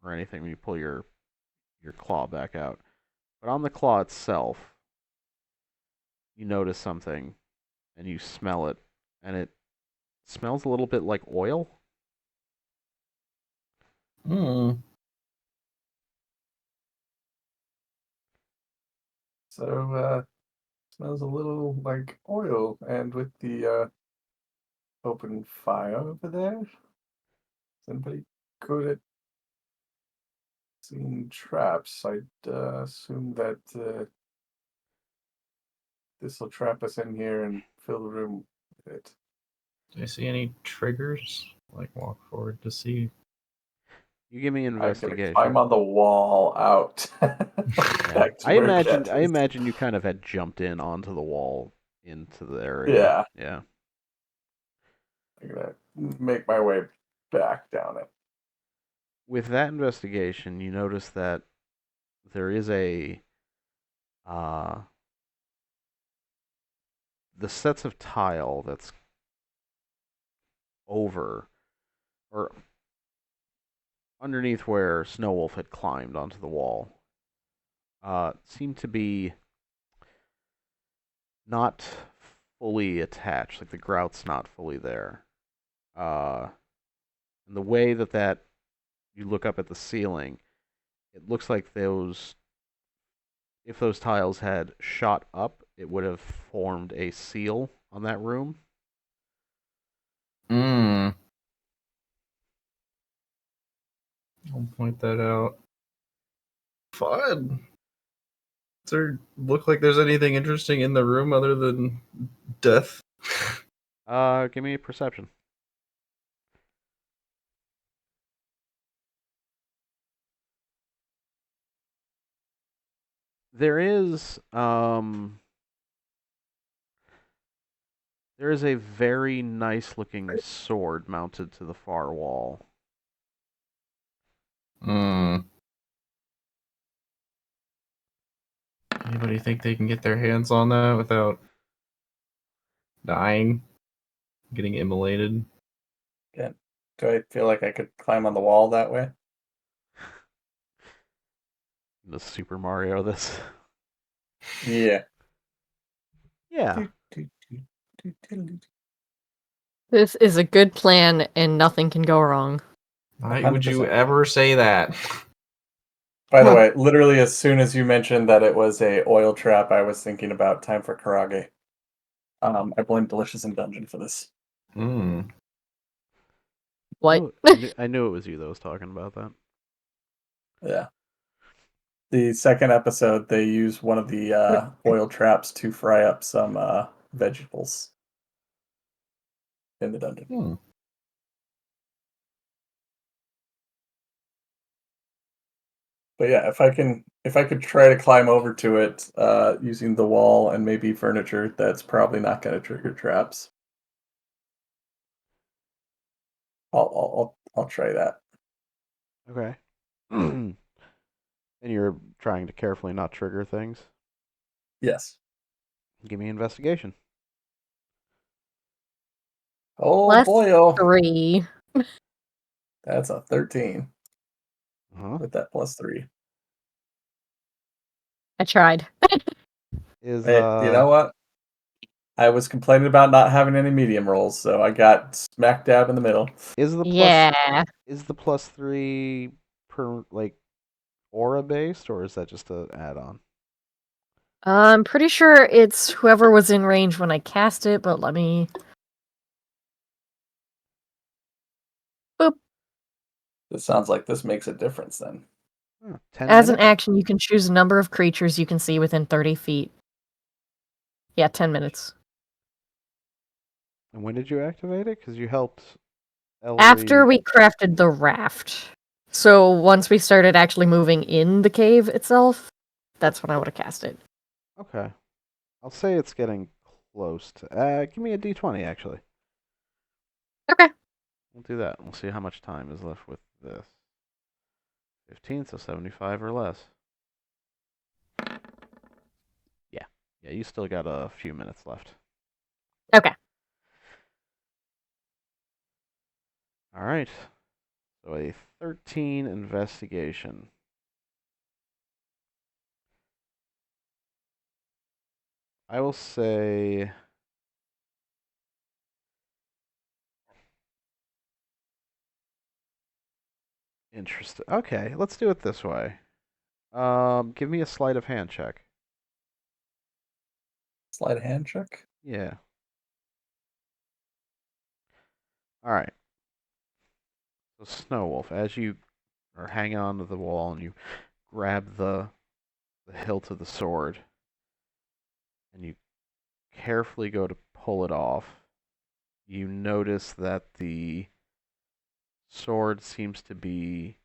or anything when you pull your claw back out. But on the claw itself, you notice something and you smell it, and it smells a little bit like oil. Hmm. So smells a little like oil, and with the open fire over there. Is anybody good at seeing traps? I'd assume that this will trap us in here and fill the room with it. Do I see any triggers? Like walk forward to see. You give me I'm gonna investigation. climb on the wall out. Yeah. Back to I where imagine Jet I is. imagine you kind of had jumped in onto the wall into the area. Yeah. Yeah. I'm gonna make my way back down it. With that investigation, you notice that there is a the sets of tile that's over or underneath where Snowwolf had climbed onto the wall seem to be not fully attached, like the grout's not fully there. And the way that you look up at the ceiling, it looks like if those tiles had shot up, it would have formed a seal on that room. Hmm. I'll point that out. Fun. Does there look like there's anything interesting in the room other than death? Give me a perception. There is a very nice looking sword mounted to the far wall. Hmm. Anybody think they can get their hands on that without dying? Getting immolated? Yeah. Do I feel like I could climb on the wall that way? The Super Mario this. Yeah. Yeah. This is a good plan, and nothing can go wrong. Why would you 100%. ever say that? By the way, literally as soon as you mentioned that it was a oil trap, I was thinking about Time for Karage. I blame Delicious in Dungeon for this. Hmm. What? Oh, I knew it was you that was talking about that. Yeah. The second episode, they use one of the oil traps to fry up some vegetables in the dungeon. Hmm. But yeah, if I could try to climb over to it using the wall and maybe furniture, that's probably not going to trigger traps. I'll try that. Okay. And you're trying to carefully not trigger things. Yes. Give me investigation. Oh Plus boy, oh, 3. that's a 13 Uh-huh. with that +3. I tried. Is Hey, you know what? I was complaining about not having any medium rolls, so I got smack dab in the middle. is the plus Yeah. is the +3 per like aura based, or is that just an add-on? I'm pretty sure it's whoever was in range when I cast it, but let me... Boop. It sounds like this makes a difference then. 10 As an minutes? action, you can choose a number of creatures you can see within 30 feet. Yeah, 10 minutes. And when did you activate it? Because you helped After Ellery. we crafted the raft. So once we started actually moving in the cave itself, that's when I would have cast it. Okay. I'll say it's getting close to. Give me a d20, actually. Okay. We'll do that. We'll see how much time is left with this. 15, so 75 or less. Yeah. Yeah, you still got a few minutes left. Okay. All right. So a 13 investigation. I will say interesting. Okay, let's do it this way. Give me a sleight of hand check. Sleight of hand check. Yeah. All right. So Snow Wolf, as you are hanging onto the wall and you grab the hilt of the sword and you carefully go to pull it off, you notice that the sword seems to be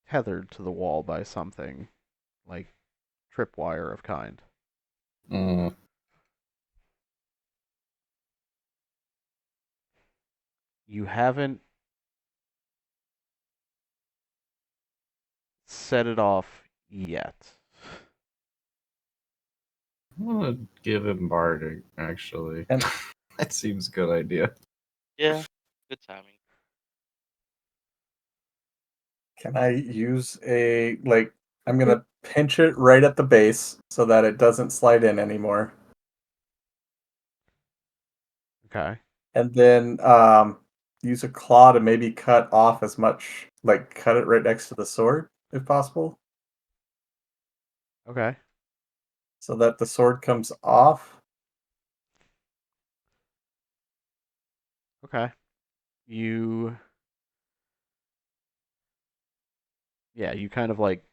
tethered to the wall by something like tripwire of kind. Mm. You haven't set it off yet. I'm gonna give him bardic, actually. And- That seems a good idea. Yeah, good timing. Can I use a like? I'm gonna pinch it right at the base so that it doesn't slide in anymore, Okay. and then use a claw to maybe cut off as much, like cut it right next to the sword if possible, Okay. so that the sword comes off. Okay. You Yeah, you kind of like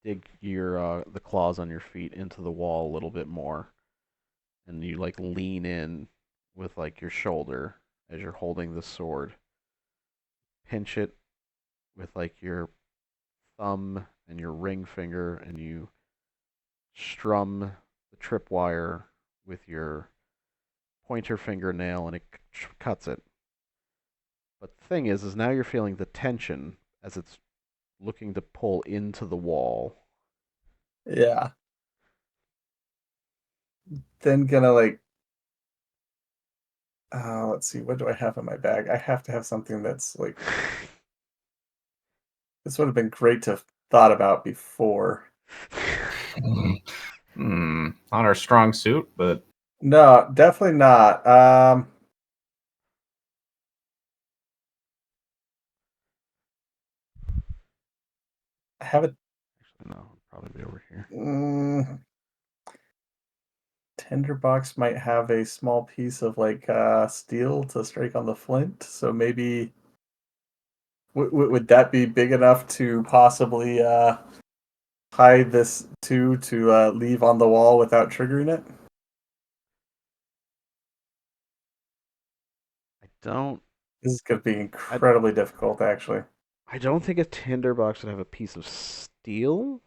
dig your the claws on your feet into the wall a little bit more, and you like lean in with like your shoulder as you're holding the sword. Pinch it with like your thumb and your ring finger, and you strum the tripwire with your pointer fingernail, and it cuts it. But the thing is now you're feeling the tension as it's looking to pull into the wall. Yeah. Then gonna like. Let's see. What do I have in my bag? I have to have something that's like. This would have been great to have thought about before. Not our strong suit, but No, definitely not. I have a Actually, no, it'll probably be over here. tinderbox might have a small piece of like steel to strike on the flint, so maybe would that be big enough to possibly hide this to leave on the wall without triggering it? don't This is going to be incredibly difficult, actually. I don't think a tinderbox would have a piece of steel,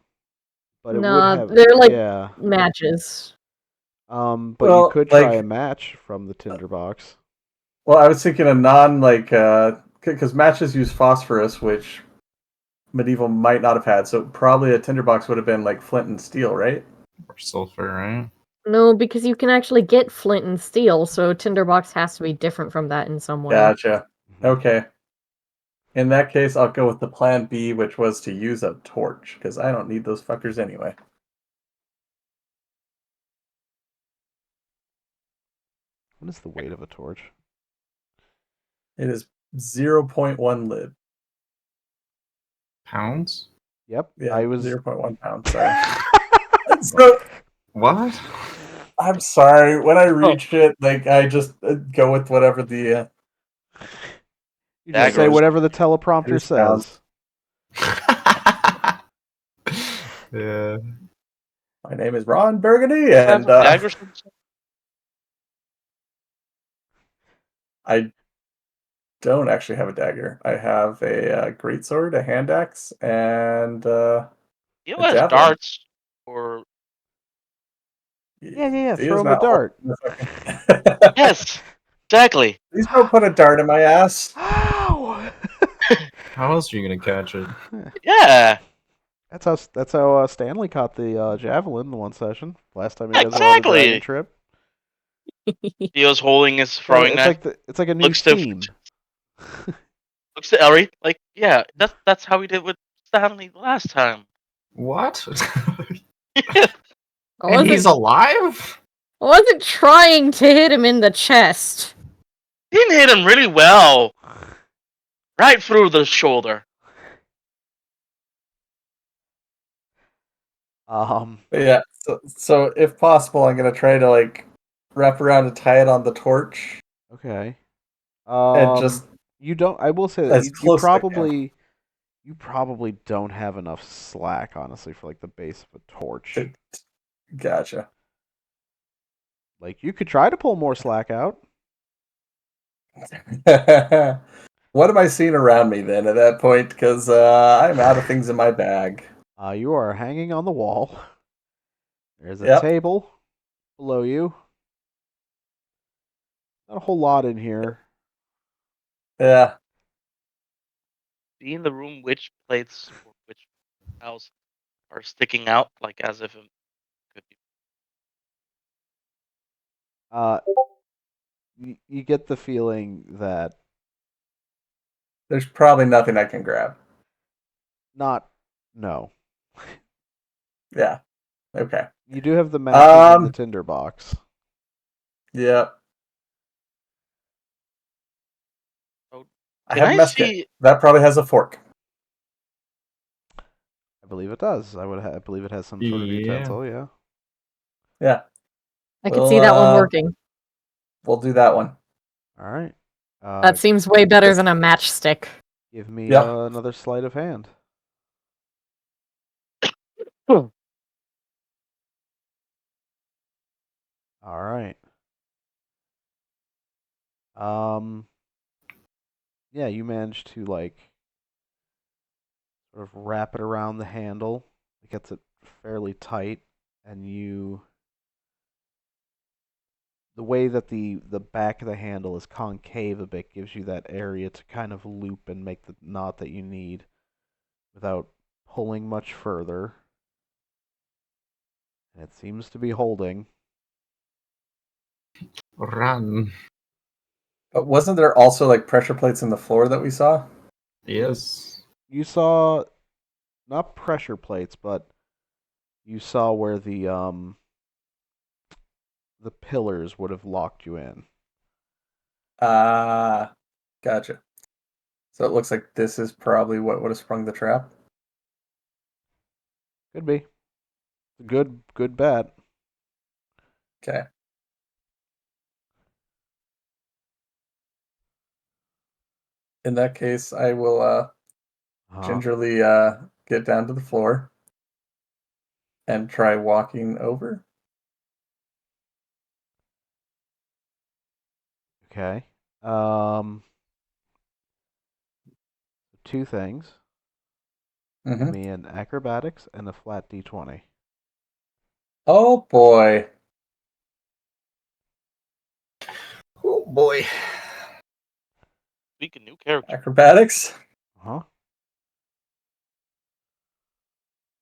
but it would No, have they're like yeah. matches. But you Well, could try a like, match from the tinderbox. well, I was thinking a non like because matches use phosphorus, which medieval might not have had. So probably a tinderbox would have been like flint and steel, right? or sulfur, right? No, because you can actually get flint and steel, so tinderbox has to be different from that in some way. Gotcha. Mhm. Okay. In that case, I'll go with the plan B, which was to use a torch, because I don't need those fuckers anyway. What is the weight of a torch? It is 0.1 lib. Pounds? Yep, Yeah, I was 0.1 pounds. Sorry. So What? I'm sorry. When I Oh, reach it, like I just go with whatever the you just say Daggers. whatever the teleprompter Here's pounds. says. Yeah. My name is Ron Burgundy, have and daggers. I don't actually have a dagger. I have a greatsword, a hand axe, and You a know, has javelin. darts or Yeah. He Throw is him a not dart. yes, exactly. Please don't put a dart in my ass. Ow! How else are you gonna catch it? Yeah, That's how Stanley caught the javelin in the one session. Last time you guys were on the dragon Exactly. trip. He was holding his So throwing knife. it's like a new Looks to theme. looks to Ellery like, yeah, that's how we did with Stanley last time. What? I And he's alive? wasn't trying to hit him in the chest. He hit him really well, right through the shoulder. Um, But yeah. So if possible, I'm gonna try to like wrap around and tie it on the torch, okay. and just You don't. I will say that as close as I can. you probably don't have enough slack, honestly, for like the base of a torch. Gotcha. Like you could try to pull more slack out. What am I seeing around me then at that point? Because I'm out of things in my bag. You are hanging on the wall. There's a Yep. table below you. Not a whole lot in here. Yeah. See in the room which plates or which house are sticking out, like as if it could be. You get the feeling that There's probably nothing I can grab. no. Yeah. Okay. You do have the matches in the Um. tinder box. Yeah. Oh, I can have a I mess kit. see? That probably has a fork. I believe it does. I believe it has some sort of Yeah. utensil. Yeah. Yeah. I could see that one working. We'll do that one. All right. That seems way better than a matchstick. Give me Yep. another sleight of hand. All right. Yeah, you managed to like sort of wrap it around the handle. It gets it fairly tight, and the way that the back of the handle is concave a bit gives you that area to kind of loop and make the knot that you need without pulling much further. And it seems to be holding. Run. But wasn't there also like pressure plates in the floor that we saw? Yes. You saw not pressure plates, but you saw where the pillars would have locked you in. Gotcha. So it looks like this is probably what would have sprung the trap. Could be. Good bet. Okay. In that case, I will gingerly get down to the floor and try walking over. Okay. Two things. Give Mm-hmm. me an acrobatics and a flat d20. Oh boy. Oh boy. Speak a new character. Acrobatics Huh?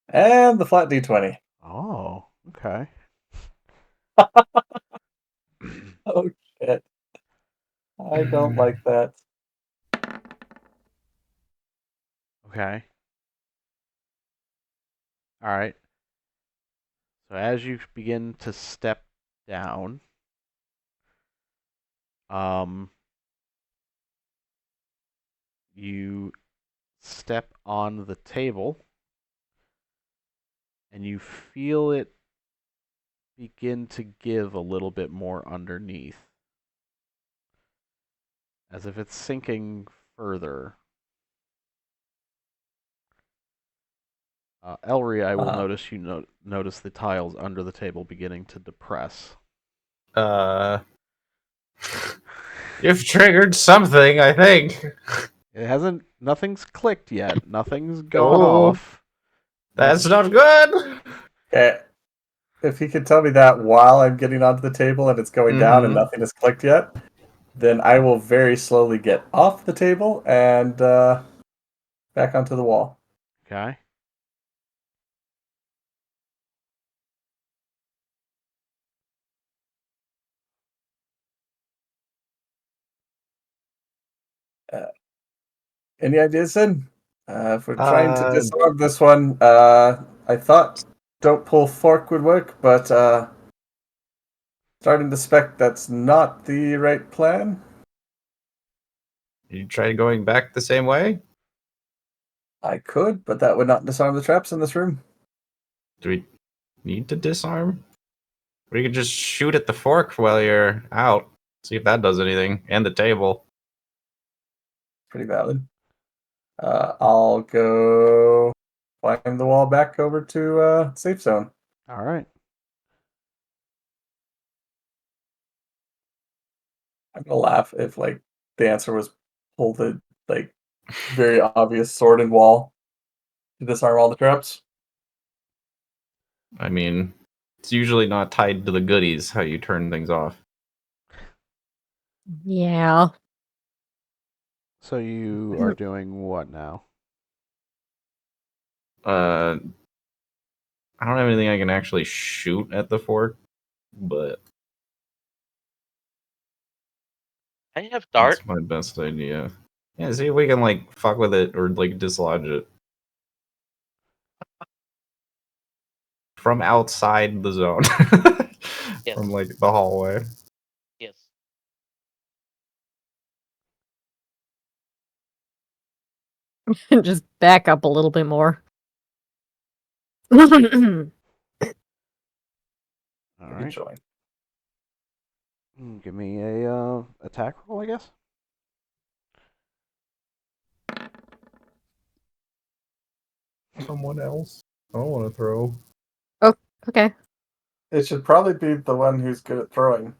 and the flat d20. Oh, okay. Oh shit. I don't like that. Okay. All right. So as you begin to step down, you step on the table and you feel it begin to give a little bit more underneath, as if it's sinking further. Elry, I will notice you notice the tiles under the table beginning to depress. You've triggered something, I think. It hasn't. Nothing's clicked yet. Nothing's gone Oh. off. That's not good. Okay. If he could tell me that while I'm getting onto the table and it's going down and nothing has clicked yet, then I will very slowly get off the table and back onto the wall. Okay. Any ideas, then? If we're trying to Uh, disarm this one, I thought don't pull fork would work, but starting to suspect that's not the right plan. you tried going back the same way? I could, but that would not disarm the traps in this room. Do we need to disarm? We could just shoot at the fork while you're out. See if that does anything. And the table. Pretty valid. I'll go climb the wall back over to safe zone. All right. I'm gonna laugh if like the answer was pull the like very obvious sword and wall to disarm all the traps. I mean, it's usually not tied to the goodies how you turn things off. Yeah. So you are doing what now? I don't have anything I can actually shoot at the fork, but I have dart. that's my best idea. Yeah, see if we can like fuck with it or like dislodge it from outside the zone, Yes. from like the hallway. Yes. Just back up a little bit more. All You can right. join. Give me a attack roll, I guess. Someone else. I don't want to throw. Okay. It should probably be the one who's good at throwing,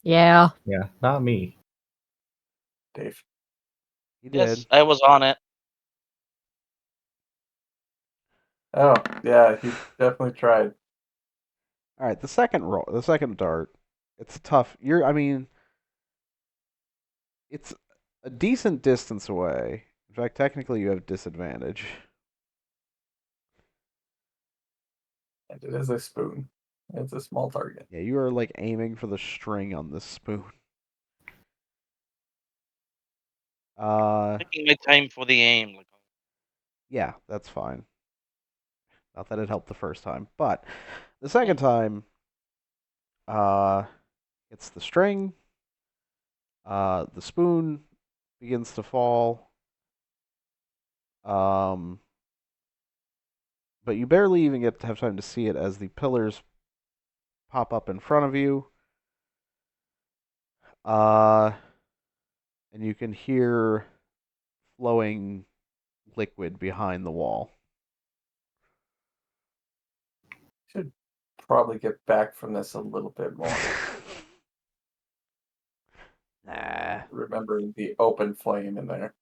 Yeah. Yeah, not me. Dave. He Yes, did. I was on it. Oh, yeah, he definitely tried. All right. The second roll, the second dart. It's tough. I mean, it's a decent distance away. In fact, technically, you have disadvantage. And it is a spoon. It's a small target. Yeah, you are like aiming for the string on this spoon. Taking my time for the aim. Like, Yeah, that's fine. Not that it helped the first time, but the second time, it's the string. The spoon begins to fall. But you barely even get to have time to see it as the pillars pop up in front of you. And you can hear flowing liquid behind the wall. Should probably get back from this a little bit more. Nah. Remembering the open flame in there.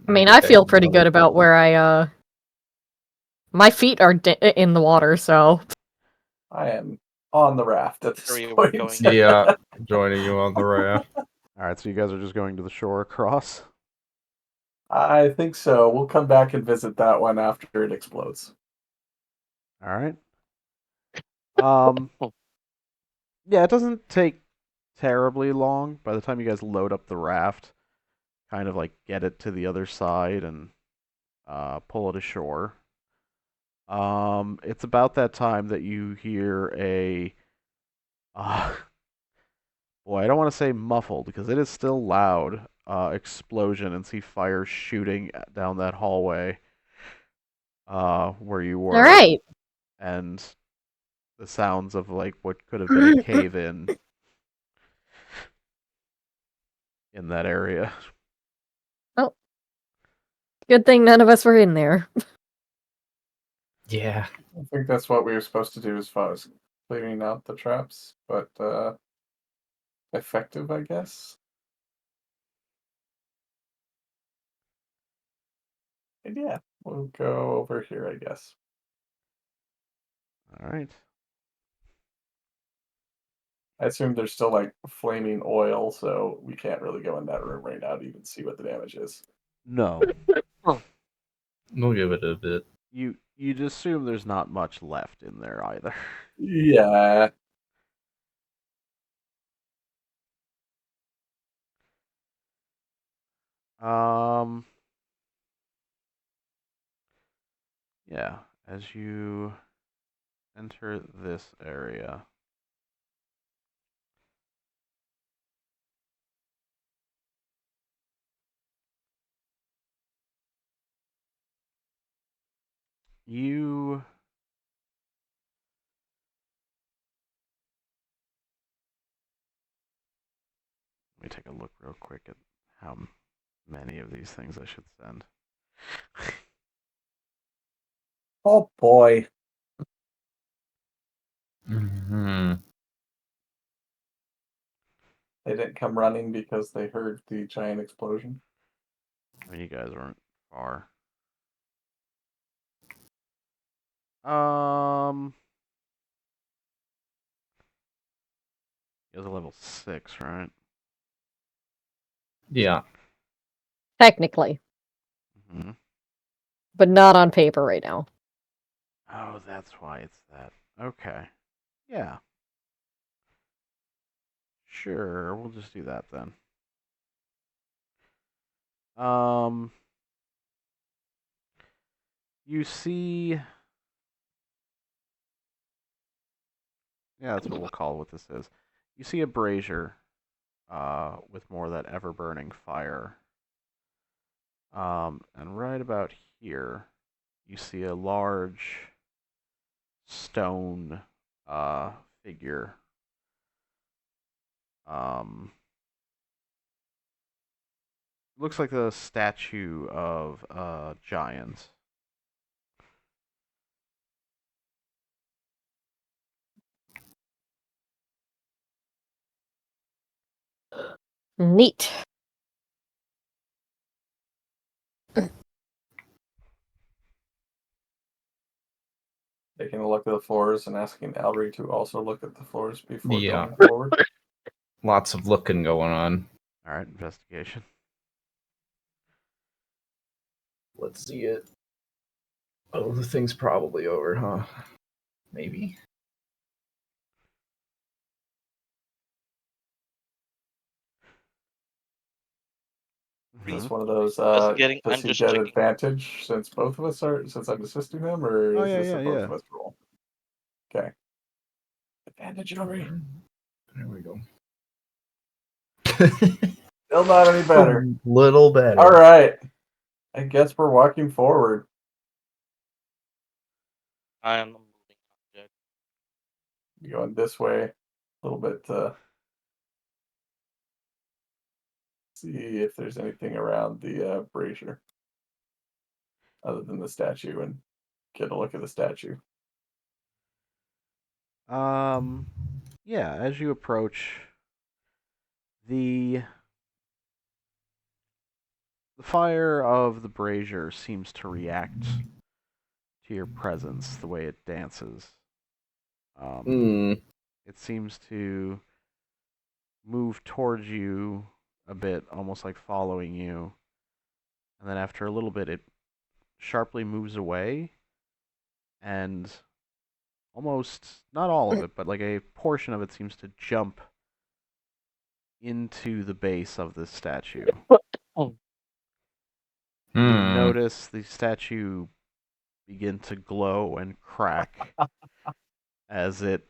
I mean, I feel pretty good about where I my feet are in the water, so I am on the raft at this Where you were point. going. Yeah, joining you on the raft. All right, so you guys are just going to the shore across. I think so. We'll come back and visit that one after it explodes. All right. Yeah, it doesn't take terribly long. By the time you guys load up the raft, kind of like get it to the other side and pull it ashore. It's about that time that you hear a boy, I don't want to say muffled because it is still loud. Explosion and see fire shooting down that hallway where you were. all right. And the sounds of like what could have been a cave in that area. Oh, good thing none of us were in there. Yeah. I think that's what we were supposed to do as far as clearing out the traps, but effective, I guess. And yeah, we'll go over here, I guess. All right. I assume there's still like flaming oil, so we can't really go in that room right now to even see what the damage is. No. We'll give it a bit. You'd assume there's not much left in there either. Yeah. Yeah, as you enter this area, you let me take a look real quick at how many of these things I should send. Oh boy. Hmm. They didn't come running because they heard the giant explosion. I mean, you guys aren't far. You guys are level 6, right? Yeah. Technically, Mm-hmm. but not on paper right now. Oh, that's why it's that. Okay. Yeah. Sure, we'll just do that then. You see... Yeah, that's what we'll call what this is. You see a brazier with more of that ever-burning fire. And right about here, you see a large stone figure. Looks like the statue of a giant. Neat. Taking a look at the floors and asking Alry to also look at the floors before Yeah. going forward. Lots of looking going on. All right, investigation. Let's see it. Oh, the thing's probably over, huh? Maybe. It's Mhm. one of those, Investigating. does I'm he just get checking. advantage since both of us are, since I'm assisting him, or Oh, is yeah, this yeah, a both yeah. of us roll? Okay. Advantage, Alry. There we go. Still not any better. Little better. All right. I guess we're walking forward. I am moving object. Going this way a little bit to see if there's anything around the brazier other than the statue and get a look at the statue. Yeah, as you approach, the fire of the brazier seems to react to your presence, the way it dances. It seems to move towards you a bit, almost like following you. And then after a little bit, it sharply moves away and almost, not all of it, but like a portion of it seems to jump into the base of this statue. You notice the statue begin to glow and crack as it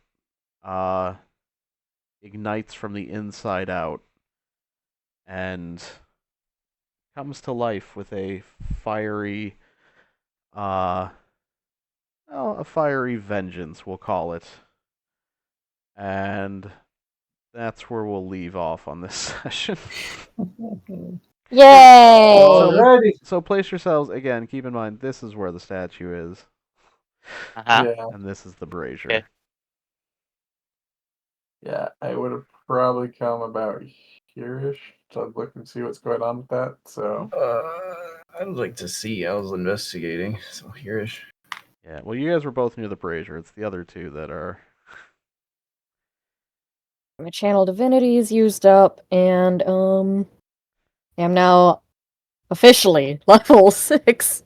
ignites from the inside out and comes to life with a fiery a fiery vengeance, we'll call it. And that's where we'll leave off on this session. Yay! Alrighty. So place yourselves, again, keep in mind, this is where the statue is, Uh-huh. Yeah. and this is the brazier. Okay. Yeah, I would have probably come about here-ish to look and see what's going on with that. So I'd like to see. I was investigating, so hereish. Yeah, well, you guys were both near the brazier. It's the other two that are... My channel divinity is used up, and I'm now officially level 6.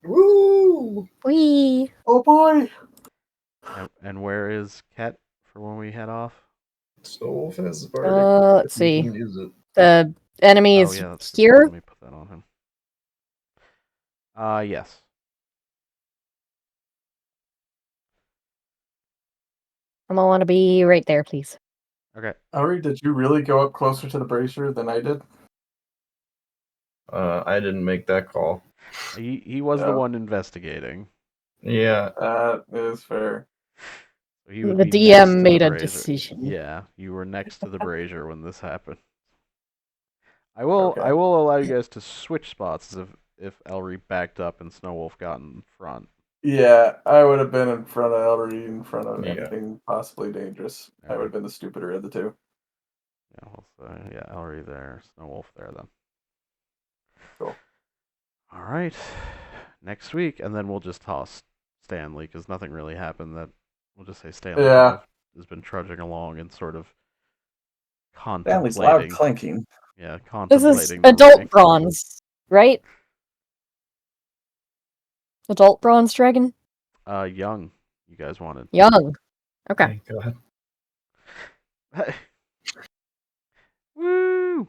Woo! Whee! oh boy. And where is Ket for when we head off? So fast, Let's see. Use it. The Enemy Oh is yeah, that's a good point. here. Let me put that on him. Yes. I'm gonna want to be right there, please. Okay. Ari, did you really go up closer to the brazier than I did? I didn't make that call. He was the No. one investigating. Yeah. That is fair. So he would The be next to DM the made a brazier. decision. Yeah, you were next to the brazier when this happened. I will Okay. allow you guys to switch spots if Elry backed up and Snowwolf got in front. Yeah, I would have been in front of Ellery, in front of Yeah. anything possibly dangerous. I would have been the stupider of the two. Yeah, we'll say, yeah, Elry there, Snowwolf there then. Cool. All right, next week, and then we'll just toss Stanley because nothing really happened. That we'll just say Stanley kind of has been trudging along and sort of Stanley's loud contemplating. clanking. Yeah, This is contemplating the adult rank. bronze, right? Adult bronze dragon? Young, you guys wanted. Young. Okay. Thank God. Woo!